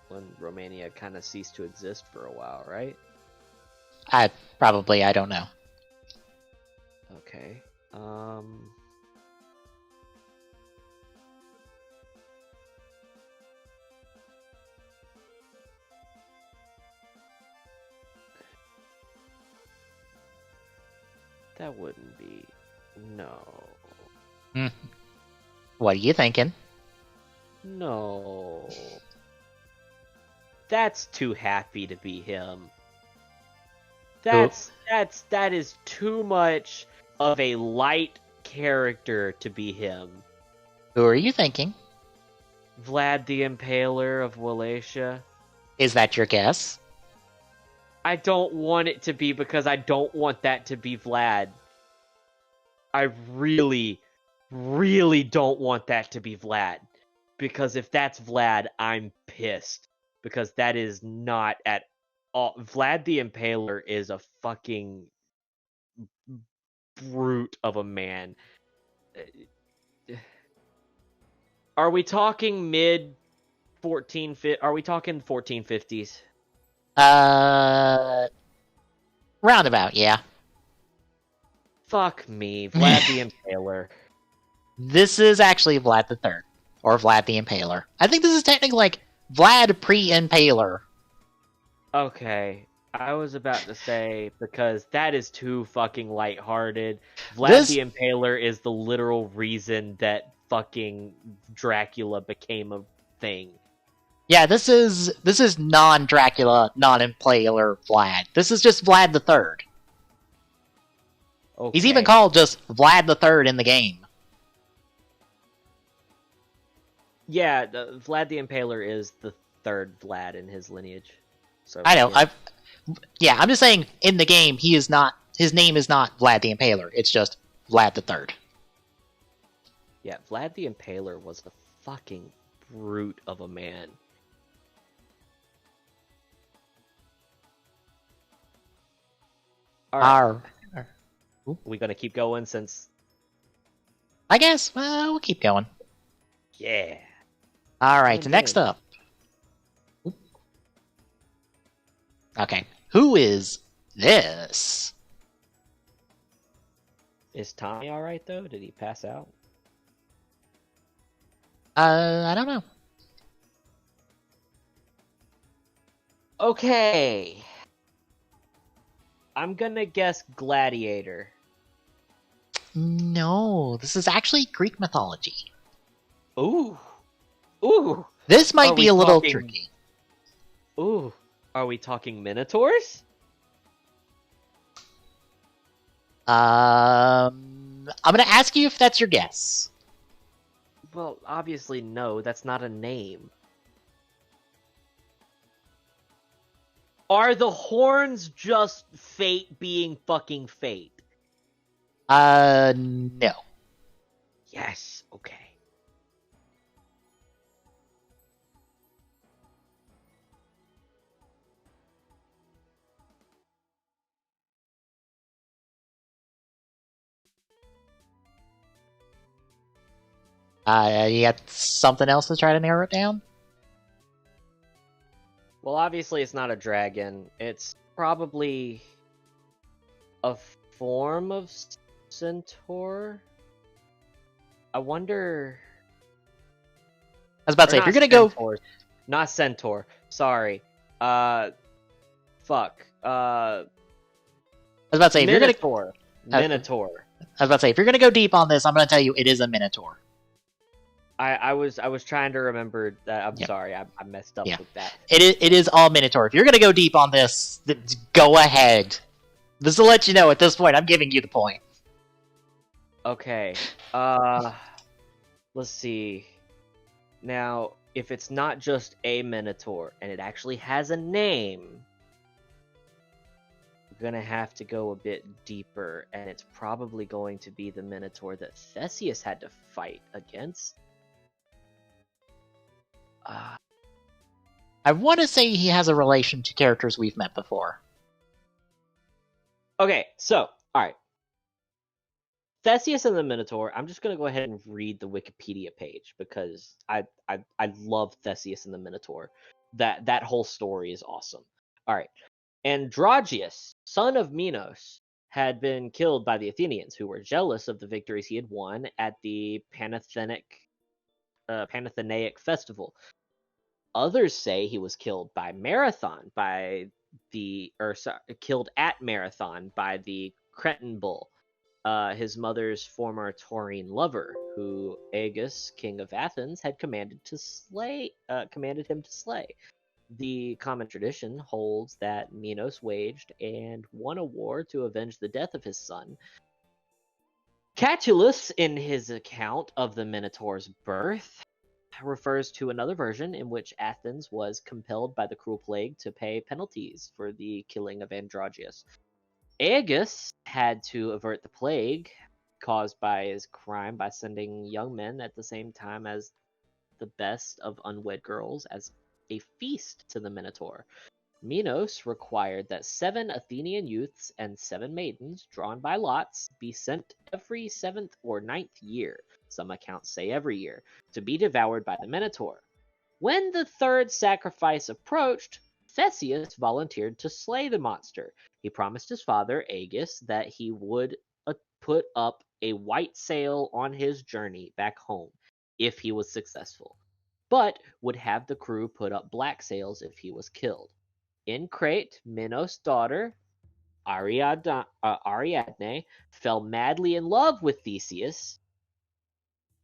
When Romania kind of ceased to exist for a while, right? I don't know. Okay. That wouldn't be... No. What are you thinking? No. That's too happy to be him. That is too much of a light character to be him. Who are you thinking? Vlad the Impaler of Wallachia. Is that your guess? I don't want it to be because I don't want that to be Vlad. I really, really don't want that to be Vlad. Because if that's Vlad, I'm pissed. Because that is not at all... Vlad the Impaler is a fucking brute of a man. Are we talking mid 1450s? Are we talking 1450s? Roundabout, yeah. Fuck me, Vlad the Impaler. This is actually Vlad the Third, or Vlad the Impaler. I think this is technically like Vlad pre-Impaler. Okay, I was about to say, because that is too fucking lighthearted. Vlad the Impaler is the literal reason that fucking Dracula became a thing. Yeah, this is non-Dracula, non-Impaler Vlad. This is just Vlad the Third. Okay. He's even called just Vlad the Third in the game. Yeah, Vlad the Impaler is the third Vlad in his lineage. So I know. Yeah. I'm just saying in the game he is not. His name is not Vlad the Impaler. It's just Vlad the Third. Yeah, Vlad the Impaler was a fucking brute of a man. Alright. Are we gonna keep going since... I guess. We'll keep going. Yeah. Alright, next up. Okay. Who is this? Is Tommy alright, though? Did he pass out? I don't know. Okay. I'm gonna guess Gladiator. No, this is actually Greek mythology. Ooh. Ooh. This might be a little tricky. Ooh. Are we talking Minotaurs? I'm gonna ask you if that's your guess. Well, obviously no, that's not a name. Are the horns just fate being fucking fate? No. Yes, okay. You got something else to try to narrow it down? Well, obviously it's not a dragon. It's probably a form of centaur. I wonder... I was about to say, if you're gonna go... Not centaur. Sorry. Fuck. I was about to say, if Minotaur. you're gonna... Minotaur. I was about to say, if you're gonna go deep on this, I'm gonna tell you it is a Minotaur. I was trying to remember that. I'm sorry, I messed up with that. It is all Minotaur. If you're gonna go deep on this, go ahead. Just to let you know, at this point, I'm giving you the point. Okay. Let's see. Now, if it's not just a Minotaur, and it actually has a name, we're gonna have to go a bit deeper, and it's probably going to be the Minotaur that Theseus had to fight against. I want to say he has a relation to characters we've met before. Okay, so, alright. Theseus and the Minotaur, I'm just going to go ahead and read the Wikipedia page because I love Theseus and the Minotaur. That whole story is awesome. Alright. Androgeus, son of Minos, had been killed by the Athenians, who were jealous of the victories he had won at the Panathenaic festival. Others say he was killed killed at Marathon by the Cretan bull, his mother's former Taurine lover, who Agis, king of Athens, had commanded him to slay. The common tradition holds that Minos waged and won a war to avenge the death of his son. Catullus, in his account of the Minotaur's birth, refers to another version in which Athens was compelled by the cruel plague to pay penalties for the killing of Androgeus. Agis had to avert the plague caused by his crime by sending young men at the same time as the best of unwed girls as a feast to the Minotaur. Minos required that 7 Athenian youths and 7 maidens, drawn by lots, be sent every 7th or 9th year, some accounts say every year, to be devoured by the Minotaur. When the 3rd sacrifice approached, Theseus volunteered to slay the monster. He promised his father, Agis, that he would put up a white sail on his journey back home if he was successful, but would have the crew put up black sails if he was killed. In Crete, Minos' daughter, Ariadne, fell madly in love with Theseus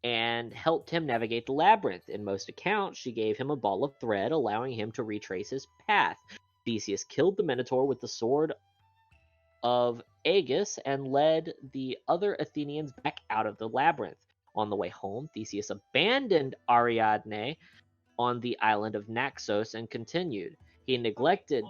and helped him navigate the labyrinth. In most accounts, she gave him a ball of thread, allowing him to retrace his path. Theseus killed the Minotaur with the sword of Agis and led the other Athenians back out of the labyrinth. On the way home, Theseus abandoned Ariadne on the island of Naxos and continued. He neglected,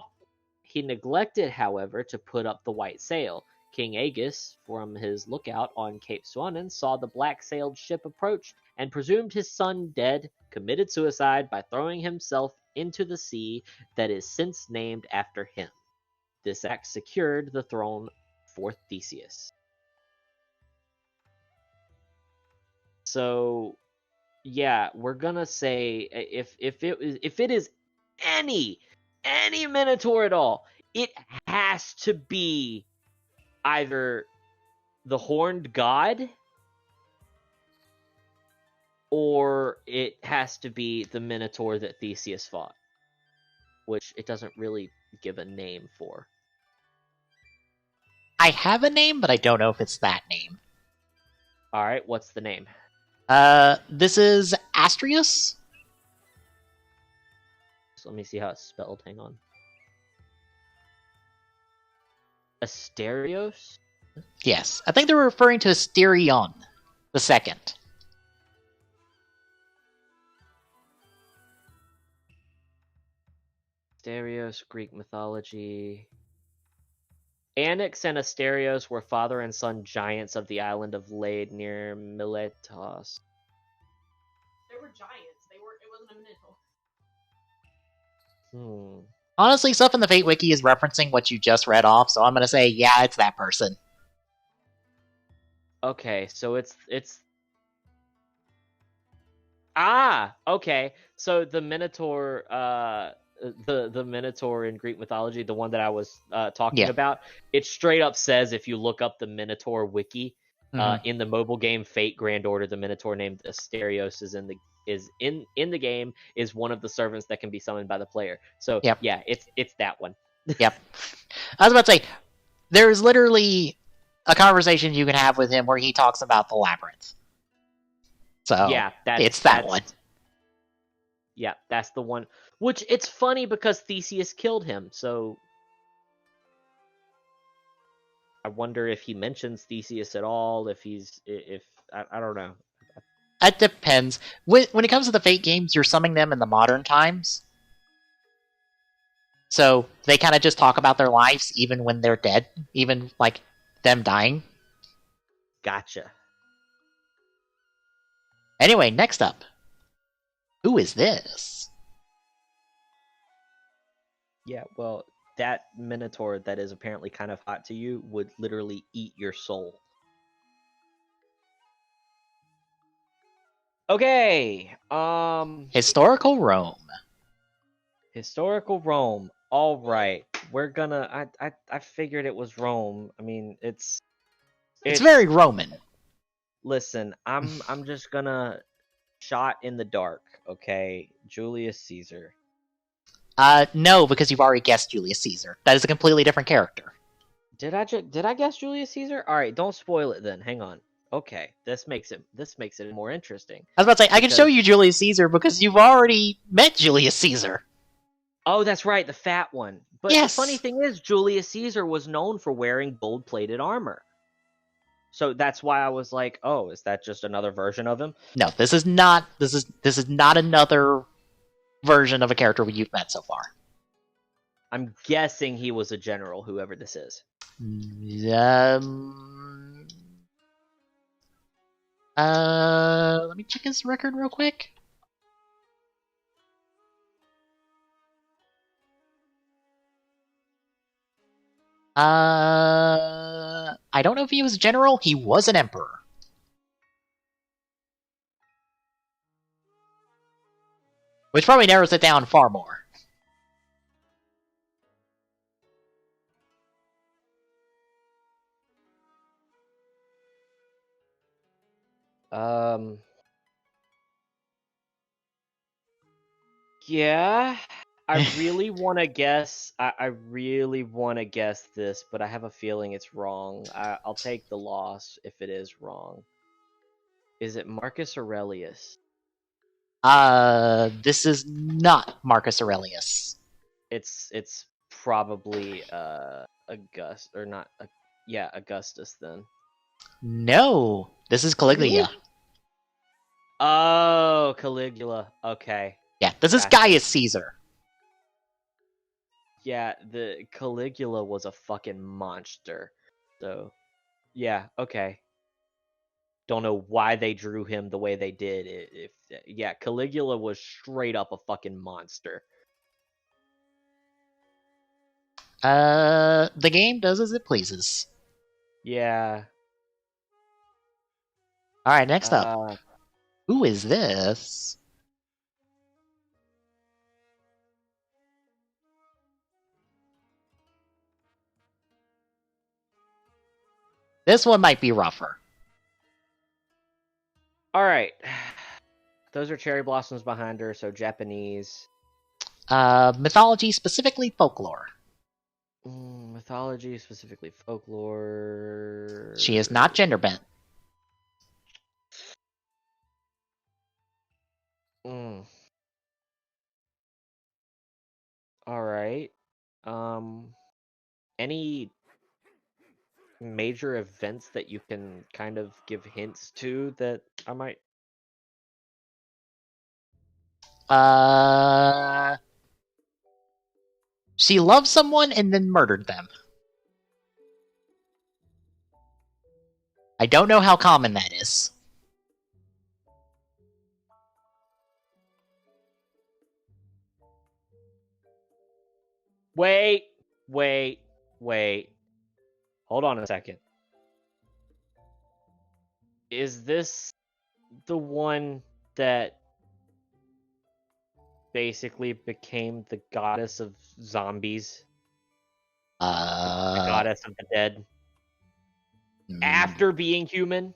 however, to put up the white sail. King Agis, from his lookout on Cape Swanen, saw the black-sailed ship approach and presumed his son dead, committed suicide by throwing himself into the sea that is since named after him. This act secured the throne for Theseus. So, yeah, we're gonna say if it is any Minotaur at all, it has to be either the Horned God or it has to be the Minotaur that Theseus fought, which it doesn't really give a name for. I have a name, but I don't know if it's that name. Alright, what's the name? This is Astrius? So let me see how it's spelled, hang on. Asterios? Yes, I think they're referring to Asterion the Second. Asterios, Greek mythology. Anax and Asterios were father and son giants of the island of Lade near Miletos. They were giants. It wasn't a Minotaur. Honestly, stuff in the Fate Wiki is referencing what you just read off, so I'm gonna say, yeah, it's that person. Okay, so it's okay. So the Minotaur, the Minotaur in Greek mythology, the one that I was talking about, it straight up says if you look up the Minotaur wiki, in the mobile game Fate Grand Order, the Minotaur named Asterios is in the game, is one of the servants that can be summoned by the player. So yeah, it's that one. Yep. I was about to say, there's literally a conversation you can have with him where he talks about the labyrinth. So yeah, it's that one. Yeah, that's the one. Which, it's funny because Theseus killed him, so I wonder if he mentions Theseus at all, if I don't know. It depends. When it comes to the Fate games, you're summoning them in the modern times. So they kind of just talk about their lives even when they're dead, even like them dying. Gotcha. Anyway, next up. Who is this? Yeah, well, that Minotaur that is apparently kind of hot to you would literally eat your soul. Okay, Historical Rome. historical Rome. All right, we're gonna. I figured it was Rome. I mean, it's very Roman. Listen, I'm just gonna shot in the dark. Okay, Julius Caesar. No, because you've already guessed Julius Caesar. That is a completely different character. Did I guess Julius Caesar? All right, don't spoil it then. Hang on. Okay, this makes it more interesting. I was about to say, I can show you Julius Caesar because you've already met Julius Caesar. Oh, that's right, the fat one. But yes. The funny thing is, Julius Caesar was known for wearing gold-plated armor. So that's why I was like, oh, is that just another version of him? No, this is not another version of a character you've met so far. I'm guessing he was a general, whoever this is. Let me check his record real quick. I don't know if he was a general. He was an emperor. Which probably narrows it down far more. Yeah, I really want to guess. I really want to guess this, but I have a feeling it's wrong. I'll take the loss if it is wrong. Is it Marcus Aurelius? This is not Marcus Aurelius. It's probably Augustus or not? Yeah, Augustus then. No, this is Caligula. Oh, Caligula. Okay. Yeah, this is Gaius Caesar. Yeah, the Caligula was a fucking monster. So, yeah, okay. Don't know why they drew him the way they did. Yeah, Caligula was straight up a fucking monster. The game does as it pleases. Yeah. Alright, next up. Who is this? This one might be rougher. Alright. Those are cherry blossoms behind her, so Japanese. Mythology, specifically folklore. Mythology, specifically folklore. She is not gender bent. Alright. Any major events that you can kind of give hints to that I might... She loved someone and then murdered them. I don't know how common that is. Wait. Hold on a second. Is this the one that basically became the goddess of zombies? The goddess of the dead? After being human?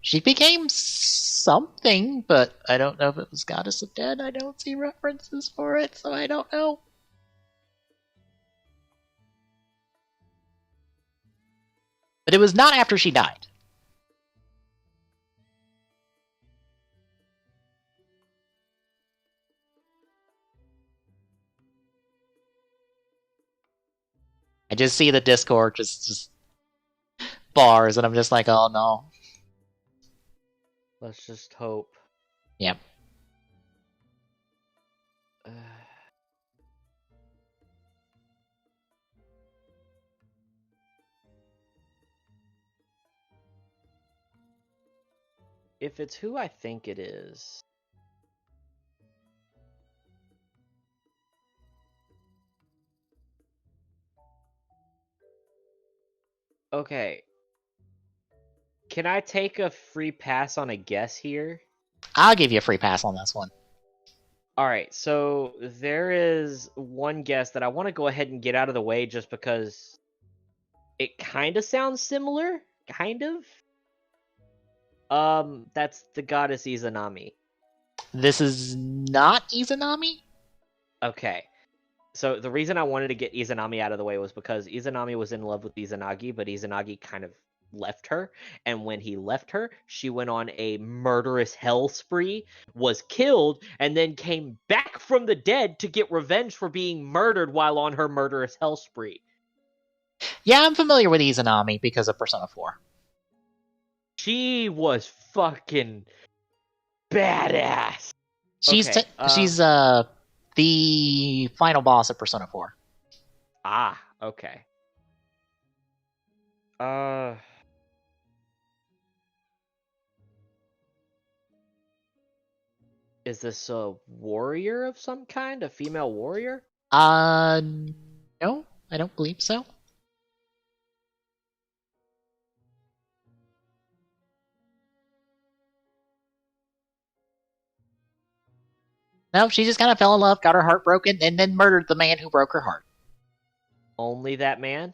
She became something, but I don't know if it was Goddess of Dead. I don't see references for it, so I don't know. But it was not after she died. I just see the Discord just bars, and I'm just like, oh no. Let's just hope. Yep. If it's who I think it is, Okay. Can I take a free pass on a guess here? I'll give you a free pass on this one. Alright, so there is one guess that I want to go ahead and get out of the way just because it kind of sounds similar. Kind of. That's the goddess Izanami. This is not Izanami? Okay. So the reason I wanted to get Izanami out of the way was because Izanami was in love with Izanagi, but Izanagi kind of left her. And when he left her, she went on a murderous hell spree, was killed, and then came back from the dead to get revenge for being murdered while on her murderous hell spree. Yeah, I'm familiar with Izanami because of Persona 4. She was fucking badass. She's Okay, the final boss of Persona 4. Ah, okay. Is this a warrior of some kind? A female warrior? No, I don't believe so. No, she just kind of fell in love, got her heart broken, and then murdered the man who broke her heart. Only that man?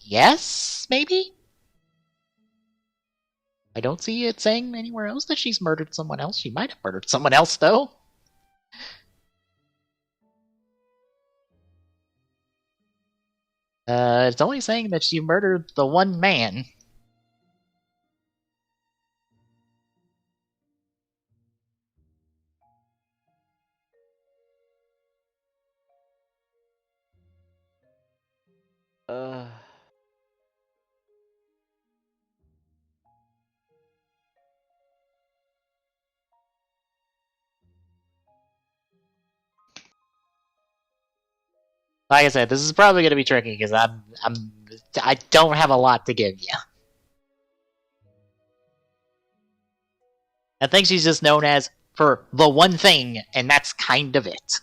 Yes, maybe? I don't see it saying anywhere else that she's murdered someone else. She might have murdered someone else, though. It's only saying that she murdered the one man. Like I said, this is probably going to be tricky because I don't have a lot to give you. I think she's just known as for the one thing, and that's kind of it.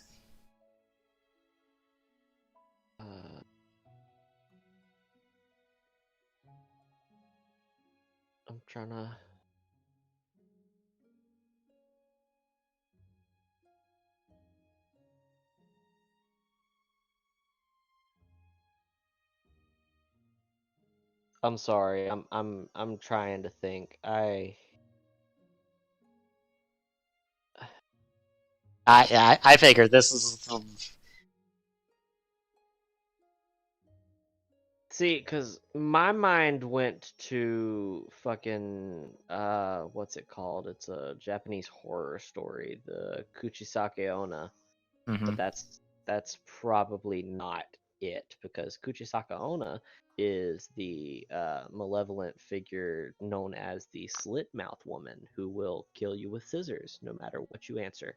I'm trying to... I'm sorry. I'm trying to think. I figured this is... See, because my mind went to fucking, what's it called? It's a Japanese horror story, the Kuchisake Onna. Mhm. But that's probably not it, because Kuchisake Onna is the malevolent figure known as the Slit Mouth Woman, who will kill you with scissors no matter what you answer.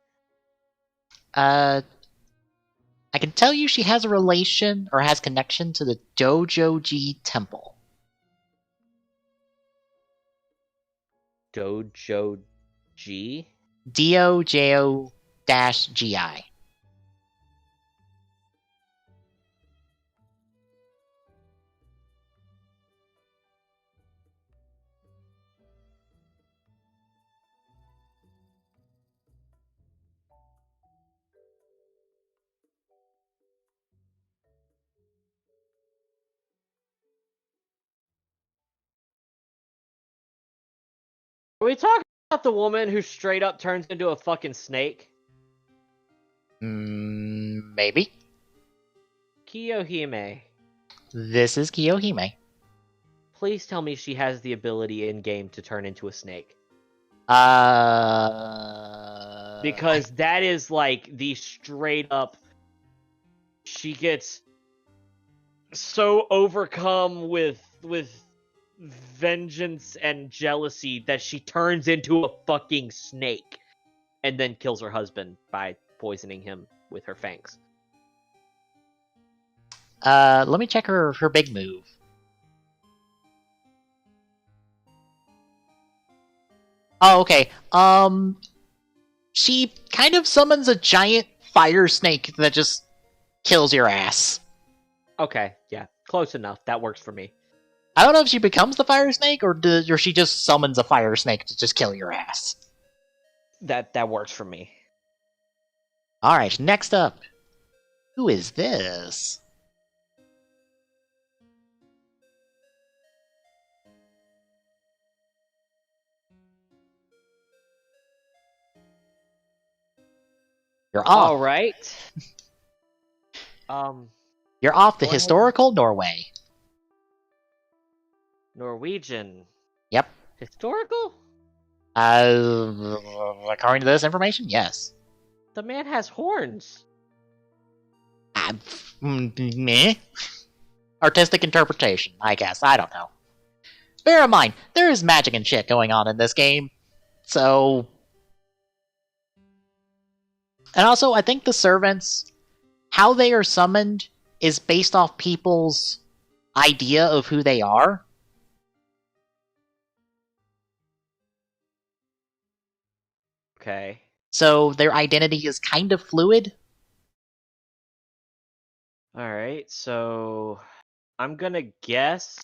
I can tell you she has a relation or has connection to the Dojoji Temple. Dojoji? D-O-J-O-G-I. Are we talking about the woman who straight up turns into a fucking snake? Maybe. Kiyohime. This is Kiyohime. Please tell me she has the ability in-game to turn into a snake. Because that is like the straight up... She gets so overcome with vengeance and jealousy that she turns into a fucking snake and then kills her husband by poisoning him with her fangs. Let me check her big move. Oh, okay. She kind of summons a giant fire snake that just kills your ass. Okay, yeah. Close enough. That works for me. I don't know if she becomes the fire snake or she just summons a fire snake to just kill your ass. That works for me. Alright, next up. Who is this? You're off. All right. You're off to Go ahead. historical Norway. Norwegian. Yep. Historical? According to this information, yes. The man has horns. Meh. Artistic interpretation, I guess. I don't know. Bear in mind, there is magic and shit going on in this game. So... And also, I think the servants, how they are summoned is based off people's idea of who they are. Okay. So their identity is kind of fluid. Alright, so I'm gonna guess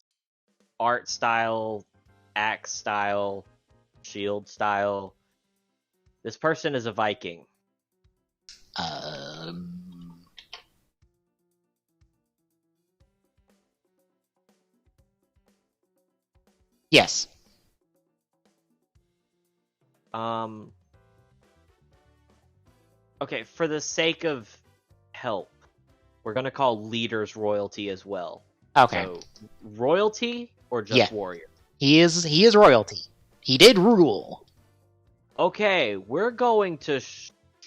art style, axe style, shield style. This person is a Viking. Yes. Okay, for the sake of help, we're gonna call leaders royalty as well. Okay. So, royalty or just Yeah. warrior? He is royalty. He did rule. Okay, we're going to...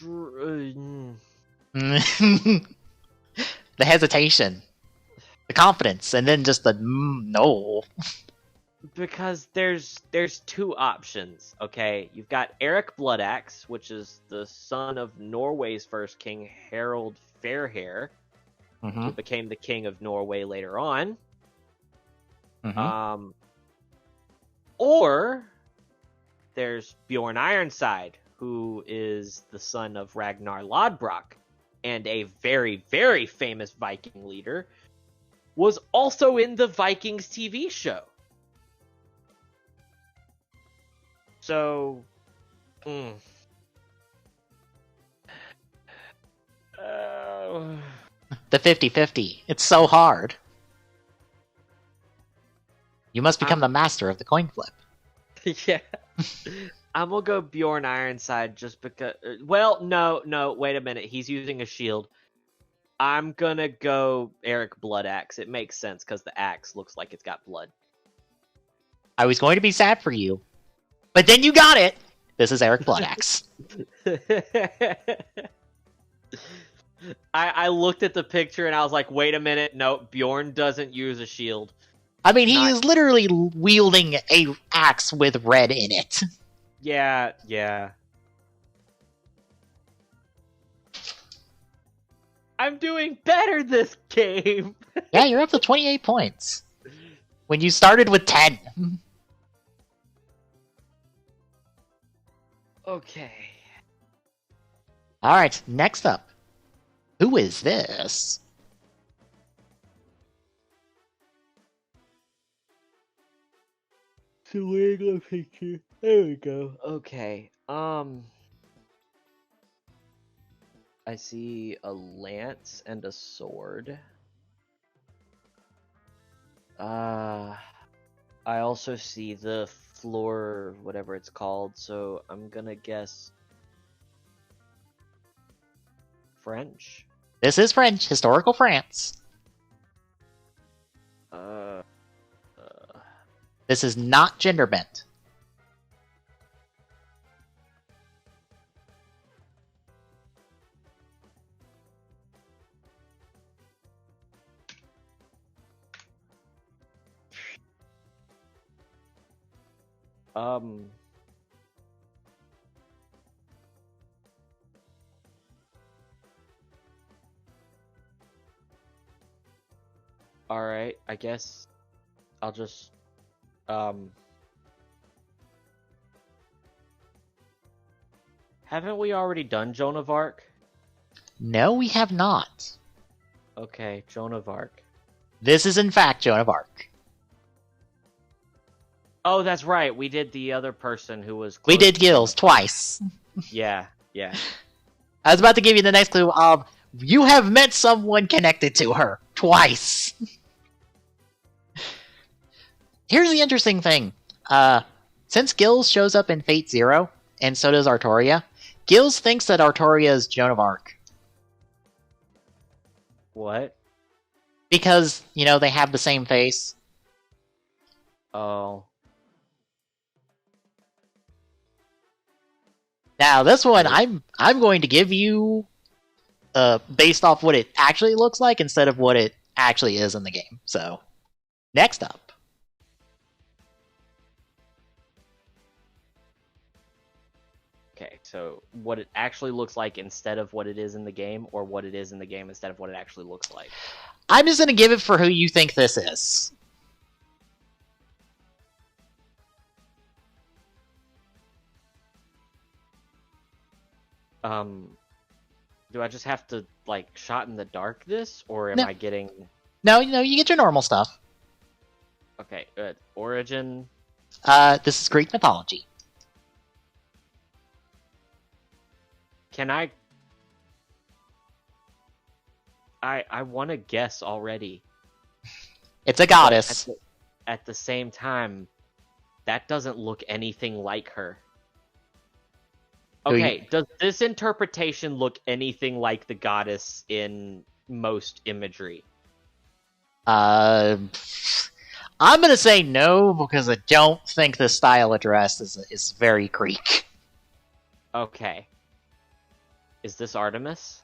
The hesitation. The confidence, and then just the no. Because there's two options, okay? You've got Eric Bloodaxe, which is the son of Norway's first king, Harald Fairhair, who became the king of Norway later on. Or there's Bjorn Ironside, who is the son of Ragnar Lodbrok, and a very, very famous Viking leader, was also in the Vikings TV show. So, the 50-50. It's so hard. You must become the master of the coin flip. yeah. I'm gonna go Bjorn Ironside just because... Well, no, wait a minute. He's using a shield. I'm gonna go Eric Bloodaxe. It makes sense because the axe looks like it's got blood. I was going to be sad for you, but then you got it! This is Eric Bloodaxe. I looked at the picture and I was like, wait a minute, no, Bjorn doesn't use a shield. I mean, he is literally wielding a axe with red in it. Yeah. I'm doing better this game! Yeah, you're up to 28 points. When you started with 10. Okay. Alright, next up. Who is this? So where do I picture? There we go. Okay. I see a lance and a sword. I also see the floor, whatever it's called, so I'm gonna guess French. This is French, historical France. This is not gender bent. Alright, I guess I'll just, haven't we already done Joan of Arc? No, we have not. Okay, Joan of Arc. This is in fact Joan of Arc. Oh, that's right. We did the other person who was. We close did to- Gills twice. Yeah. I was about to give you the next clue of you have met someone connected to her twice. Here's the interesting thing. Since Gills shows up in Fate Zero, and so does Artoria, Gills thinks that Artoria is Joan of Arc. What? Because, they have the same face. Oh. Now, this one, I'm going to give you based off what it actually looks like instead of what it actually is in the game. So, next up. Okay, so what it actually looks like instead of what it is in the game, or what it is in the game instead of what it actually looks like? I'm just going to give it for who you think this is. Do I just have to, like, shot in the dark this, or am No. I getting... No, you get your normal stuff. Okay, origin... This is Greek mythology. Can I want to guess already. It's a goddess. At the same time, that doesn't look anything like her. Okay, does this interpretation look anything like the goddess in most imagery? I'm gonna say no, because I don't think the style of dress is very Greek. Okay. Is this Artemis?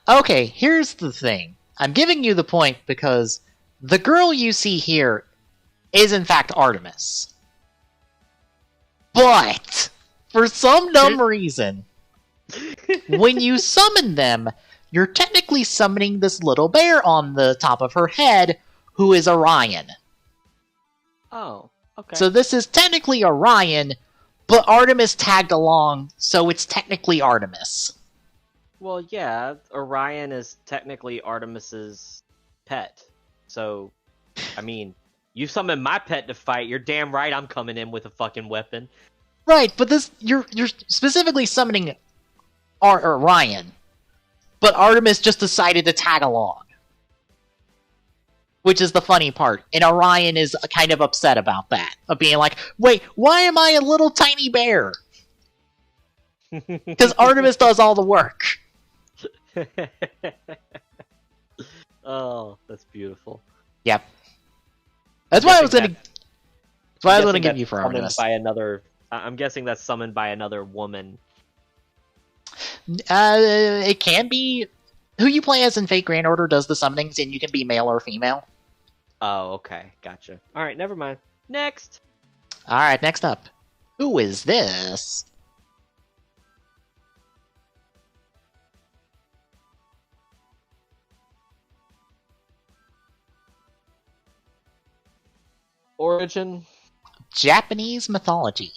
Okay, here's the thing. I'm giving you the point because the girl you see here is in fact Artemis. But, for some dumb reason, when you summon them, you're technically summoning this little bear on the top of her head, who is Orion. Oh, okay. So this is technically Orion, but Artemis tagged along, so it's technically Artemis. Well, yeah, Orion is technically Artemis's pet. So, I mean, you summon my pet to fight, you're damn right I'm coming in with a fucking weapon. Right, but you're specifically summoning Orion, but Artemis just decided to tag along. Which is the funny part. And Orion is kind of upset about that. Of being like, wait, why am I a little tiny bear? Because Artemis does all the work. Oh, that's beautiful. Yep. That's why I was gonna give you for Artemis. I'm guessing that's summoned by another woman. It can be. Who you play as in Fate Grand Order does the summonings, and you can be male or female. Oh, okay. Gotcha. Alright, never mind. Next! Alright, next up. Who is this? Origin? Japanese mythology.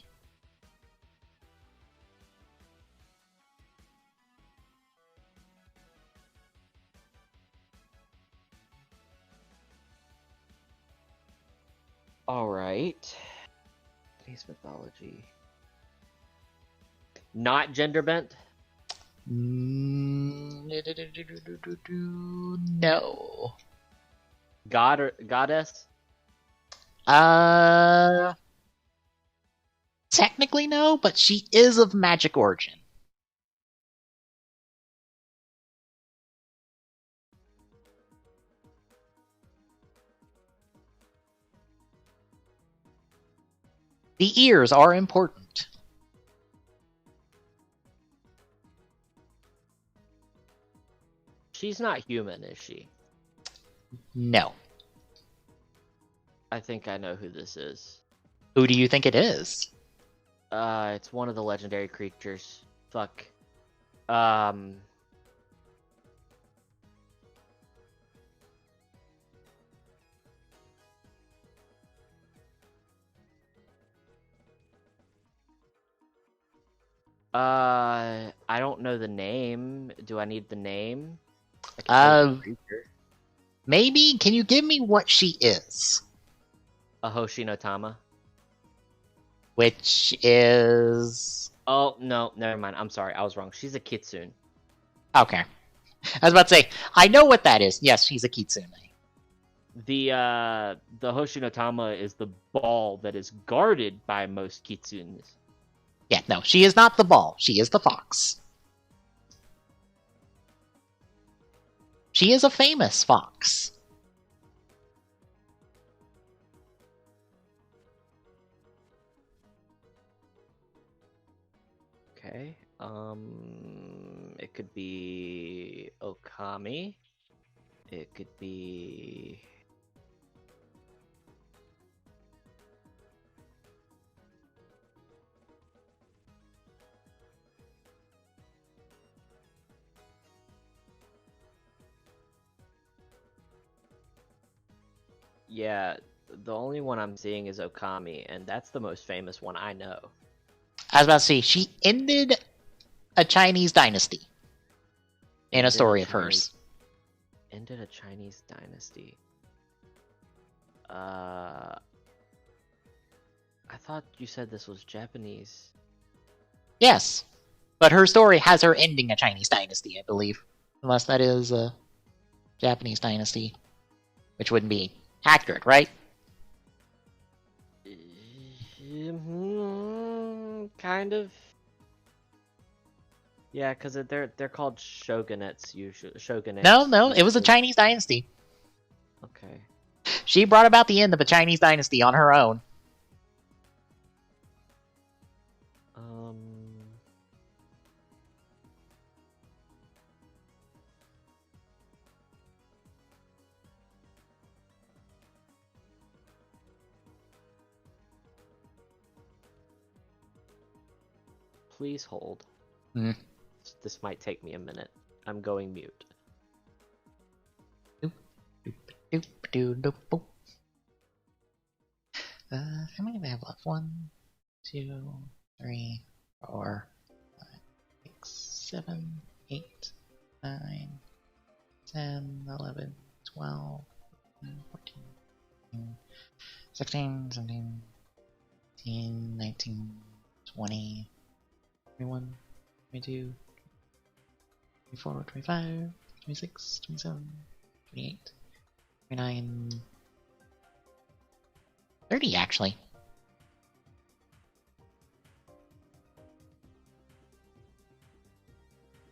Alright. Japanese mythology. Not gender bent? No. God or goddess? Technically no, but she is of magic origin. The ears are important. She's not human, is she? No. I think I know who this is. Who do you think it is? It's one of the legendary creatures. Fuck. I don't know the name. Do I need the name? I can tell you the creature. Maybe, can you give me what she is? A Hoshinotama. Which is... Oh, no, never mind. I'm sorry, I was wrong. She's a Kitsune. Okay. I was about to say, I know what that is. Yes, she's a Kitsune. The Hoshinotama is the ball that is guarded by most Kitsunes. Yeah, no, she is not the ball. She is the fox. She is a famous fox. Okay. It could be Okami. It could be... Yeah, the only one I'm seeing is Okami, and that's the most famous one I know. I was about to say, she ended a Chinese dynasty in a story of hers. Ended a Chinese dynasty. I thought you said this was Japanese. Yes, but her story has her ending a Chinese dynasty, I believe. Unless that is a Japanese dynasty, which wouldn't be accurate, right? Kind of. Yeah, because they're called shogunates usually. Shogunates. No, it was a Chinese dynasty. Okay. She brought about the end of a Chinese dynasty on her own. Please hold. Mm. This might take me a minute. I'm going mute. How many do I have left? 1, 2, 3, 4, 5, 6, 7, 8, 9, 10, 11, 12, 14, 16, 17, 18, 19, 20, 21, 22, 24, 25, 26, 27, 28, 29, 30 actually.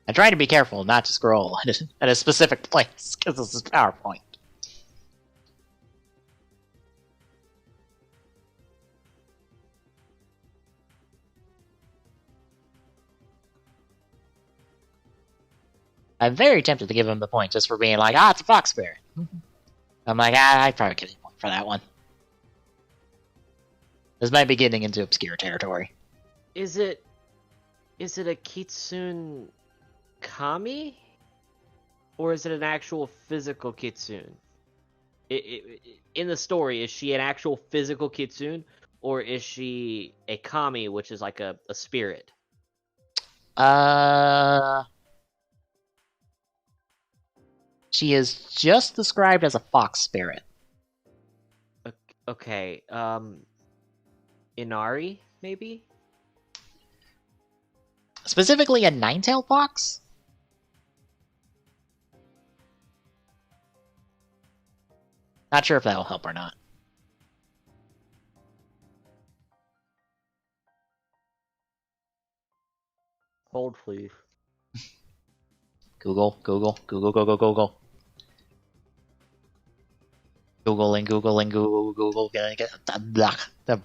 I try to be careful not to scroll at a specific place, because this is PowerPoint. I'm very tempted to give him the point just for being like, it's a fox spirit. I'm like, I'd probably get a point for that one. This might be getting into obscure territory. Is it a Kitsune Kami? Or is it an actual physical Kitsune? In the story, is she an actual physical Kitsune? Or is she a Kami, which is like a spirit? She is just described as a fox spirit. Okay, Inari, maybe? Specifically a nine-tailed fox? Not sure if that'll help or not. Hold, please. Google. Googling.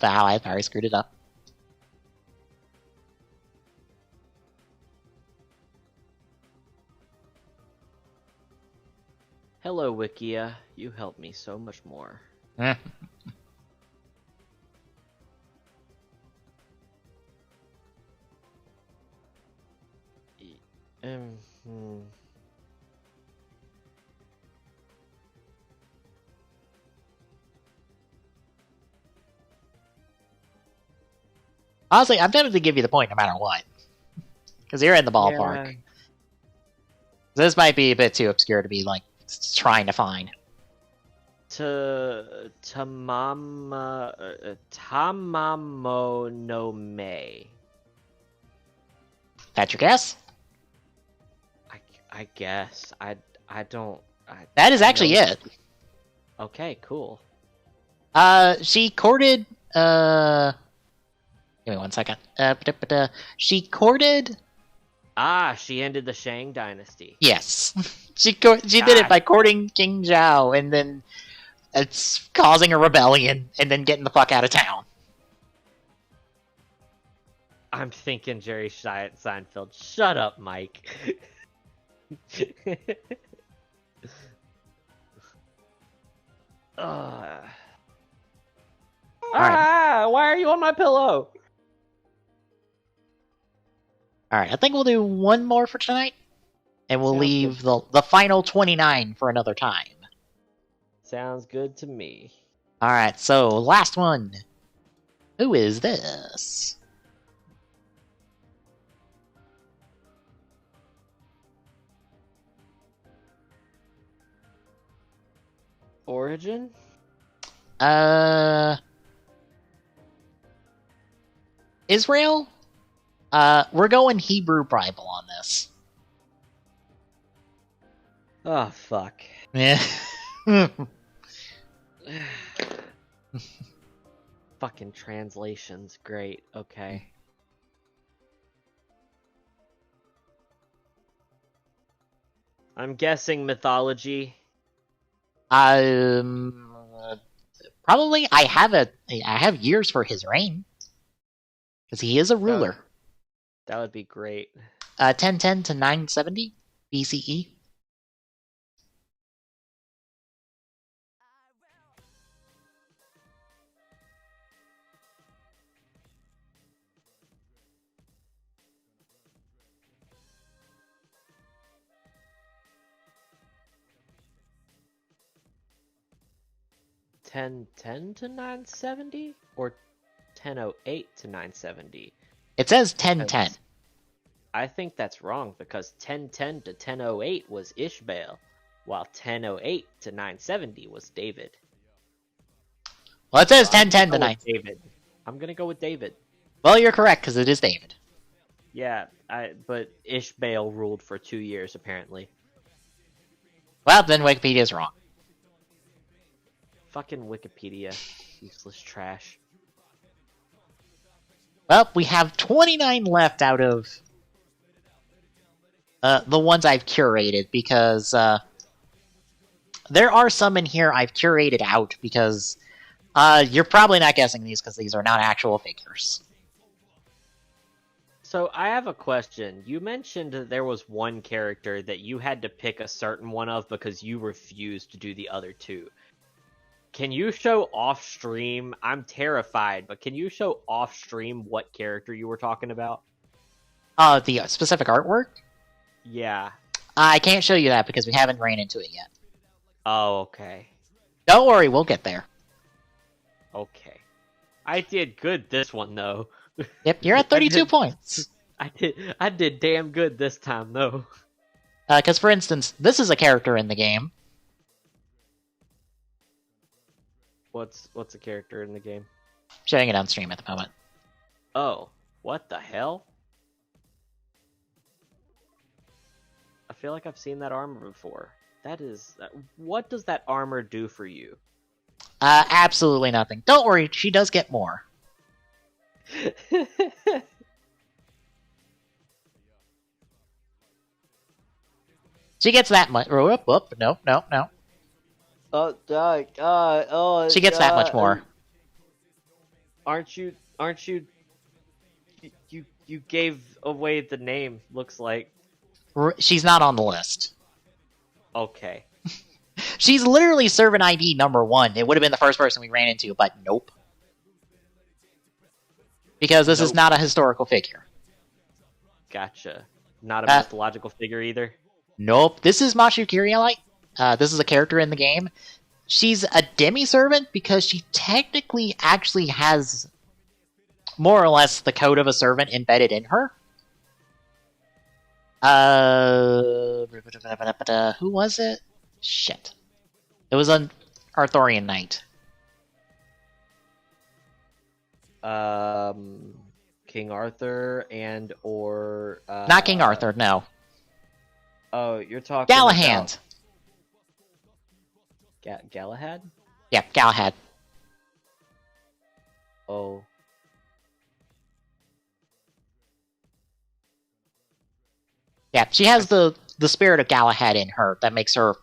Wow, I already screwed it up. Hello, Wikia. You helped me so much more. Honestly, I'm tempted to give you the point no matter what. Because you're in the ballpark. Yeah. This might be a bit too obscure to be, like, trying to find. Tamamo no Mei. That's your guess? I guess. I don't. That is actually it. Okay, cool. She courted. Give me 1 second. She courted. She ended the Shang dynasty. Yes, she did it by courting King Zhao, and then it's causing a rebellion, and then getting the fuck out of town. I'm thinking Jerry Seinfeld. Shut up, Mike. Why are you on my pillow? Alright, I think we'll do one more for tonight, and we'll leave the final 29 for another time. Sounds good to me. Alright, so last one. Who is this? Origin? Israel? We're going Hebrew Bible on this. Oh, fuck. Yeah. Fucking translations. Great. Okay. I'm guessing mythology. Probably. I have years for his reign. Because he is a ruler. That would be great. 1010 to 970 BCE. (1010 to 970) or 1008 to 970? It says 1010. I think that's wrong because 1010 to 1008 was Ishbaal, while 1008 to 970 was David. Well, it says 1010 to 9. David. I'm gonna go with David. Well, you're correct because it is David. Yeah, but Ishbaal ruled for 2 years apparently. Well, then Wikipedia's wrong. Fucking Wikipedia, useless trash. Well, we have 29 left out of the ones I've curated, because there are some in here I've curated out, because you're probably not guessing these because these are not actual figures. So I have a question. You mentioned that there was one character that you had to pick a certain one of because you refused to do the other two. Can you show off-stream? I'm terrified, but can you show off-stream what character you were talking about? The specific artwork? Yeah. I can't show you that because we haven't ran into it yet. Oh, okay. Don't worry, we'll get there. Okay. I did good this one, though. Yep, you're at 32 points. I did damn good this time, though. Because, for instance, this is a character in the game. What's a character in the game? Showing it on stream at the moment. Oh, what the hell? I feel like I've seen that armor before. What does that armor do for you? Absolutely nothing. Don't worry, she does get more. She gets that much. Whoop, no. She gets that much more. Aren't you? You gave away the name. Looks like she's not on the list. Okay. She's literally servant ID number 1. It would have been the first person we ran into, but nope. Because this is not a historical figure. Gotcha. Not a mythological figure either? Nope. This is Mashu Kyrielite. This is a character in the game. She's a demi-servant because she technically actually has more or less the code of a servant embedded in her. Who was it? Shit. It was Arthurian knight? King Arthur and or Not King Arthur, no. Oh, you're talking Galahad. about Galahad? Yeah, Galahad. Oh. Yeah, she has the spirit of Galahad in her that makes her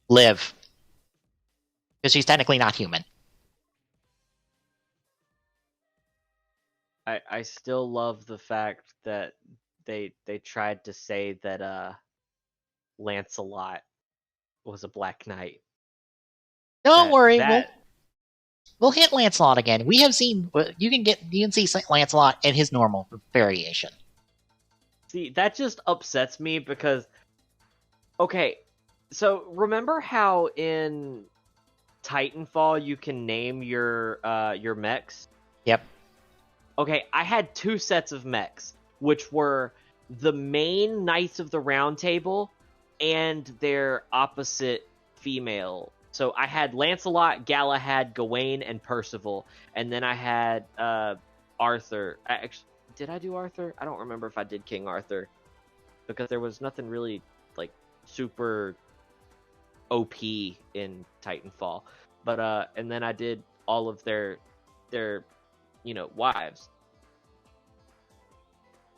live. Because she's technically not human. I still love the fact that they tried to say that Lancelot was a Black Knight. Don't worry, we'll hit Lancelot again. We have seen you can see Lancelot in his normal variation. See, that just upsets me because okay, so remember how in Titanfall you can name your mechs? Yep. Okay, I had 2 sets of mechs, which were the main Knights of the Round Table and their opposite female. So I had Lancelot, Galahad, Gawain, and Percival, and then I had Arthur. Did I do Arthur? I don't remember if I did King Arthur, because there was nothing really like super OP in Titanfall. But and then I did all of their wives.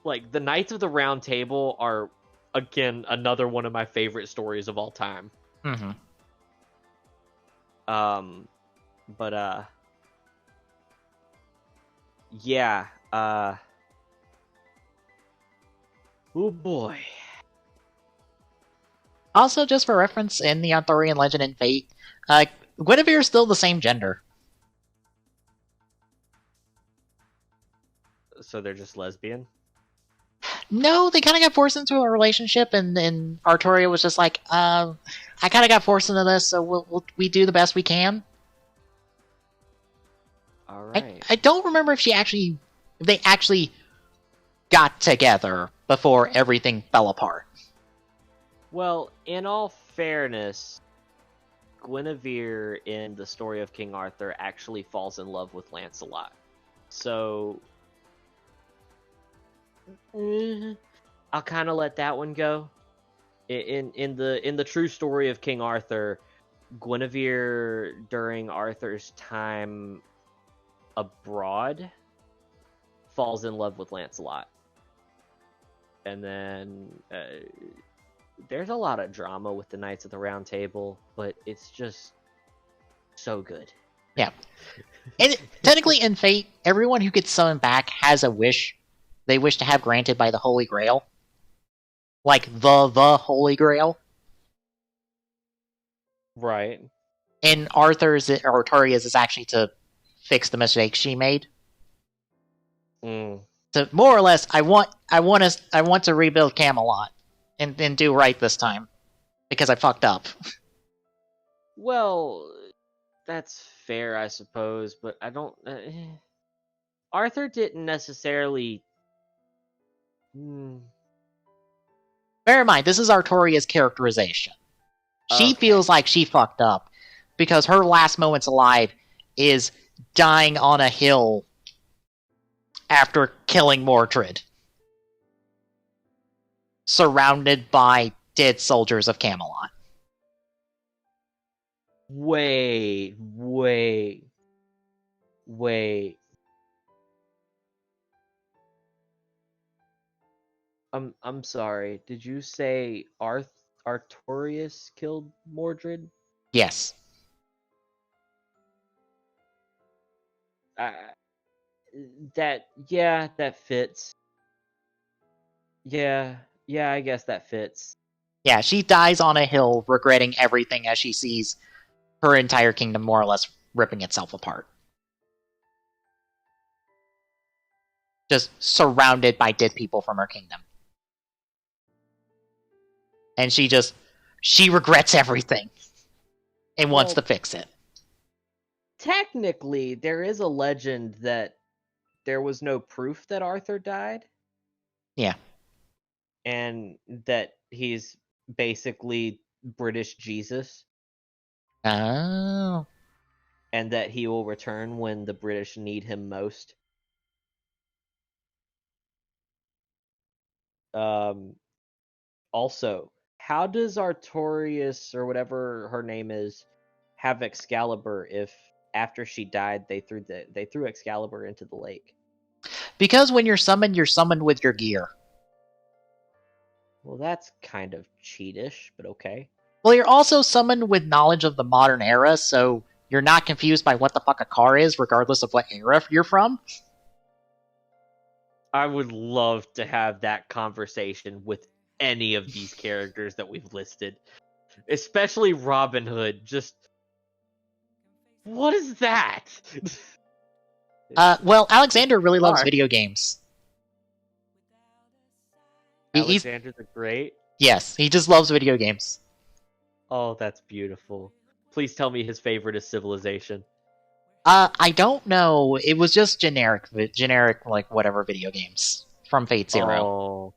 Like, the Knights of the Round Table are, again, another one of my favorite stories of all time. Mm-hmm. Yeah, oh boy. Also, just for reference, in the Arthurian legend and Fate, Guinevere is still the same gender. So they're just lesbian? No, they kind of got forced into a relationship, and Arturia was just like, I kind of got forced into this, so we do the best we can. All right. I don't remember if they actually got together before everything fell apart. Well, in all fairness, Guinevere in the story of King Arthur actually falls in love with Lancelot. So I'll kind of let that one go. In the true story of King Arthur, Guinevere during Arthur's time abroad falls in love with Lancelot, and then there's a lot of drama with the Knights of the Round Table, but it's just so good. Yeah. And technically in Fate, everyone who gets summoned back has a wish they wish to have granted by the Holy Grail. Like the Holy Grail. Right. And Arturia's is actually to fix the mistake she made. So more or less, I want to rebuild Camelot and do right this time because I fucked up. Well, that's fair, I suppose, but I don't. Arthur didn't necessarily. Bear in mind, this is Arturia's characterization. She feels like she fucked up because her last moments alive is dying on a hill after killing Mordred, surrounded by dead soldiers of Camelot. Wait. I'm sorry. Did you say Artorius killed Mordred? Yes. That fits. Yeah, I guess that fits. Yeah, she dies on a hill, regretting everything as she sees her entire kingdom more or less ripping itself apart. Just surrounded by dead people from her kingdom. And she regrets everything and wants to fix it. Technically, there is a legend that there was no proof that Arthur died. Yeah. And that he's basically British Jesus. Oh. And that he will return when the British need him most. Also, how does Artorias, or whatever her name is, have Excalibur if after she died they threw Excalibur into the lake? Because when you're summoned with your gear. Well, that's kind of cheatish, but okay. Well, you're also summoned with knowledge of the modern era, so you're not confused by what the fuck a car is, regardless of what era you're from. I would love to have that conversation with any of these characters that we've listed. Especially Robin Hood. Just... what is that? Well, Alexander really loves video games. Alexander the Great? Yes, he just loves video games. Oh, that's beautiful. Please tell me his favorite is Civilization. I don't know. It was just generic, like, whatever video games from Fate Zero. Oh,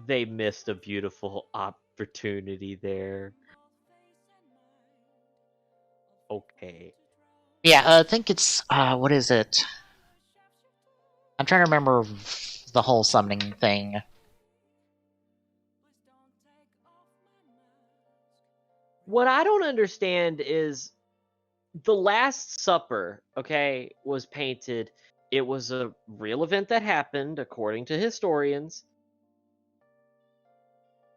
they missed a beautiful opportunity there. Okay. Yeah, I think it's, what is it? I'm trying to remember the whole summoning thing. What I don't understand is the Last Supper, okay, was painted. It was a real event that happened, according to historians.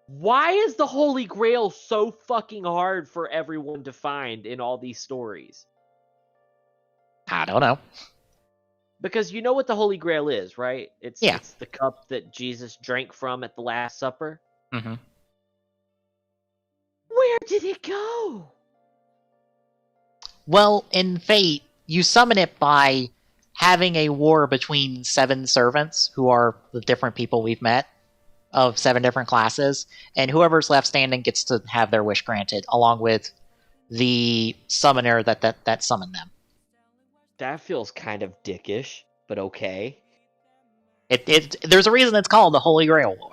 Why is the Holy Grail so fucking hard for everyone to find in all these stories? I don't know. Because you know what the Holy Grail is, right? It's the cup that Jesus drank from at the Last Supper. Mm-hmm. Where did it go? Well, in Fate, you summon it by having a war between 7 servants, who are the different people we've met, of 7 different classes, and whoever's left standing gets to have their wish granted, along with the summoner that summoned them. That feels kind of dickish, but okay. There's a reason it's called the Holy Grail War.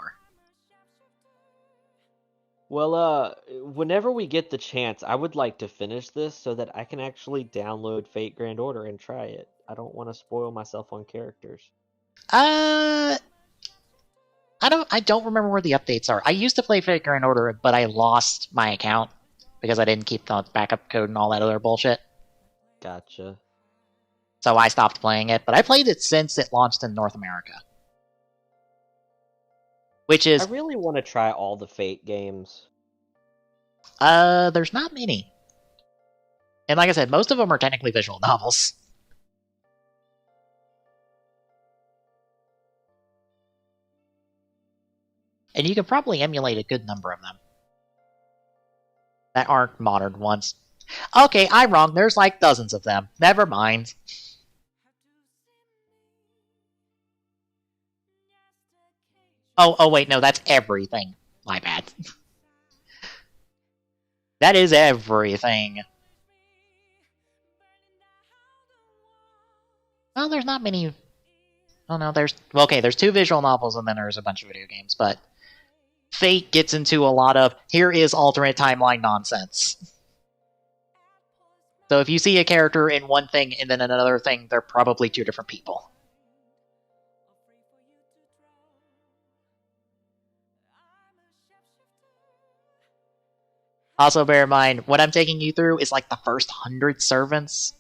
Well, whenever we get the chance, I would like to finish this so that I can actually download Fate Grand Order and try it. I don't want to spoil myself on characters. I don't remember where the updates are. I used to play Fate Grand Order, but I lost my account because I didn't keep the backup code and all that other bullshit. Gotcha. So I stopped playing it, but I played it since it launched in North America. Which is... I really want to try all the Fate games. There's not many. And like I said, most of them are technically visual novels. And you can probably emulate a good number of them that aren't modern ones. Okay, I'm wrong. There's like dozens of them. Never mind. Oh, wait, no, that's everything. My bad. That is everything. Well, there's not many... Oh, no, there's... Okay, there's 2 visual novels and then there's a bunch of video games, but... Fate gets into a lot of, here is alternate timeline nonsense. So if you see a character in one thing and then another thing, they're probably 2 different people. Also, bear in mind, what I'm taking you through is like the first 100 servants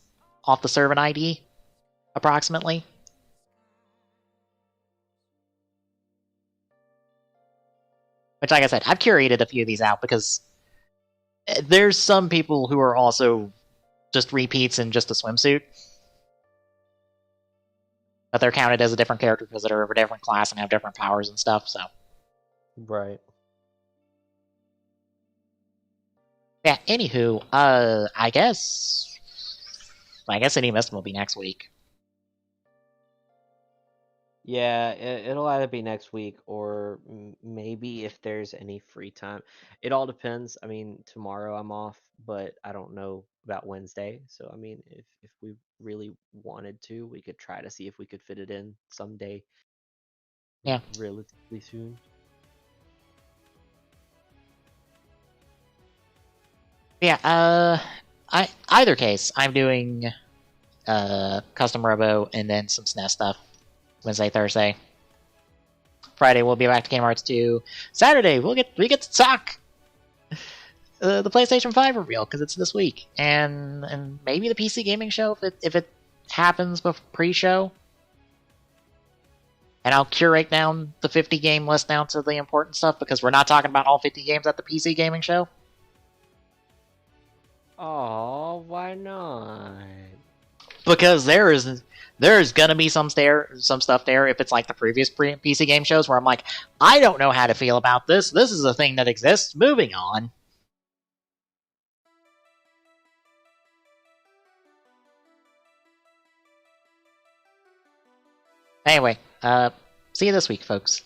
off the servant ID, approximately. Which, like I said, I've curated a few of these out because there's some people who are also just repeats in just a swimsuit. But they're counted as a different character because they're of a different class and have different powers and stuff, so... Right. Yeah, anywho, I guess Any Mist will be next week. Yeah, it'll either be next week or maybe if there's any free time. It all depends. I mean, tomorrow I'm off, but I don't know about Wednesday. So, I mean, if we really wanted to, we could try to see if we could fit it in someday. Yeah. Relatively soon. Yeah, Either case, I'm doing Custom Robo and then some SNES stuff Wednesday, Thursday. Friday we'll be back to Kingdom Hearts 2. Saturday we get to talk the PlayStation 5 reveal because it's this week, and maybe the PC gaming show if it happens pre-show. And I'll curate down the 50 game list down to the important stuff because we're not talking about all 50 games at the PC gaming show. Oh, why not? Because there's gonna be some stuff there if it's like the previous PC game shows where I'm like, I don't know how to feel about this. This is a thing that exists. Moving on. Anyway, see you this week, folks.